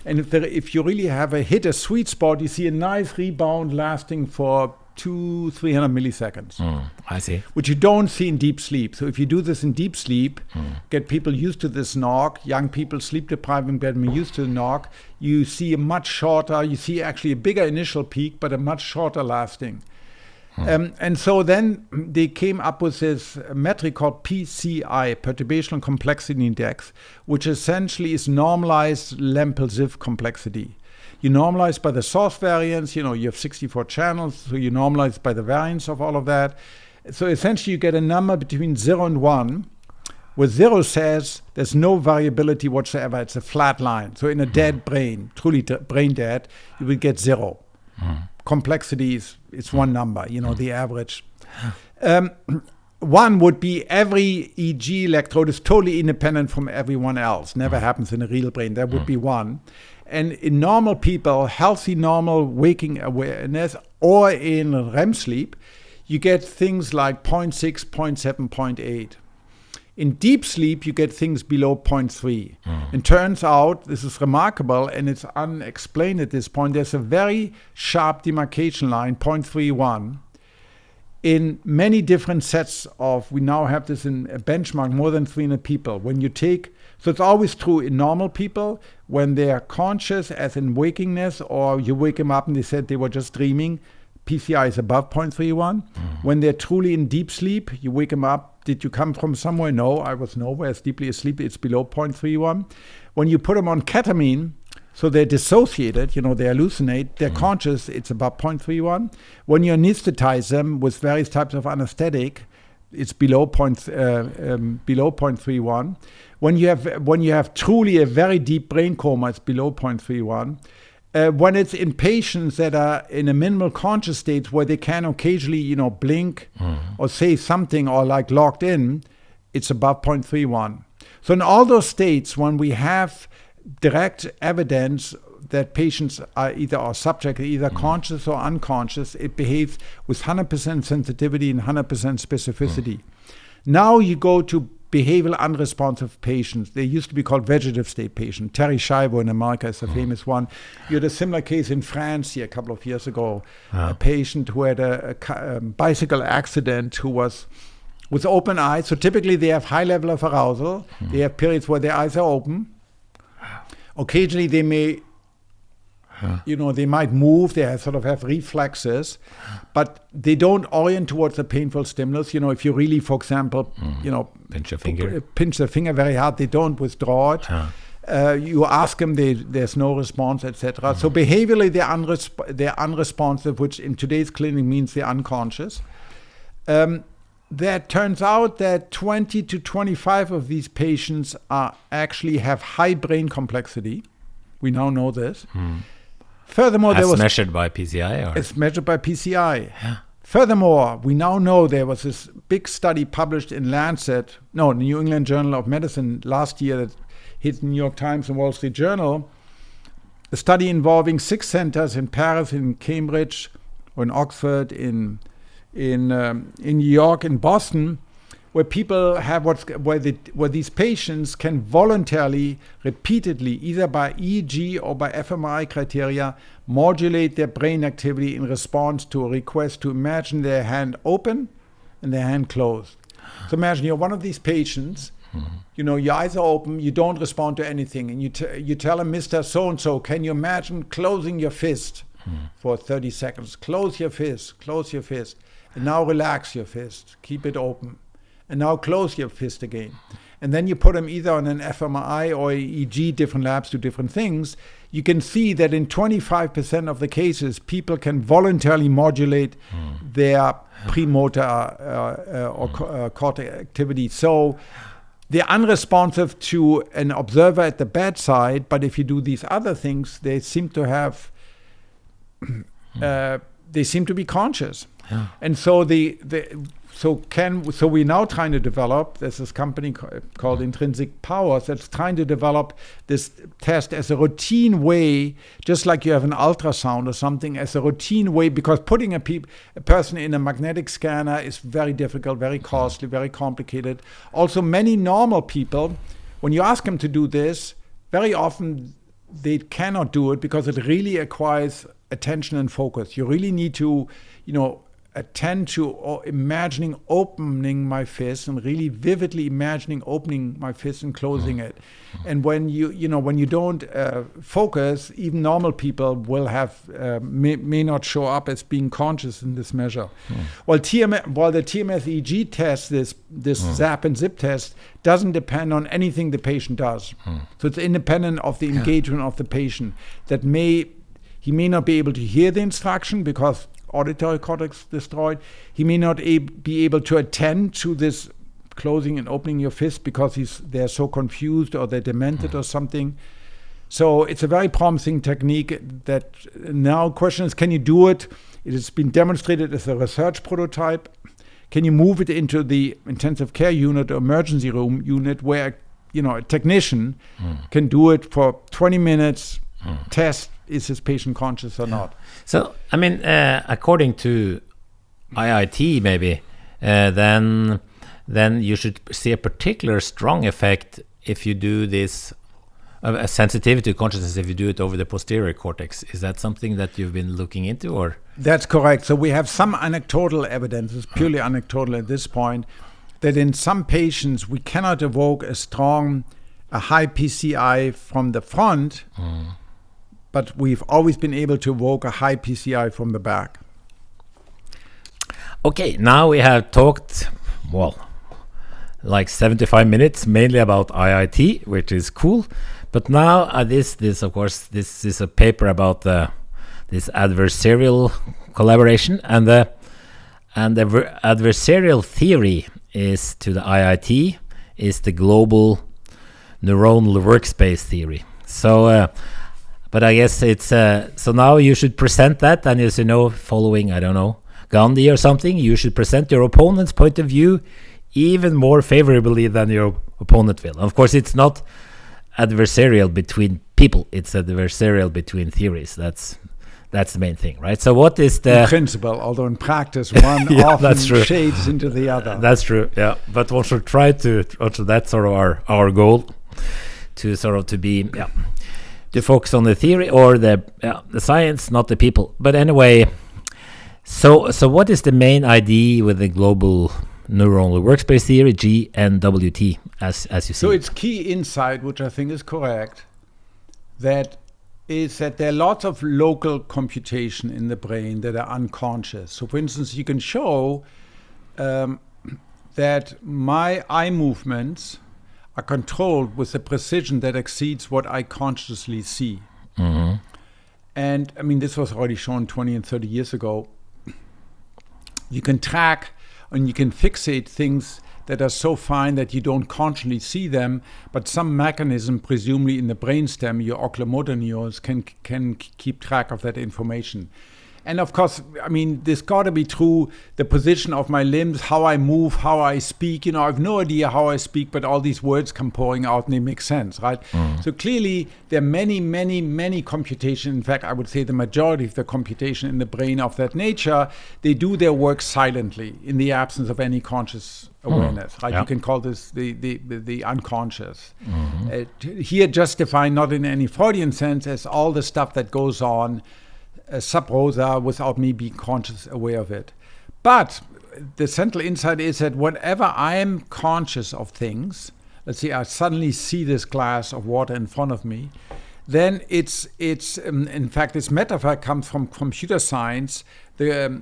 And if you really have a sweet spot, you see a nice rebound lasting for 200-300 milliseconds. I see. Which you don't see in deep sleep. So if you do this in deep sleep, get people used to this knock, young people sleep deprived and get them used to the knock, you see a much shorter, you see actually a bigger initial peak, but a much shorter lasting. And so then they came up with this metric called PCI, Perturbational Complexity Index, which essentially is normalized Lempel-Ziff complexity. You normalize by the source variance, you have 64 channels, so you normalize by the variance of all of that. So essentially you get a number between 0 and 1, where 0 says there's no variability whatsoever, it's a flat line. So in a dead brain, truly brain dead, you will get 0. Complexity is one number, the average. 1 would be every EEG electrode is totally independent from everyone else, never happens in a real brain, that would be 1. And in normal people, healthy, normal waking awareness, or in REM sleep, you get things like 0.6, 0.7, 0.8. In deep sleep, you get things below 0.3. And turns out, this is remarkable, and it's unexplained at this point, there's a very sharp demarcation line, 0.31, in many different sets of, we now have this in a benchmark, more than 300 people. When you take, so it's always true in normal people, when they are conscious, as in wakingness, or you wake them up and they said they were just dreaming, PCI is above 0.31. When they're truly in deep sleep, you wake them up, did you come from somewhere? No, I was nowhere, deeply asleep, it's below 0.31. When you put them on ketamine, so they're dissociated, they hallucinate, they're conscious, it's about 0.31. When you anesthetize them with various types of anesthetic, it's below 0.31. When you have truly a very deep brain coma, it's below 0.31. When it's in patients that are in a minimal conscious state where they can occasionally, blink or say something or like locked in, it's above 0.31. So in all those states, when we have direct evidence that patients are either conscious or unconscious, it behaves with 100% sensitivity and 100% specificity. Now you go to behavioral unresponsive patients. They used to be called vegetative state patients. Terry Schiavo in America is a famous one. You had a similar case in France here a couple of years ago. A patient who had a bicycle accident who was with open eyes. So typically they have high level of arousal. They have periods where their eyes are open. Occasionally they may they might move, they sort of have reflexes, but they don't orient towards a painful stimulus. If you really, for example, pinch the finger very hard, they don't withdraw it. You ask them, there's no response, etc. So behaviorally, they're unresponsive, which in today's clinic means they're unconscious. That turns out that 20 to 25 of these patients actually have high brain complexity. We now know this. Furthermore, measured by PCI? It's measured by PCI. Yeah. Furthermore, we now know there was this big study published in New England Journal of Medicine last year that hit the New York Times and Wall Street Journal, a study involving 6 centers in Paris, in Cambridge, or in Oxford, in New York, in Boston, where people have where these patients can voluntarily, repeatedly, either by EEG or by fMRI criteria, modulate their brain activity in response to a request to imagine their hand open and their hand closed. So imagine you're one of these patients, your eyes are open, you don't respond to anything, and you tell them, Mr. So-and-so, can you imagine closing your fist for 30 seconds? Close your fist, and now relax your fist, keep it open. And now close your fist again. And then you put them either on an fMRI or EEG, different labs do different things. You can see that in 25% of the cases, people can voluntarily modulate their premotor or cortex activity. So they're unresponsive to an observer at the bedside, but if you do these other things, they seem to have, they seem to be conscious. Yeah. And so we're now trying to develop, there's this company called Intrinsic Powers that's trying to develop this test as a routine way, just like you have an ultrasound or something, as a routine way, because putting a person in a magnetic scanner is very difficult, very costly, very complicated. Also, many normal people, when you ask them to do this, very often they cannot do it because it really requires attention and focus. You really need to, attend to imagining opening my fist and really vividly imagining opening my fist and closing it. And when you don't focus, even normal people will have may not show up as being conscious in this measure. While the TMS EEG test, this zap and zip test, doesn't depend on anything the patient does. So it's independent of the engagement of the patient. He may not be able to hear the instruction because auditory cortex destroyed. He may not be able to attend to this closing and opening your fist because they're so confused or they're demented or something. So it's a very promising technique that now question is, can you do it? It has been demonstrated as a research prototype. Can you move it into the intensive care unit or emergency room unit where a technician can do it for 20 minutes, test, is his patient conscious or not? So, according to IIT, maybe, then you should see a particular strong effect if you do this, a sensitivity to consciousness, if you do it over the posterior cortex. Is that something that you've been looking into, or? That's correct. So we have some anecdotal evidence, it's purely anecdotal at this point, that in some patients we cannot evoke a high PCI from the front, but we've always been able to evoke a high PCI from the back. Okay, now we have talked, like 75 minutes, mainly about IIT, which is cool. But now this is a paper about this adversarial collaboration, and the adversarial theory is to the IIT is the Global Neuronal Workspace Theory. So, but I guess it's so now you should present that, and as you know, following I don't know Gandhi or something, you should present your opponent's point of view even more favorably than your opponent will. Of course, it's not adversarial between people; it's adversarial between theories. That's the main thing, right? So what is the in principle, although in practice one often shades into the other. That's true, yeah. But one should try to also that's sort of our goal, to sort of to focus on the theory or the science, not the people. But anyway, so what is the main idea with the Global Neuronal Workspace Theory, GNWT, as you see? So its key insight, which I think is correct, is that there are lots of local computation in the brain that are unconscious. So for instance, you can show that my eye movements are controlled with a precision that exceeds what I consciously see. Mm-hmm. And I mean, this was already shown 20 and 30 years ago. You can track and you can fixate things that are so fine that you don't consciously see them, but some mechanism, presumably in the brainstem, your oculomotor neurons can keep track of that information. And of course, I mean, this got to be true, the position of my limbs, how I move, how I speak. You know, I have no idea how I speak, but all these words come pouring out and they make sense, right? Mm. So clearly, there are many computation. In fact, I would say the majority of the computation in the brain of that nature, they do their work silently in the absence of any conscious awareness, right? Yeah. You can call this the unconscious. Mm-hmm. Here, just defined not in any Freudian sense as all the stuff that goes on sub rosa without me being conscious aware of it. But the central insight is that whenever I am conscious of things, let's say I suddenly see this glass of water in front of me, then it's in fact this metaphor comes from computer science, the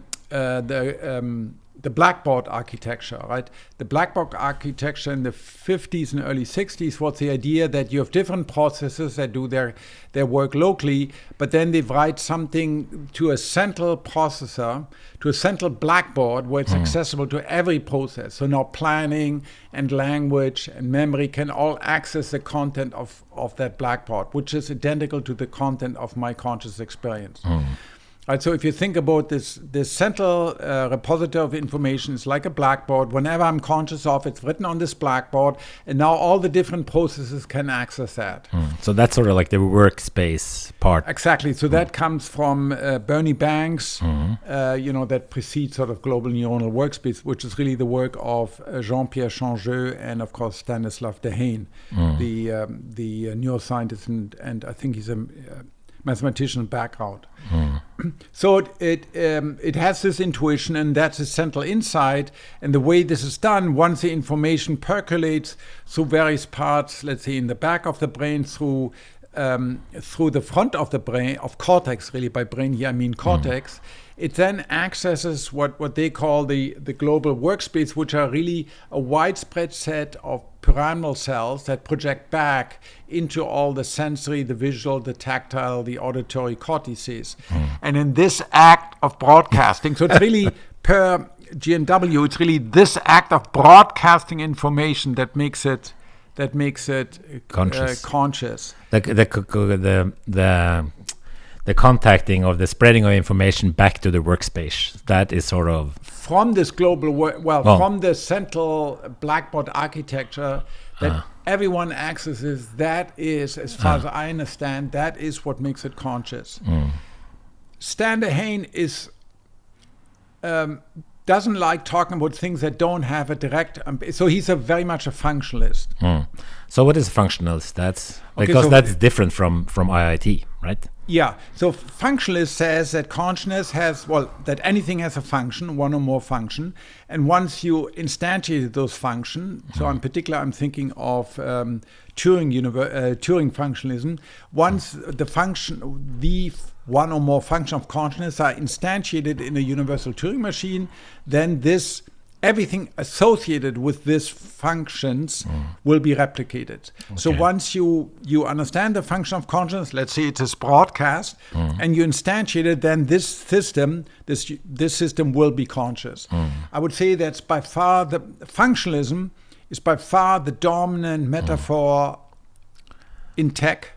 blackboard architecture, right? The blackboard architecture in the 50s and early 60s was the idea that you have different processes that do their work locally, but then they write something to a central processor, to a central blackboard where it's accessible to every process. So now planning and language and memory can all access the content of that blackboard, which is identical to the content of my conscious experience. Right, so if you think about this central repository of information is like a blackboard. Whenever I'm conscious of, it's written on this blackboard, and now all the different processes can access that. So that's sort of like the workspace part. Exactly. So that comes from Bernie Banks, that precedes sort of Global Neuronal Workspace, which is really the work of Jean-Pierre Changeux and, of course, Stanislav Dehaene, the neuroscientist, and I think he's a mathematician background. So it has this intuition, and that's a central insight. And the way this is done, once the information percolates through various parts, let's say in the back of the brain, through the front of the brain, of cortex, really, by brain here I mean cortex, it then accesses what they call the global workspace, which are really a widespread set of pyramidal cells that project back into all the sensory, the visual, the tactile, the auditory cortices. And in this act of broadcasting, so it's really per GNW, it's really this act of broadcasting information that makes it conscious. The contacting of the spreading of information back to the workspace, that is sort of from this global from the central blackboard architecture that everyone accesses. That is, as far as I understand, that is what makes it conscious. Stan Dehaene is doesn't like talking about things that don't have a direct so he's very much a functionalist. So what is a functionalist? That's because that's different from IIT, right? Yeah, so functionalist says that consciousness has, that anything has a function, one or more function, and once you instantiate those functions, so in particular I'm thinking of Turing functionalism, once the one or more function of consciousness are instantiated in a universal Turing machine, then this everything associated with these functions will be replicated. Okay. So once you understand the function of consciousness, let's say it is broadcast, and you instantiate it, then this system will be conscious. I would say that's by far the functionalism is by far the dominant metaphor in tech.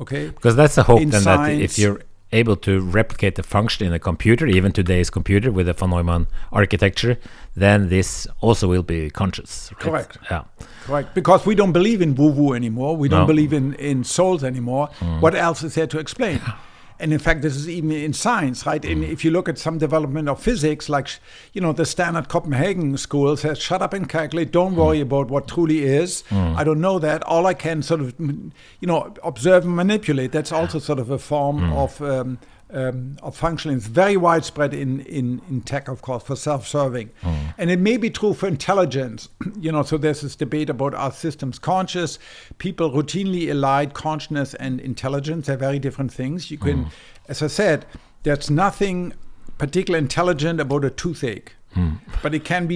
Okay, because that's the hope in then science, that if you're able to replicate the function in a computer, even today's computer with the von Neumann architecture, then this also will be conscious. Right? Correct. Yeah. Correct. Because we don't believe in woo-woo anymore. We don't believe in souls anymore. What else is there to explain? And in fact, this is even in science, right? And if you look at some development of physics, like, the standard Copenhagen school says, shut up and calculate. Don't worry about what truly is. I don't know that. All I can sort of, observe and manipulate. That's also sort of a form of functioning. It's very widespread in tech, of course, for self-serving. And it may be true for intelligence. So there's this debate about are systems conscious. People routinely elide consciousness and intelligence. They're very different things. You can, as I said, there's nothing particularly intelligent about a toothache. But it can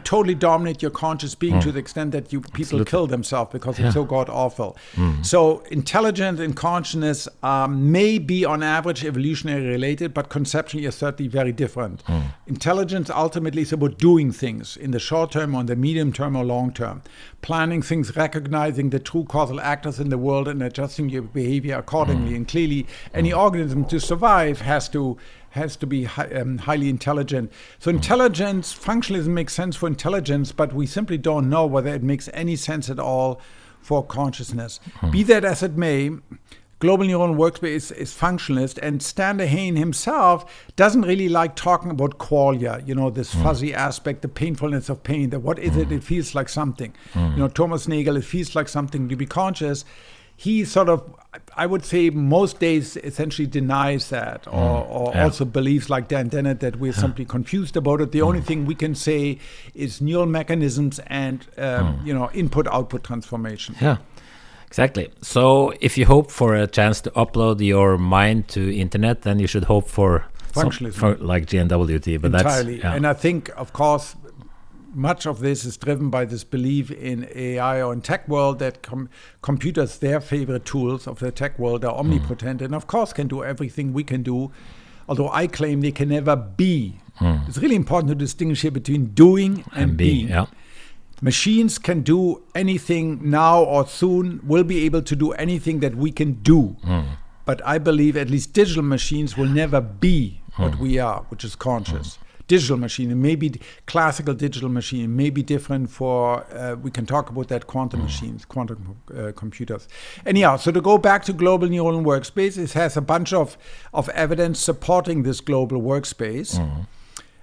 totally dominate your conscious being to the extent that people kill themselves because it's so god awful. So intelligence and consciousness may be on average evolutionary related, but conceptually are certainly very different. Intelligence ultimately is about doing things in the short term, or in the medium term, or long term, planning things, recognizing the true causal actors in the world, and adjusting your behavior accordingly. And clearly, any organism to survive has to be highly intelligent. So intelligence, functionalism makes sense for intelligence, but we simply don't know whether it makes any sense at all for consciousness. Be that as it may, Global Neuronal Workspace is functionalist, and Stan Lehane himself doesn't really like talking about qualia, this fuzzy aspect, the painfulness of pain, that what is it? It feels like something. Thomas Nagel, it feels like something to be conscious. He sort of, I would say, most days essentially denies that, or also believes, like Dan Dennett, that we're simply confused about it. The only thing we can say is neural mechanisms and input-output transformation. Yeah, exactly. So if you hope for a chance to upload your mind to internet, then you should hope for functionalism, like GNWT. But entirely. That's and I think, of course, much of this is driven by this belief in AI or in tech world that computers, their favorite tools of the tech world, are omnipotent and of course can do everything we can do, although I claim they can never be. It's really important to distinguish here between doing and being. Yeah. Machines can do anything now or soon, will be able to do anything that we can do. But I believe at least digital machines will never be what we are, which is conscious. Digital machine, and maybe classical digital machine, may be different for, we can talk about that, quantum machines, quantum computers. Anyhow, so to go back to Global Neuronal Workspace, it has a bunch of evidence supporting this global workspace.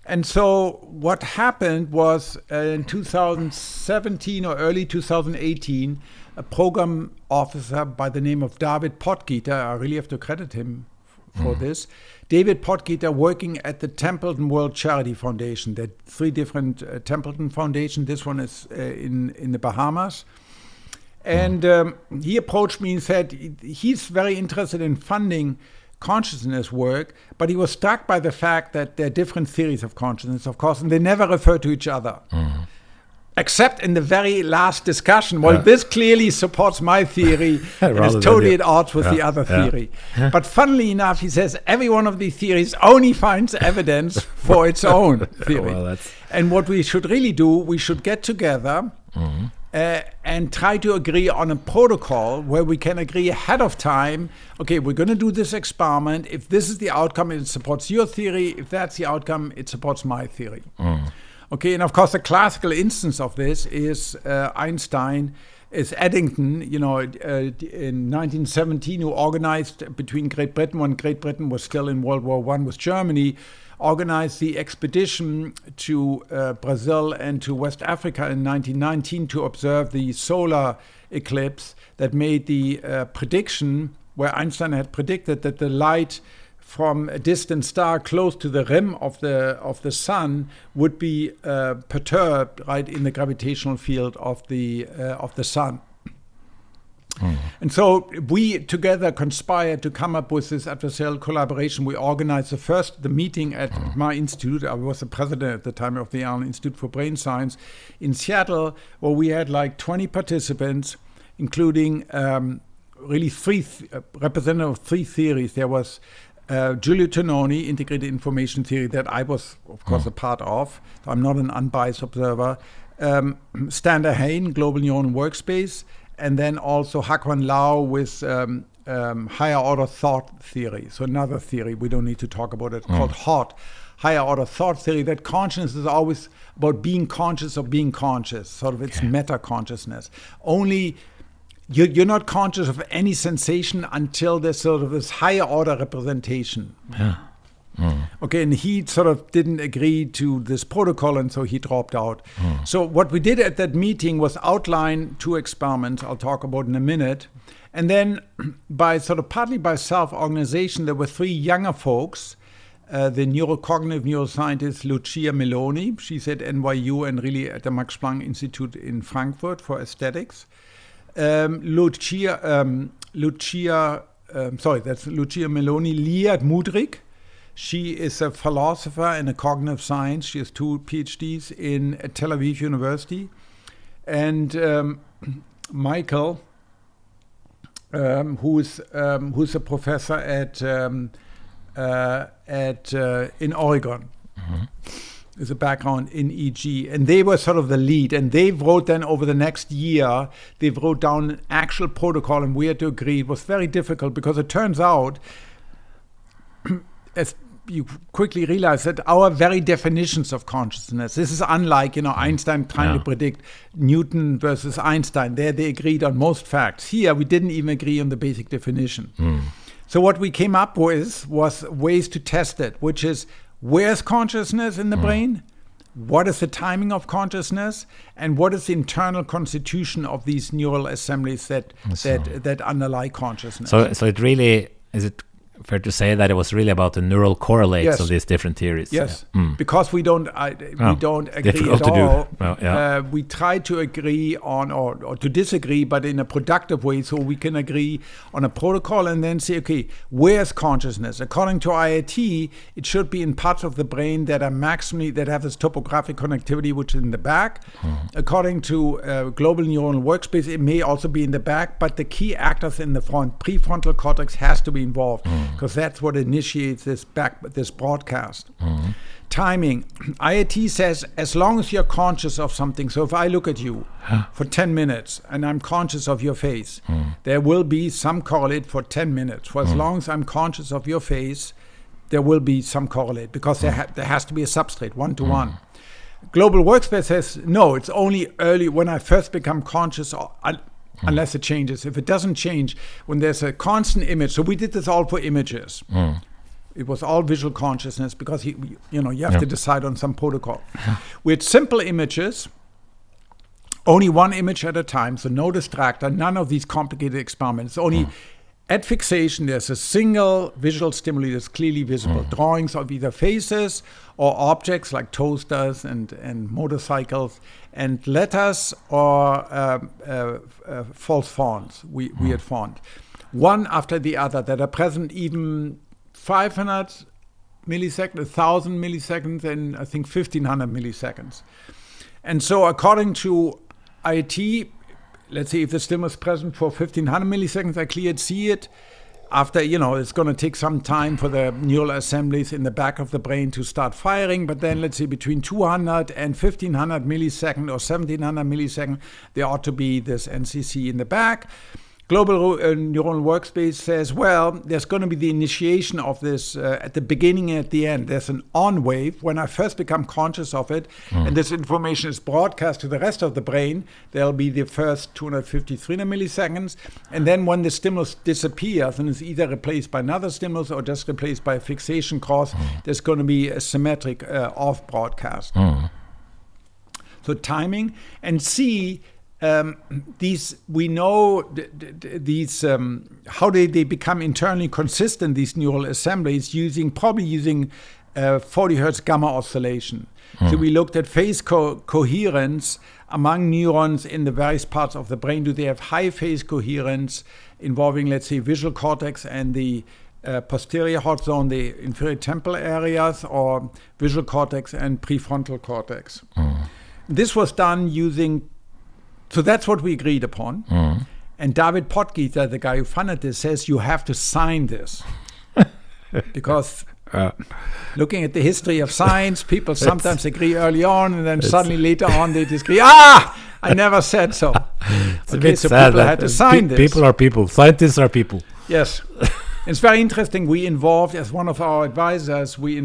And so what happened was in 2017 or early 2018, a program officer by the name of David Potgieter, I really have to credit him for this, David Potgieter, working at the Templeton World Charity Foundation. There are three different Templeton Foundations. This one is in the Bahamas. And he approached me and said he's very interested in funding consciousness work, but he was struck by the fact that there are different theories of consciousness, of course, and they never refer to each other. Except in the very last discussion. Well, this clearly supports my theory and is totally at odds with the other theory. But funnily enough, he says every one of these theories only finds evidence for its own theory. And what we should really do, we should get together and try to agree on a protocol where we can agree ahead of time, okay, we're going to do this experiment. If this is the outcome, it supports your theory. If that's the outcome, it supports my theory. Okay, and of course, the classical instance of this is Einstein, is Eddington, in 1917, who organized between Great Britain, when Great Britain was still in World War I with Germany, organized the expedition to Brazil and to West Africa in 1919 to observe the solar eclipse that made the prediction, where Einstein had predicted that the light from a distant star close to the rim of the sun would be perturbed right in the gravitational field of the sun. And so we together conspired to come up with this adversarial collaboration. We organized the meeting at my institute. I was the president at the time of the Allen Institute for Brain Science in Seattle, where we had like 20 participants, including really representative of three theories. There was Giulio Tononi, integrated information theory, that I was, of course, a part of. I'm not an unbiased observer. Stander Hain, Global Neuronal Workspace, and then also Hakwan Lau with higher order thought theory. So another theory, we don't need to talk about it, called HOT, higher order thought theory, that consciousness is always about being conscious of being conscious, sort of its meta-consciousness. Only you're not conscious of any sensation until there's sort of this higher order representation. Yeah. Okay, and he sort of didn't agree to this protocol, and so he dropped out. So what we did at that meeting was outline 2 experiments I'll talk about in a minute. And then partly by self-organization, there were 3 younger folks, the neurocognitive neuroscientist Lucia Meloni, she's at NYU and really at the Max Planck Institute in Frankfurt for aesthetics. That's Lucia Meloni. Liat Mudrik, she is a philosopher and a cognitive science. She has 2 PhDs at Tel Aviv University. And Michael, who's a professor in Oregon. Is a background in EG, and they were sort of the lead, and they wrote then over the next year, they wrote down an actual protocol, and we had to agree. It was very difficult because it turns out, as you quickly realize, that our very definitions of consciousness, this is unlike, Einstein trying to predict Newton versus Einstein. There they agreed on most facts. Here we didn't even agree on the basic definition. So what we came up with was ways to test it, which is, where's consciousness in the brain? What is the timing of consciousness? And what is the internal constitution of these neural assemblies that underlie consciousness? So it really, is it fair to say that it was really about the neural correlates of these different theories? Yes, because we don't agree at all. We try to agree on or to disagree, but in a productive way, so we can agree on a protocol and then say, okay, where's consciousness? According to IIT, it should be in parts of the brain that are that have this topographic connectivity, which is in the back. According to Global Neuronal Workspace, it may also be in the back, but the key actors in the front, prefrontal cortex, has to be involved. Because that's what initiates this broadcast. Timing. IIT says as long as you're conscious of something, so if I look at you for 10 minutes and I'm conscious of your face, there will be some correlate for 10 minutes. For as long as I'm conscious of your face, there will be some correlate, because there has to be a substrate, one-to-one. Global Workspace says, no, it's only early when I first become conscious, unless it changes. If it doesn't change, when there's a constant image, so we did this all for images. It was all visual consciousness, because you have to decide on some protocol. With simple images, only one image at a time, so no distractor, none of these complicated experiments. Only at fixation, there's a single visual stimuli that's clearly visible. Drawings of either faces or objects like toasters and motorcycles, and letters or false fonts, weird font. One after the other that are present even 500 milliseconds, 1,000 milliseconds, and I think 1,500 milliseconds. And so according to IIT, let's say if the stimulus is present for 1,500 milliseconds, I clearly see it. After, it's going to take some time for the neural assemblies in the back of the brain to start firing. But then, let's say between 200 and 1,500 milliseconds or 1,700 milliseconds, there ought to be this NCC in the back. Global Neuronal Workspace says, well, there's going to be the initiation of this at the beginning and at the end. There's an on wave when I first become conscious of it, and this information is broadcast to the rest of the brain. There'll be the first 250, 300 milliseconds. And then when the stimulus disappears and is either replaced by another stimulus or just replaced by a fixation cause, there's going to be a symmetric off broadcast. So timing. And C, these we know these how they become internally consistent, these neural assemblies, using 40 hertz gamma oscillation. So we looked at phase coherence among neurons in the various parts of the brain. Do they have high phase coherence involving, let's say, visual cortex and the posterior hot zone, the inferior temporal areas, or visual cortex and prefrontal cortex? This was done using, so that's what we agreed upon. And David Podgieter, the guy who funded this, says you have to sign this. Because looking at the history of science, people sometimes agree early on, and then suddenly later on they disagree. I never said so. It's a bit sad people had to sign this. People are people. Scientists are people. Yes. It's very interesting. We involved, as one of our advisors, Danny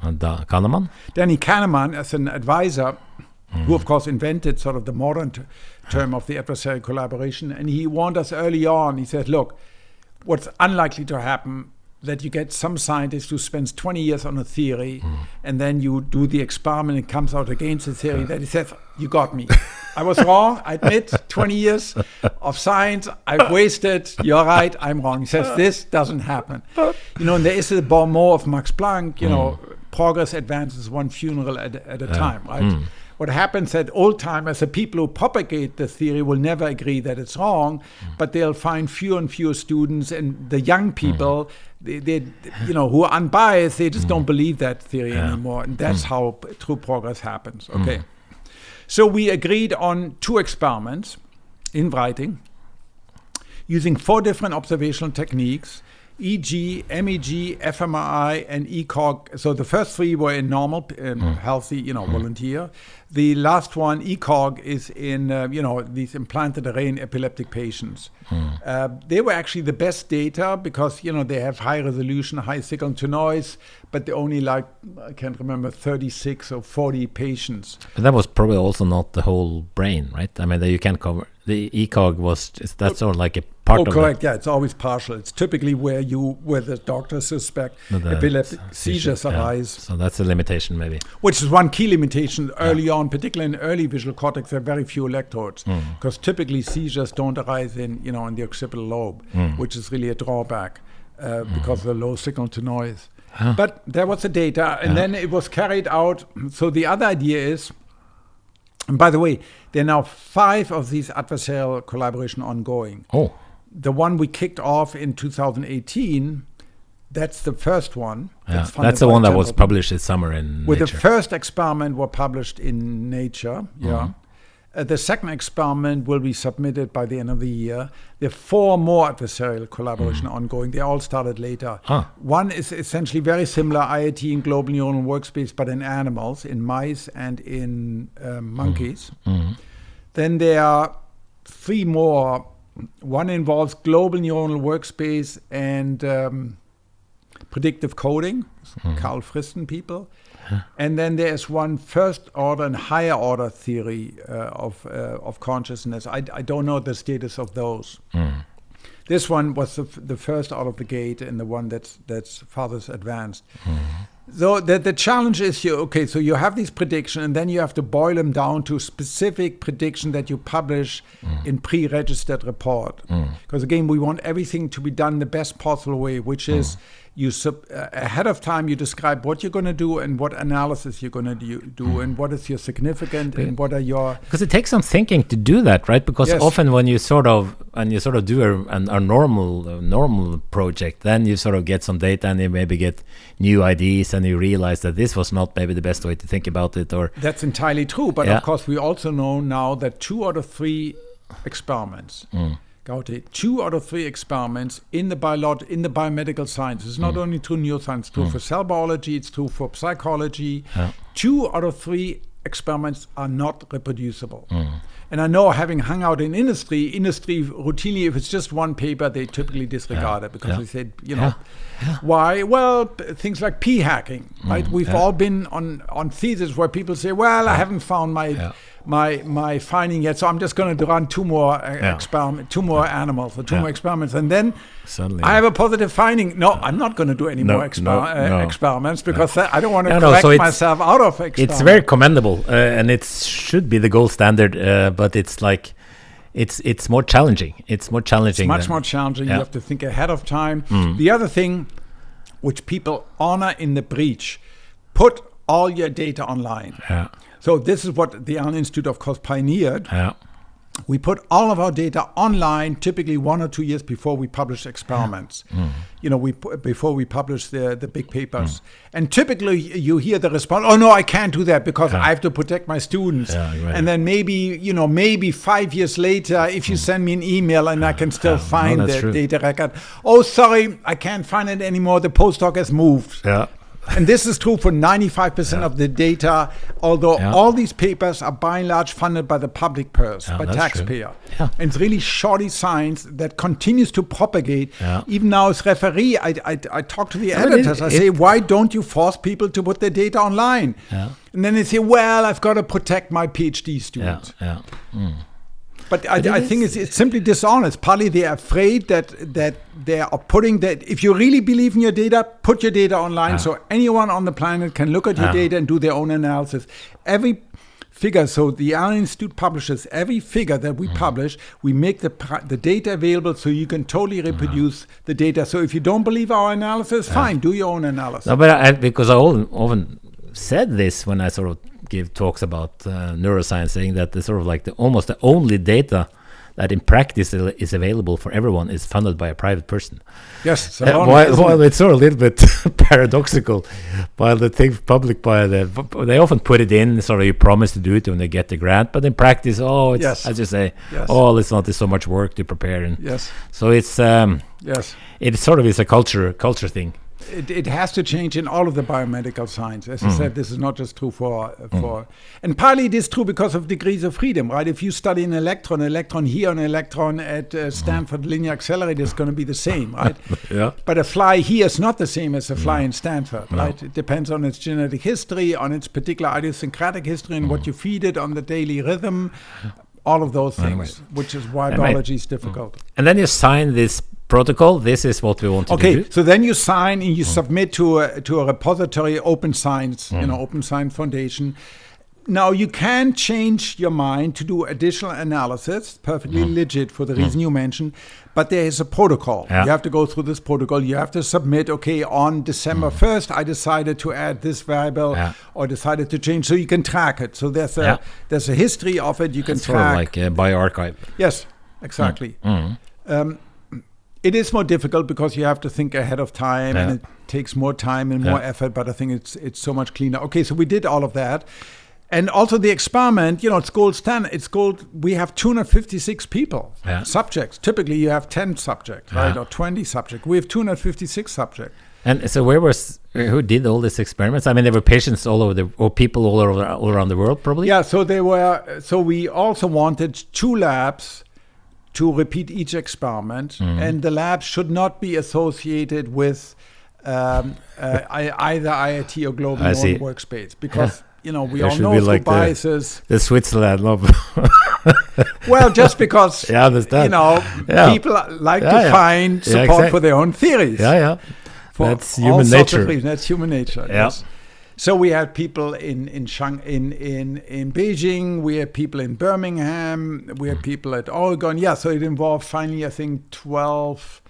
Kahneman? Danny Kahneman as an advisor, who of course invented sort of the modern term of the adversarial collaboration. And he warned us early on. He said, look, what's unlikely to happen, that you get some scientist who spends 20 years on a theory, and then you do the experiment and comes out against the theory, that he says, you got me. I was wrong, I admit, 20 years of science, I've wasted, you're right, I'm wrong. He says, this doesn't happen. And there is a more of Max Planck, progress advances one funeral at a time, right? What happens at old timers, the people who propagate the theory will never agree that it's wrong, but they'll find fewer and fewer students, and the young people, they who are unbiased, they just don't believe that theory anymore, and that's how true progress happens. Okay, so we agreed on 2 experiments in writing, using 4 different observational techniques: EG, MEG, fMRI, and ECOG. So the first 3 were in normal, healthy, volunteer. The last one, ECOG, is in, these implanted array in epileptic patients. They were actually the best data because, they have high resolution, high signal to noise, but they only I can't remember, 36 or 40 patients. But that was probably also not the whole brain, right? I mean, that you can't cover. The ECOG that's sort of like a part of correct. Yeah, it's always partial. It's typically where the doctors suspect epileptic seizures arise. So that's a limitation, maybe. Which is one key limitation early on, particularly in early visual cortex. There are very few electrodes because typically seizures don't arise in the occipital lobe, which is really a drawback because of the low signal to noise. But there was the data, and then it was carried out. So the other idea is, and by the way, there are now 5 of these adversarial collaboration ongoing. Oh. The one we kicked off in 2018, that's the first one. That's the one that was published this summer in Nature. The first experiment were published in Nature, the second experiment will be submitted by the end of the year. There are 4 more adversarial collaboration ongoing. They all started later. One is essentially very similar, IIT in Global Neuronal Workspace, but in animals, in mice and in monkeys. Then there are 3 more. One involves Global Neuronal Workspace and predictive coding, Carl Friston people. And then there's one first order and higher order theory of consciousness. I don't know the status of those. This one was the first out of the gate and the one that's farthest advanced. So the challenge is so you have these predictions, and then you have to boil them down to specific prediction that you publish in pre-registered report. Because again, we want everything to be done the best possible way, which is ahead of time you describe what you're going to do and what analysis you're going to do and what is your significant and what are your... Because it takes some thinking to do that, right? Because often when you sort of do a normal project, then you sort of get some data and you maybe get new ideas and you realize that this was not maybe the best way to think about it. Or that's entirely true, but of course we also know now that 2 out of 3 experiments 2 out of 3 experiments in the biomedical science. It's not only true in neuroscience, it's true for cell biology, it's true for psychology. 2 out of 3 experiments are not reproducible. And I know, having hung out in industry routinely, if it's just one paper, they typically disregard it because they said, why? Well, things like p-hacking, right? We've all been on thesis where people say, well, I haven't found my finding yet, so I'm just going to run 2 more animals or 2 more experiments, and then suddenly I have a positive finding. No, I'm not going to do any more experiments because I don't want to correct myself out of experiments. It's very commendable, and it should be the gold standard, but it's like it's more challenging. It's more challenging. It's much more challenging. You have to think ahead of time. The other thing, which people honor in the breach. Put all your data online. Yeah. So this is what the Allen Institute, of course, pioneered. Yeah. We put all of our data online, typically 1 or 2 years before we publish experiments. Before we publish the big papers. And typically you hear the response, oh no, I can't do that because I have to protect my students. Yeah, right. And then maybe 5 years later, if you send me an email and I can still find the data record, oh sorry, I can't find it anymore, the postdoc has moved. Yeah. And this is true for 95% of the data, although all these papers are by and large funded by the public purse, by taxpayer. Yeah. And it's really shoddy science that continues to propagate. Yeah. Even now as referee, I talk to the editors. I say, why don't you force people to put their data online? Yeah. And then they say, well, I've got to protect my PhD students. Yeah. Mm. But I think it's simply dishonest. Partly they're afraid that they are putting that. If you really believe in your data, put your data online so anyone on the planet can look at your data and do their own analysis. Every figure, so the Allen Institute publishes every figure that we publish. We make the data available so you can totally reproduce the data. So if you don't believe our analysis, fine, do your own analysis. No, but because I often said this when I sort of give talks about neuroscience, saying that the sort of like almost the only data that in practice is available for everyone is funded by a private person. Yes, while it's sort of a little bit paradoxical, while the thing public they often put it in, sort of you promise to do it when they get the grant, but in practice, I just say, it's not so much work to prepare, and so it's it sort of is a culture thing. It has to change in all of the biomedical science. As I said, this is not just true for and partly it is true because of degrees of freedom, right? If you study an electron here, an electron at Stanford linear accelerator is going to be the same, right? But a fly here is not the same as a fly in Stanford, right? It depends on its genetic history, on its particular idiosyncratic history, and what you feed it, on the daily rhythm, all of those things, which is why biology is difficult. And then you sign this protocol. This is what we want to do. Okay, so then you sign and you submit to a repository, Open Science, Open Science Foundation. Now you can change your mind to do additional analysis, perfectly legit for the reason you mentioned, but there is a protocol. You have to go through this protocol. You have to submit, okay, on December 1st, I decided to add this variable or decided to change, so you can track it. So there's a history of it. You can track. Sort of like a bioarchive. Yes, exactly. It is more difficult because you have to think ahead of time and it takes more time and more effort, but I think it's so much cleaner. Okay, so we did all of that. And also the experiment, it's gold standard. We have 256 people, subjects. Typically you have 10 subjects, right? Or 20 subjects. We have 256 subjects. And so who did all these experiments? I mean, there were patients or people all around the world, probably? Yeah, so we also wanted 2 labs to repeat each experiment, and the lab should not be associated with either IIT or Global Neuronal Workspace, because we all know through like biases. The Switzerland of well, just because I understand. People like to find support for their own theories. That's human nature. That's human nature. Yes. So we had people in Beijing, we had people in Birmingham, we had people at Oregon. Yeah, so it involved finally, I think, 12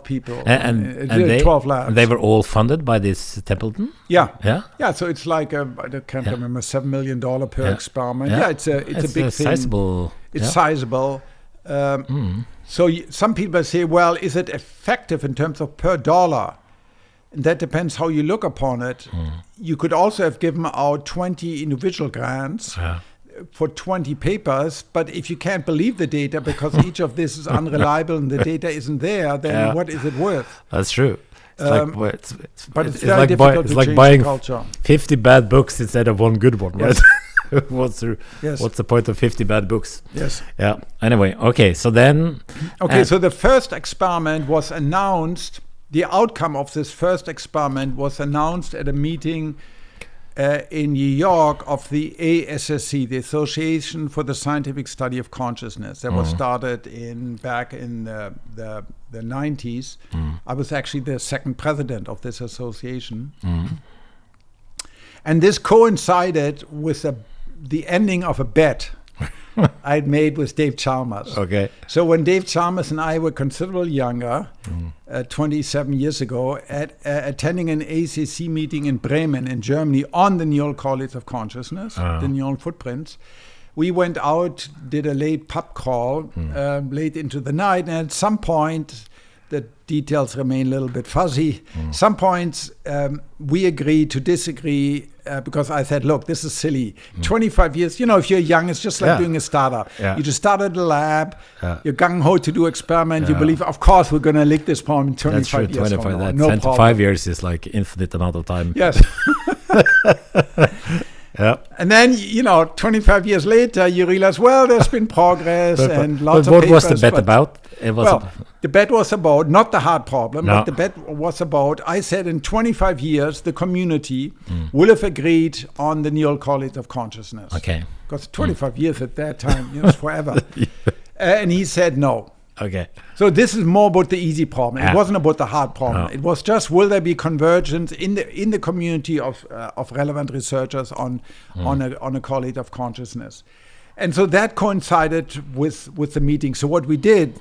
people. And 12 labs. And they were all funded by this Templeton? Yeah, so it's like, I can't remember, $7 million per experiment. Yeah, it's a big thing. Sizable. It's sizable. So some people say, well, is it effective in terms of per dollar? And that depends how you look upon it. You could also have given out 20 individual grants for 20 papers, but if you can't believe the data because each of this is unreliable and the data isn't there, then what is it worth? That's true. It's very difficult to change buying the culture. 50 bad books instead of one good one, right? What's the point of 50 bad books? Yes. Yeah. Anyway, okay. So then. Okay. So the first experiment was announced. The outcome of this first experiment was announced at a meeting in New York of the ASSC, the Association for the Scientific Study of Consciousness, that was started back in the 90s. I was actually the second president of this association. And this coincided with the ending of a bet I'd made with Dave Chalmers. Okay. So when Dave Chalmers and I were considerably younger, 27 years ago, attending an ACC meeting in Bremen in Germany on the neural correlates of consciousness, the neural footprints, we went out, did a late pub crawl, late into the night, and at some point, the details remain a little bit fuzzy. Some points we agreed to disagree because I said, look, this is silly. 25 years, if you're young, it's just like doing a startup. Yeah. You just started a lab, you're gung-ho to do experiment, you believe, of course, we're going to lick this problem in 25 years from now. No 25 problem. years is like infinite amount of time. Yes. Yeah. And then, 25 years later, you realize, well, there's been progress and lots of what papers. was the bet about? It was the bet was about, not the hard problem, No. but the bet was about, I said in 25 years, the community will have agreed on the neural correlates of consciousness. Okay. Because 25 years at that time, it's forever. And he said no. Okay. So this is more about the easy problem. It wasn't about the hard problem. No. It was just, will there be convergence in the community of relevant researchers on a correlate of consciousness? And so that coincided with the meeting. So what we did,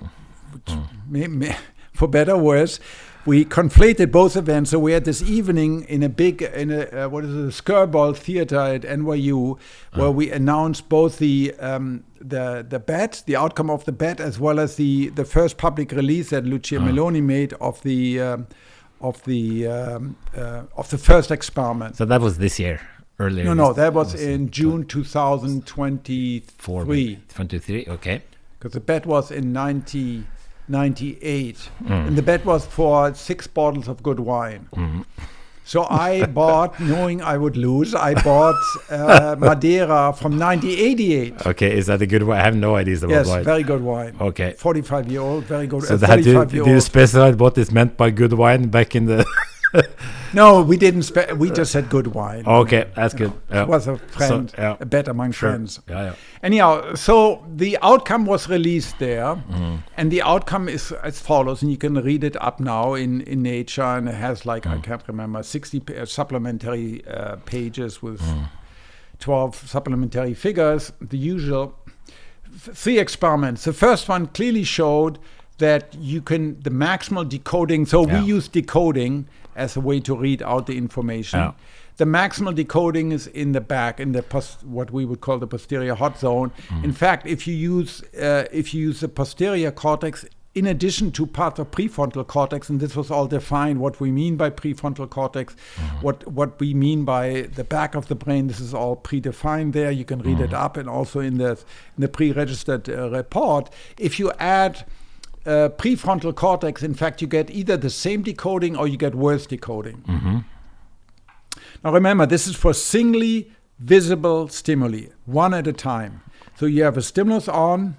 for better or worse, we conflated both events. So we had this evening in a Skirball Theater at NYU, where we announced both the bet, the outcome of the bet, as well as the first public release that Lucia Meloni made of the first experiment. So that was this year, earlier. No, that was in June 2023. 23, okay. Because the bet was in 1998, and the bet was for 6 bottles of good wine. So I bought, knowing I would lose, Madeira from 1988. Okay, is that a good wine? I have no idea about Yes, wine. very good wine. Okay. 45-year-old, very good. So did you specify what is meant by good wine back in the... No, we didn't. We just said good wine. Okay, that's good. It was a friend, a bet among friends. Yeah. Anyhow, so the outcome was released there, and the outcome is as follows, and you can read it up now in Nature, and it has I can't remember, 60 supplementary pages with 12 supplementary figures, the usual. 3 experiments. The first one clearly showed that the maximal decoding, so we use decoding as a way to read out the information. Yeah. The maximal decoding is in the back, in the what we would call the posterior hot zone. In fact, if you use the posterior cortex in addition to parts of prefrontal cortex, and this was all defined, what we mean by prefrontal cortex, what we mean by the back of the brain, this is all predefined there. You can read it up, and also in the pre-registered report. If you add prefrontal cortex, in fact, you get either the same decoding or you get worse decoding. Now remember, this is for singly visible stimuli, one at a time. So you have a stimulus on,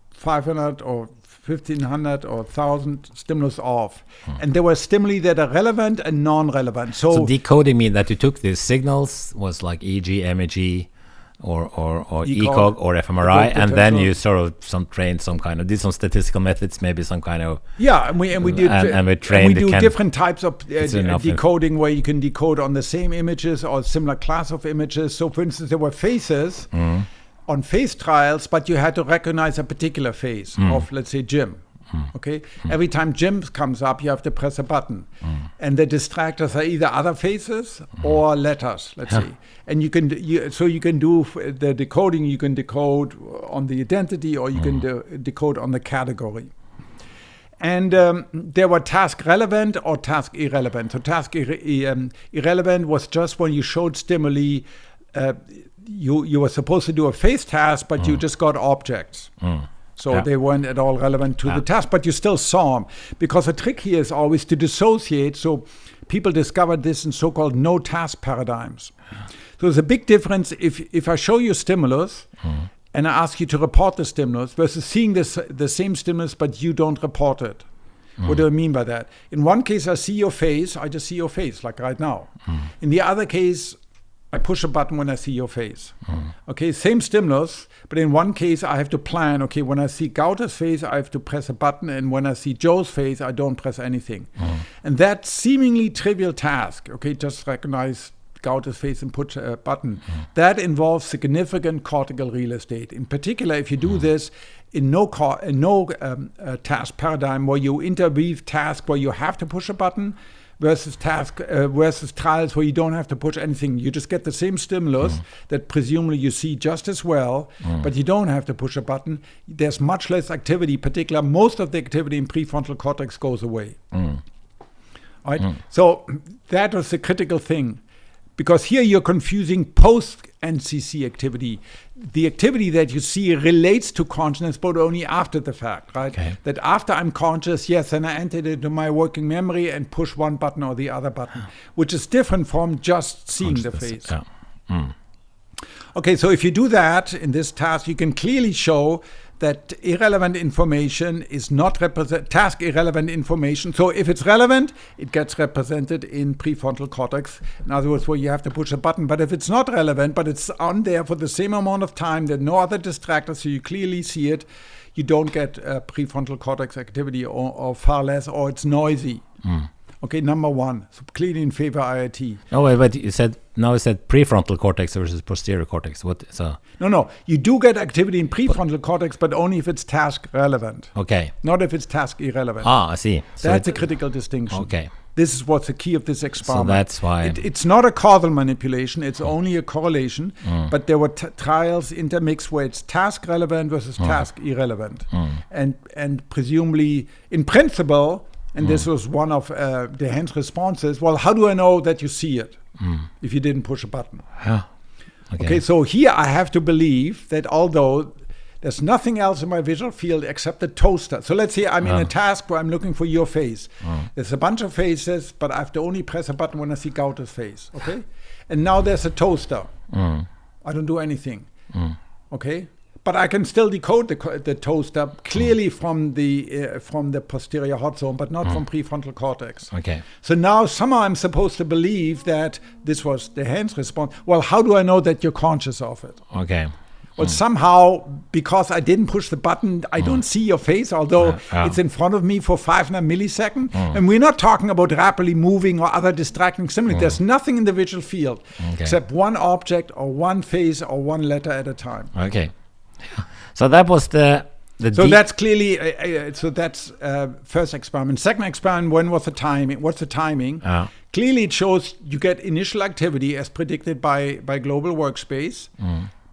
500 or 1,500 or 1,000 stimulus off. And there were stimuli that are relevant and non-relevant. So decoding means that you took these signals, was like EEG, MEG, or ECOG or fMRI, and then you sort of did some statistical methods, maybe some kind of we do different types of decoding where you can decode on the same images or similar class of images. So, for instance, there were faces on face trials, but you had to recognize a particular face of, let's say, Jim. Okay, every time Jim comes up, you have to press a button, and the distractors are either other faces or letters. Let's say, and you can do the decoding. You can decode on the identity, or you can decode on the category. And there were task relevant or task irrelevant. So task irrelevant was just when you showed stimuli. You were supposed to do a face task, but you just got objects. So they weren't at all relevant to the task, but you still saw them. Because the trick here is always to dissociate. So people discovered this in so-called no-task paradigms. So there's a big difference if I show you stimulus and I ask you to report the stimulus versus seeing the same stimulus, but you don't report it. What do I mean by that? In one case, I see your face. I just see your face, like right now. In the other case, I push a button when I see your face. Okay, same stimulus, but in one case I have to plan, okay, when I see Gauter's face, I have to press a button, and when I see Joe's face, I don't press anything. And that seemingly trivial task, okay, just recognize Gauter's face and push a button. That involves significant cortical real estate. In particular, if you do this in no task paradigm where you interweave task where you have to push a button versus trials where you don't have to push anything. You just get the same stimulus that presumably you see just as well, but you don't have to push a button. There's much less activity. Particularly, most of the activity in prefrontal cortex goes away. Right? So that was the critical thing. Because here you're confusing post-NCC activity. The activity that you see relates to consciousness, but only after the fact, right? Okay. That after I'm conscious, yes, and I entered into my working memory and push one button or the other button, which is different from just seeing the face. Yeah. Okay, so if you do that in this task, you can clearly show that irrelevant information is not task irrelevant information. So if it's relevant, it gets represented in prefrontal cortex. In other words, where you have to push a button. But if it's not relevant, but it's on there for the same amount of time, there are no other distractors, so you clearly see it, you don't get prefrontal cortex activity or far less, or it's noisy. Okay, number one, so clearly in favor IIT. No, but you said prefrontal cortex versus posterior cortex. What? So No, you do get activity in prefrontal cortex, but only if it's task relevant. Okay. Not if it's task irrelevant. I see. So that's a critical distinction. Okay. This is what's the key of this experiment. So that's why it's not a causal manipulation. It's only a correlation. But there were trials intermixed where it's task relevant versus task irrelevant, and presumably, in principle. And this was one of the Hans responses. Well, how do I know that you see it if you didn't push a button? Okay, so here I have to believe that although there's nothing else in my visual field except the toaster. So let's say I'm in a task where I'm looking for your face. There's a bunch of faces, but I have to only press a button when I see Gauter's face. Okay? And now there's a toaster. I don't do anything. Okay? But I can still decode the toaster clearly from the posterior hot zone, but not from prefrontal cortex. Okay. So now somehow I'm supposed to believe that this was the Hans response. Well, how do I know that you're conscious of it? Okay. Well, somehow, because I didn't push the button, I don't see your face, although it's in front of me for 500 milliseconds. And we're not talking about rapidly moving or other distracting stimuli. There's nothing in the visual field except one object or one face or one letter at a time. Okay. So that was the so that's clearly that's first experiment. Second experiment, what's the timing? Clearly it shows you get initial activity as predicted by Global Workspace,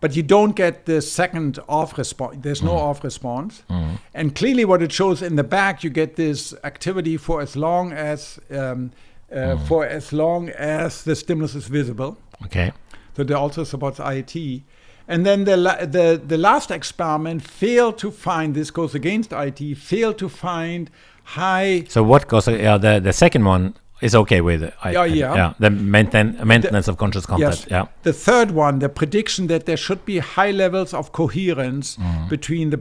but you don't get the second off response. There's no off response. And clearly what it shows in the back, you get this activity for as long as the stimulus is visible. Okay. So that also supports IIT. And then the last experiment failed to find, this goes against IT, failed to find high... So what goes, the second one is okay with it. The maintenance of conscious content. Yes. Yeah. The third one, the prediction that there should be high levels of coherence between the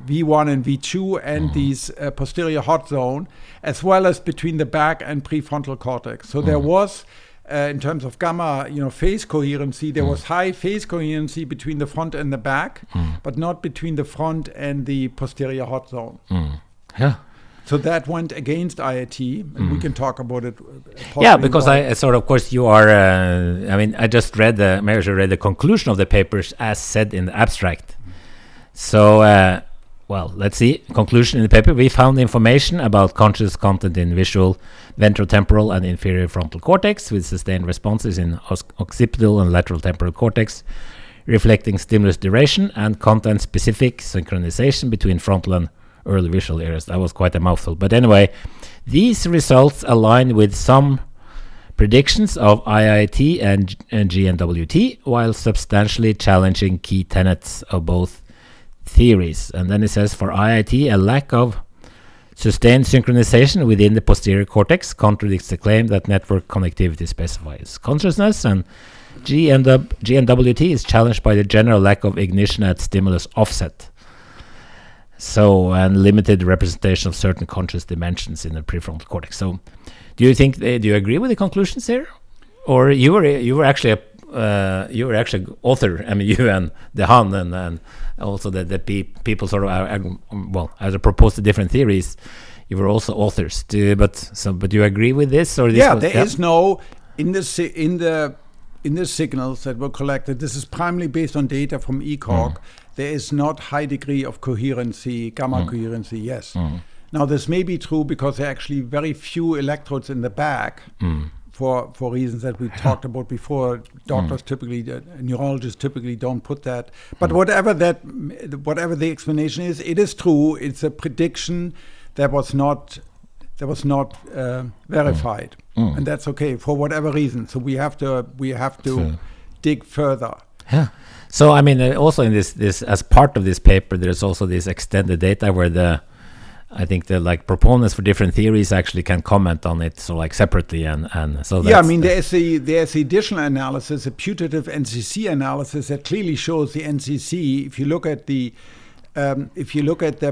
V1 and V2 and these posterior hot zone, as well as between the back and prefrontal cortex. So there was... in terms of gamma, phase coherency, there was high phase coherency between the front and the back, but not between the front and the posterior hot zone. Yeah. So that went against IIT, and we can talk about it. Yeah, because of course, you are. I just read the conclusion of the papers as said in the abstract. So. Well, let's see. Conclusion in the paper. We found information about conscious content in visual, ventrotemporal, and inferior frontal cortex with sustained responses in occipital and lateral temporal cortex, reflecting stimulus duration and content-specific synchronization between frontal and early visual areas. That was quite a mouthful. But anyway, these results align with some predictions of IIT and GNWT, while substantially challenging key tenets of both theories. And then it says for IIT, a lack of sustained synchronization within the posterior cortex contradicts the claim that network connectivity specifies consciousness, and GNWT is challenged by the general lack of ignition at stimulus offset. So, and limited representation of certain conscious dimensions in the prefrontal cortex. So, do you agree with the conclusions here, or you were actually author? I mean, you and Dehan and also the people sort of as I proposed the different theories, you were also authors. But do you agree with this? Or this is no in the signals that were collected, this is primarily based on data from ECOG. There is not high degree of coherency, gamma coherency. Yes. Now this may be true because there are actually very few electrodes in the back. For reasons that we talked about before. Doctors typically, neurologists typically don't put that. But whatever the explanation is, it is true. It's a prediction that was not verified, and that's okay for whatever reason. So we have to dig further. Yeah. So I mean, also in this as part of this paper, there's also this extended data where I think the like proponents for different theories actually can comment on it, so like separately and so. Yeah, I mean there's the additional analysis, a putative NCC analysis that clearly shows the NCC. If you look at the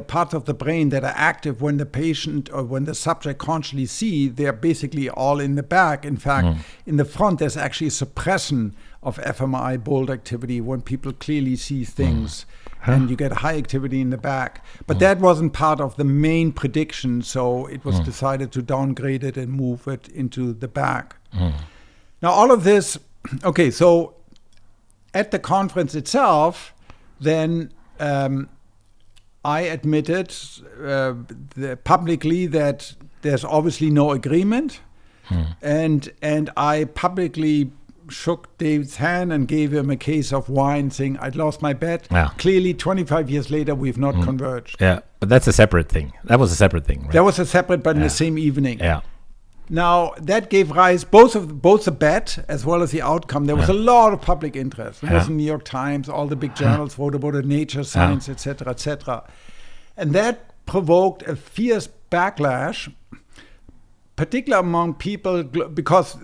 parts of the brain that are active when the patient or when the subject consciously see, they're basically all in the back. In fact, in the front, there's actually a suppression of fMRI bold activity when people clearly see things. And you get high activity in the back. But that wasn't part of the main prediction, so it was decided to downgrade it and move it into the back. Now, all of this, okay, so at the conference itself, then I admitted publicly that there's obviously no agreement, and I publicly shook David's hand and gave him a case of wine, saying, I'd lost my bet. Yeah. Clearly, 25 years later, we've not converged. Yeah, but that's a separate thing. That was a separate thing, right? That was a separate, but in the same evening. Yeah. Now, that gave rise, both the bet as well as the outcome. There was a lot of public interest. It was in the New York Times, all the big journals wrote about it, Nature, Science, etc., etc. And that provoked a fierce backlash, particularly among people, because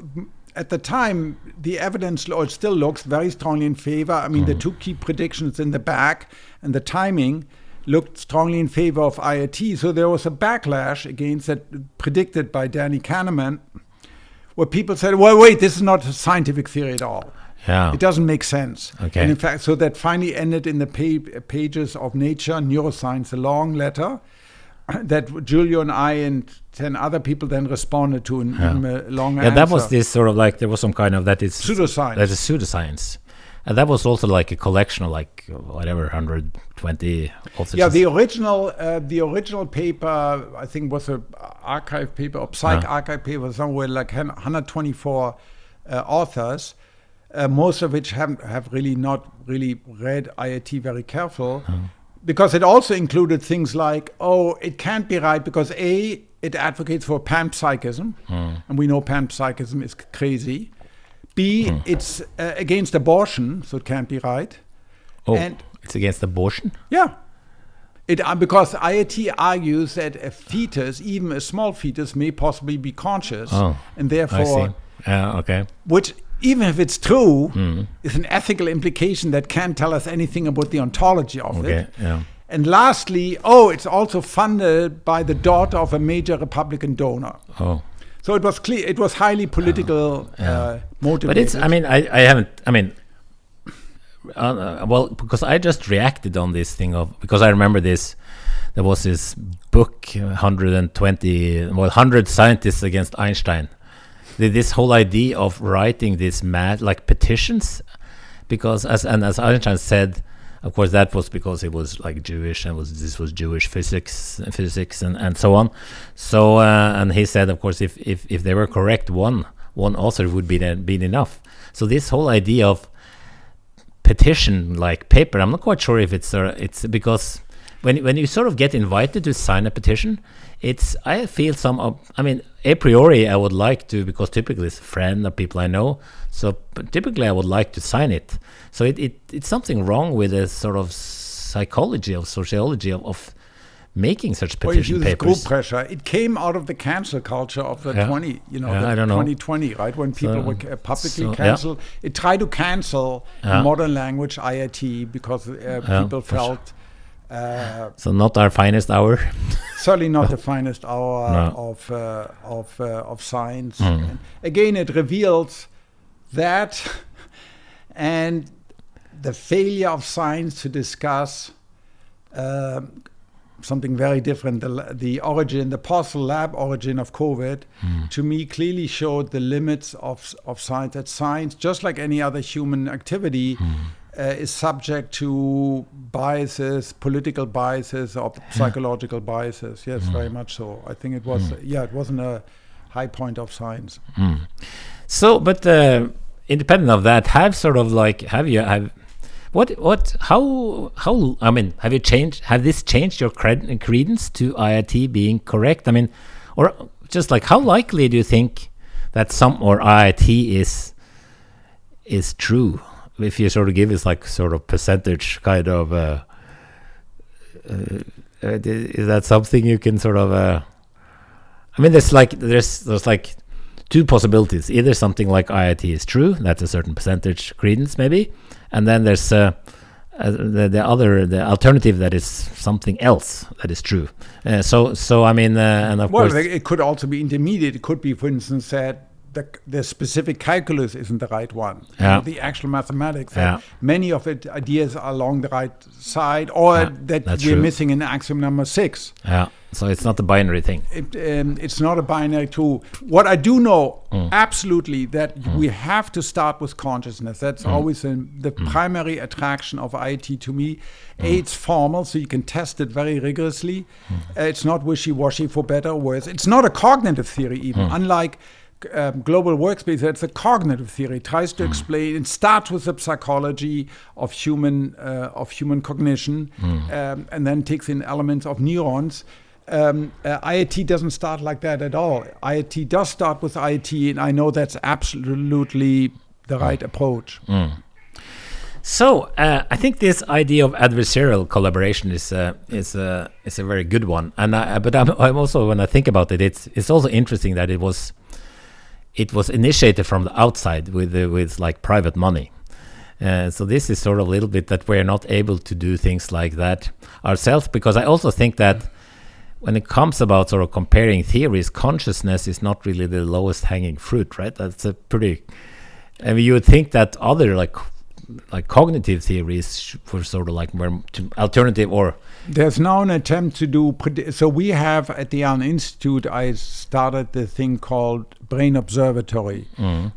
at the time, the evidence still looks very strongly in favor. I mean, the two key predictions in the back and the timing looked strongly in favor of IIT. So there was a backlash against that predicted by Danny Kahneman, where people said, well, wait, this is not a scientific theory at all. Yeah. It doesn't make sense. Okay. And in fact, so that finally ended in the pages of Nature Neuroscience, a long letter that Giulio and I and 10 other people then responded to in a long answer. Yeah, that was this sort of like, there was some kind of, that is pseudoscience. That is pseudoscience. And that was also like a collection of like, whatever, 120 authors. Yeah, the original paper, I think, was an archive paper, or psych archive paper, somewhere like 124 authors, most of which have really not really read IIT very careful. Because it also included things like, it can't be right because A, it advocates for panpsychism, and we know panpsychism is crazy. B, it's against abortion, so it can't be right. And it's against abortion? Yeah. Because IIT argues that a fetus, even a small fetus, may possibly be conscious, and therefore, which, even if it's true, is an ethical implication that can't tell us anything about the ontology of it. Yeah. And lastly, it's also funded by the daughter of a major Republican donor. So it was clear, it was highly political motivated. But it's, I mean, I haven't, I mean, well, because I just reacted on this thing because I remember this, there was this book, 100 scientists against Einstein. This whole idea of writing this like petitions, because as Einstein said, of course that was because he was like Jewish and this was Jewish physics and so on. So and he said, of course, if they were correct, one author would be enough. So this whole idea of petition like paper, I'm not quite sure if it's because when you sort of get invited to sign a petition, I feel I mean, a priori I would like to, because typically it's a friend or people I know, so typically I would like to sign it. So it's something wrong with the sort of psychology of sociology of making such petition papers. Group pressure. It came out of the cancel culture of the 2020, right? When people were publicly canceled. It tried to cancel in modern language IIT because people felt. So not our finest hour. Certainly not the finest hour of science. And again, it reveals that and the failure of science to discuss something very different. The possible lab origin of COVID, to me, clearly showed the limits of science. That science, just like any other human activity, is subject to biases, political biases, or psychological biases. Yes, very much so. I think it was. It wasn't a high point of science. So, but independent of that, have this changed your credence to IIT being correct? I mean, or just like how likely do you think that IIT is true? If you sort of give us like sort of percentage kind of, is that something you can sort of? I mean, there's like two possibilities. Either something like IIT is true, that's a certain percentage credence maybe, and then there's the alternative that is something else that is true. So I mean, and of course, it could also be intermediate. It could be, for instance, that the specific calculus isn't the right one. The actual mathematics. Many of it ideas are along the right side, or that we're true. Missing in axiom number 6. So it's not a binary thing. It's not a binary tool. What I do know absolutely that we have to start with consciousness. That's always the primary attraction of IIT to me. It's formal, so you can test it very rigorously. It's not wishy-washy for better or worse. It's not a cognitive theory even, unlike Global Workspace. It's a cognitive theory. It tries to explain. It starts with the psychology of human cognition, and then takes in elements of neurons. IIT doesn't start like that at all. IIT does start with IIT, and I know that's absolutely the right approach. So I think this idea of adversarial collaboration is a very good one. And I'm also, when I think about it, it's also interesting that it was initiated from the outside with like private money. So this is sort of a little bit that we're not able to do things like that ourselves, because I also think that when it comes about sort of comparing theories, consciousness is not really the lowest hanging fruit, right? That's a pretty, I mean, you would think that other like cognitive theories were sort of like more alternative, or there's now an attempt to do. So we have at the Allen Institute, I started the thing called Brain Observatory,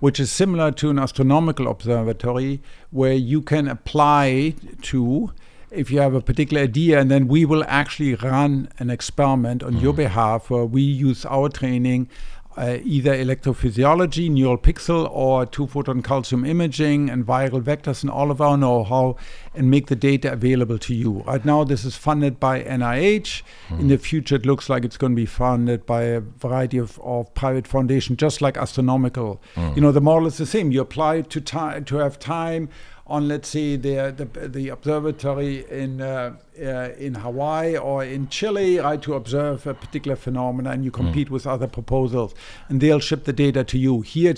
which is similar to an astronomical observatory where you can apply to, if you have a particular idea, and then we will actually run an experiment on your behalf where we use our training, either electrophysiology, neural pixel, or 2-photon calcium imaging and viral vectors and all of our know-how, and make the data available to you. Right now, this is funded by NIH. In the future, it looks like it's going to be funded by a variety of private foundations, just like astronomical. You know, the model is the same. You apply to have time on, let's say, the observatory in Hawaii or in Chile, right, to observe a particular phenomena, and you compete with other proposals, and they'll ship the data to you. Here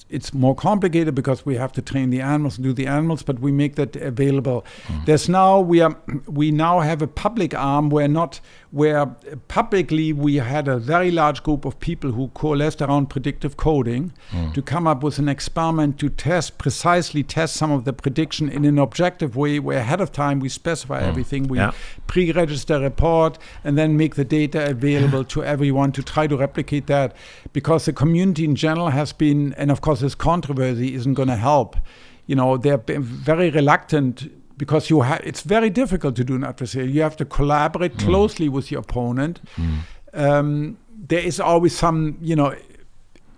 it's more complicated because we have to train the animals and do the animals, but we make that available. There's now we now have a public arm where publicly we had a very large group of people who coalesced around predictive coding to come up with an experiment to precisely test some of the prediction in an objective way, where ahead of time we specify everything. We pre-register a report and then make the data available to everyone to try to replicate that, because the community in general has been, and of course this controversy isn't going to help. You know, they're very reluctant, because it's very difficult to do an adversarial. You have to collaborate closely with your opponent. There is always some,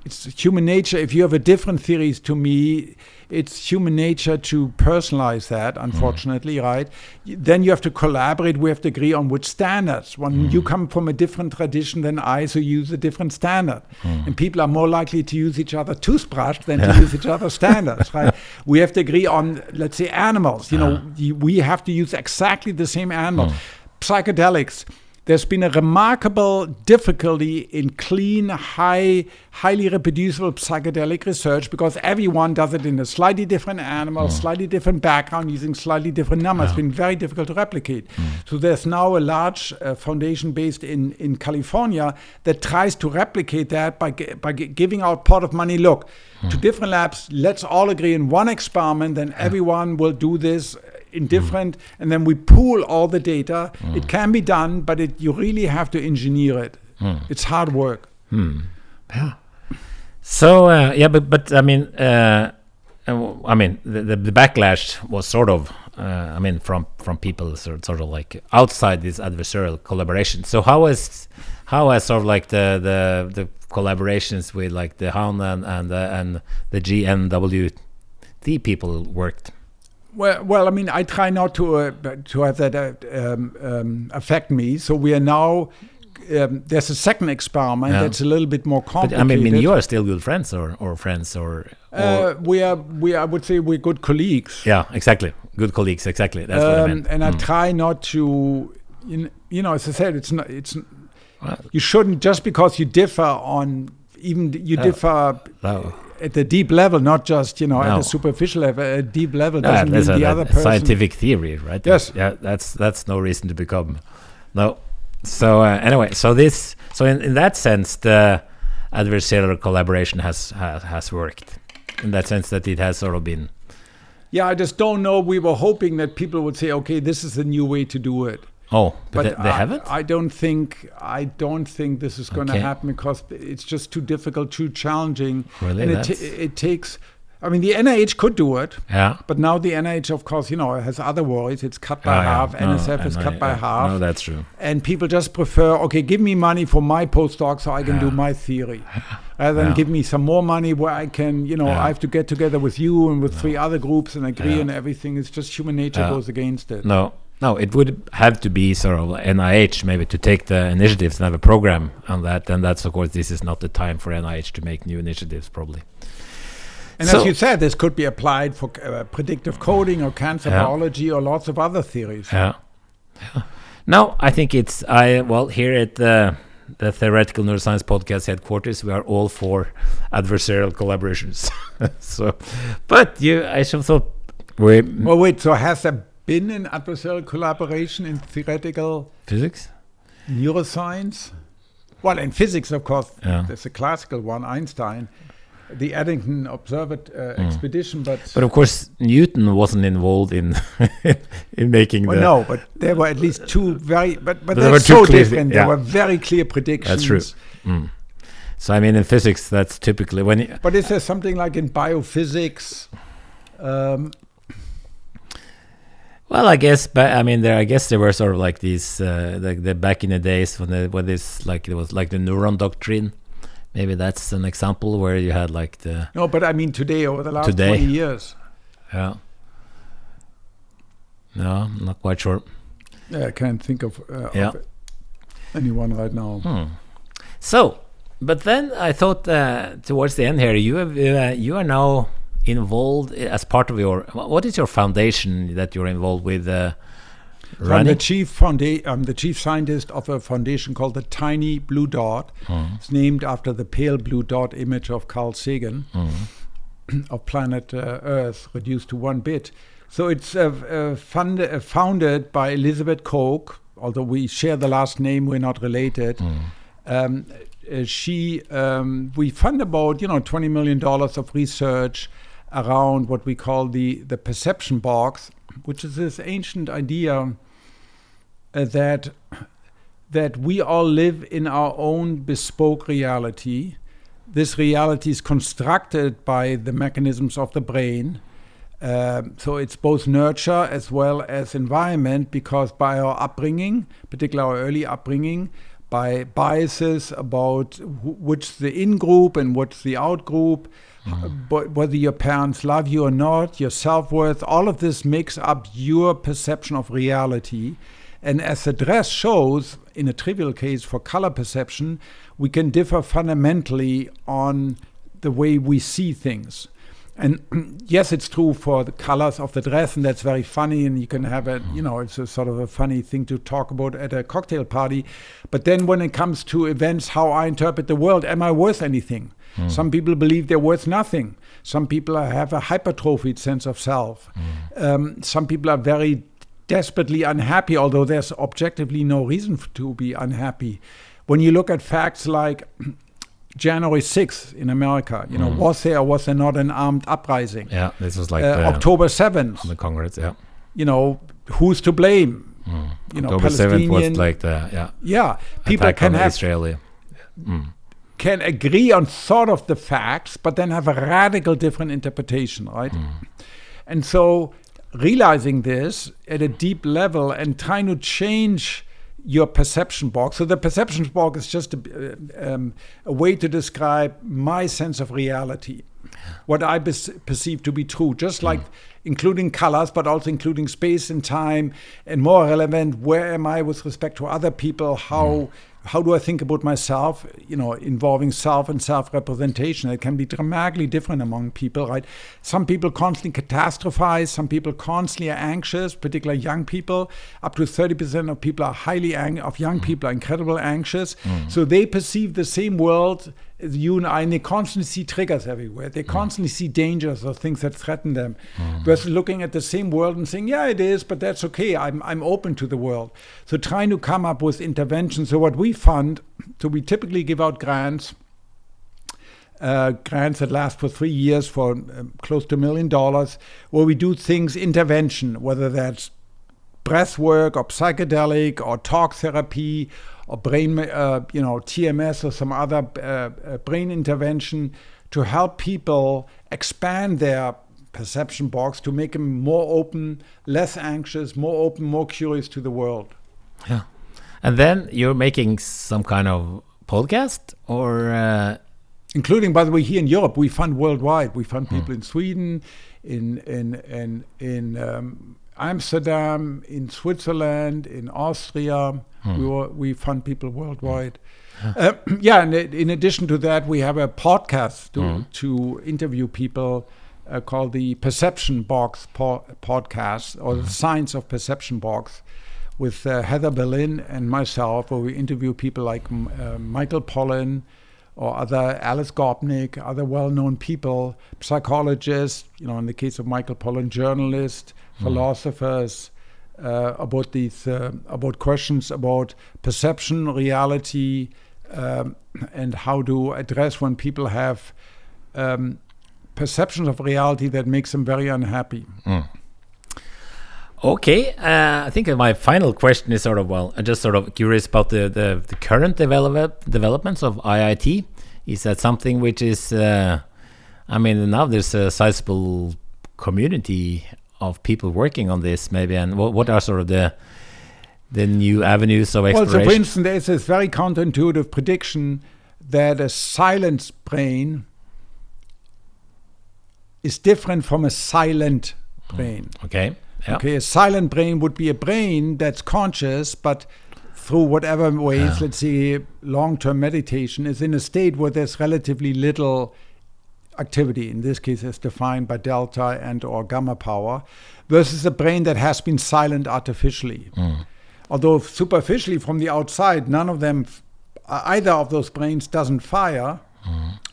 it's human nature. If you have a different theories to me, it's human nature to personalize that, unfortunately, right? Then you have to collaborate. We have to agree on which standards. When you come from a different tradition than I, so you use a different standard. And people are more likely to use each other's toothbrush than to use each other's standards, right? We have to agree on, let's say, animals. We have to use exactly the same animal. Psychedelics. There's been a remarkable difficulty in clean, highly reproducible psychedelic research, because everyone does it in a slightly different animal, slightly different background, using slightly different numbers. It's been very difficult to replicate. So there's now a large foundation based in California that tries to replicate that by giving out pot of money. Look, to different labs, let's all agree in one experiment, then everyone will do this in different, and then we pool all the data. It can be done, but you really have to engineer it. It's hard work. Yeah. So but I mean, the backlash was sort of, from people sort of like outside this adversarial collaboration. So how has sort of like the collaborations with like the HAN and the GNWT people worked? Well, I mean, I try not to have that affect me. So we are now. There's a second experiment that's a little bit more complicated. But I mean, you are still good friends, or friends, or we are. I would say we're good colleagues. Yeah, exactly. Good colleagues, exactly. That's what I meant. And I try not to, as I said, it's not. You shouldn't, just because you differ on differ at the deep level, not just at the superficial level. At a deep level doesn't mean the other person. Scientific theory, right? Yes. Yeah, that's no reason to become. No. So anyway, so in that sense, the adversarial collaboration has worked, in that sense that it has sort of been. Yeah, I just don't know. We were hoping that people would say, okay, this is the new way to do it. Oh, but they haven't? I don't think this is going to happen, because it's just too difficult, too challenging. Really? And it takes. I mean, the NIH could do it, but now the NIH, of course, has other worries. It's cut by half. NSF is cut by half. No, that's true. And people just prefer, okay, give me money for my postdoc so I can do my theory, rather than give me some more money where I can, I have to get together with you and with 3 other groups and agree on everything. It's just human nature goes against it. No, it would have to be sort of NIH maybe to take the initiatives and have a program on that. And that's, of course, this is not the time for NIH to make new initiatives, probably. And as you said, this could be applied for predictive coding or cancer biology or lots of other theories. Yeah. No, I think here at the Theoretical Neuroscience Podcast headquarters, we are all for adversarial collaborations. I should thought so has there been an adversarial collaboration in theoretical physics, neuroscience? Well, in physics, of course, there's a classical one, Einstein. The Eddington Observatory expedition, but of course Newton wasn't involved in making no, but there were at least 2 but they were so different. There were very clear predictions. That's true. So I mean, in physics, that's typically when. But is there something like in biophysics? Well, I guess, but I mean, there were sort of like these, the back in the days when it was like the neuron doctrine. Maybe that's an example where you had like the. No, but I mean today, over the last 20 years. Yeah. No, I'm not quite sure. Yeah, I can't think of anyone right now. So, but then I thought towards the end here, you are now involved as part of your. What is your foundation that you're involved with? I'm the chief scientist of a foundation called the Tiny Blue Dot. It's named after the pale blue dot image of Carl Sagan of planet Earth reduced to 1 bit. So it's founded by Elizabeth Koch, although we share the last name, we're not related. We fund about $20 million of research around what we call the perception box, which is this ancient idea that we all live in our own bespoke reality. This reality is constructed by the mechanisms of the brain. So it's both nurture as well as environment, because by our upbringing, particularly our early upbringing, by biases about which the in-group and what's the out-group, but whether your parents love you or not, your self-worth, all of this makes up your perception of reality. And as the dress shows, in a trivial case for color perception, we can differ fundamentally on the way we see things. And yes, it's true for the colors of the dress, and that's very funny, and you can have it's a sort of a funny thing to talk about at a cocktail party. But then when it comes to events, how I interpret the world, am I worth anything? Some people believe they're worth nothing. Some people have a hypertrophied sense of self. Some people are very desperately unhappy, although there's objectively no reason to be unhappy. When you look at facts like January 6th in America, was there or was there not an armed uprising? Yeah, this was like October 7th. On the Congress, who's to blame? October 7th was like the people can have Israeli. Can agree on sort of the facts, but then have a radical different interpretation, right? And so realizing this at a deep level and trying to change your perception box. So the perception box is just a way to describe my sense of reality, what I perceive to be true, just like including colors, but also including space and time, and more relevant, where am I with respect to other people? How do I think about myself, involving self and self-representation? It can be dramatically different among people, right? Some people constantly catastrophize. Some people constantly are anxious, particularly young people. Up to 30% of people are young people are incredibly anxious. So they perceive the same world as you and I, and they constantly see triggers everywhere. They constantly see dangers or things that threaten them. Versus looking at the same world and saying, yeah, it is, but that's okay. I'm open to the world. So trying to come up with interventions. So what we fund, so we typically give out grants that last for 3 years for close to $1 million, where we do things, intervention, whether that's breath work or psychedelic or talk therapy or brain, TMS or some other brain intervention to help people expand their perception box, to make them more open, less anxious, more open, more curious to the world. Yeah. And then you're making some kind of podcast or... Including, by the way, here in Europe, we fund worldwide. We fund people in Sweden, in Amsterdam, in Switzerland, in Austria. We fund people worldwide. And in addition to that, we have a podcast to interview people called the Perception Box podcast, or the Science of Perception Box, with Heather Berlin and myself, where we interview people like Michael Pollan or other Alice Gopnik, other well-known people, psychologists, in the case of Michael Pollan, journalists, philosophers, about questions about perception, reality, and how to address when people have perceptions of reality that makes them very unhappy. Okay, I think my final question is I'm just curious about the current developments of IIT. Is that something which is, now there's a sizable community of people working on this, maybe, and what are sort of the new avenues of exploration? Well, so for instance, there's this very counterintuitive prediction that a silent brain is different from a silent brain. Okay. Yeah. Okay, a silent brain would be a brain that's conscious, but through whatever ways, let's say long-term meditation, is in a state where there's relatively little activity, in this case as defined by delta and or gamma power, versus a brain that has been silent artificially. Although superficially from the outside, either of those brains doesn't fire,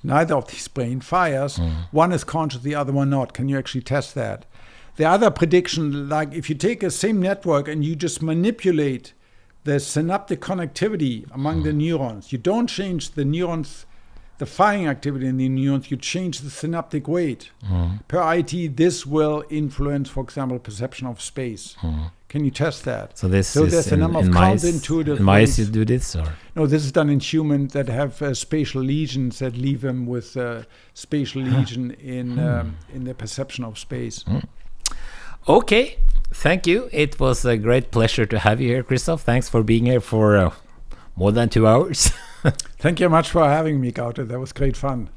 neither of these brains fires, one is conscious, the other one not. Can you actually test that? The other prediction, like if you take a same network and you just manipulate the synaptic connectivity among the neurons, you don't change the neurons, the firing activity in the neurons, you change the synaptic weight. Per IIT, this will influence, for example, perception of space. Can you test that? So there's a number of counterintuitive mice you do this? Or? No, this is done in humans that have spatial lesions that leave them with spatial lesion in the perception of space. Okay, thank you. It was a great pleasure to have you here, Christoph. Thanks for being here for more than 2 hours. Thank you much for having me, Gaute. That was great fun.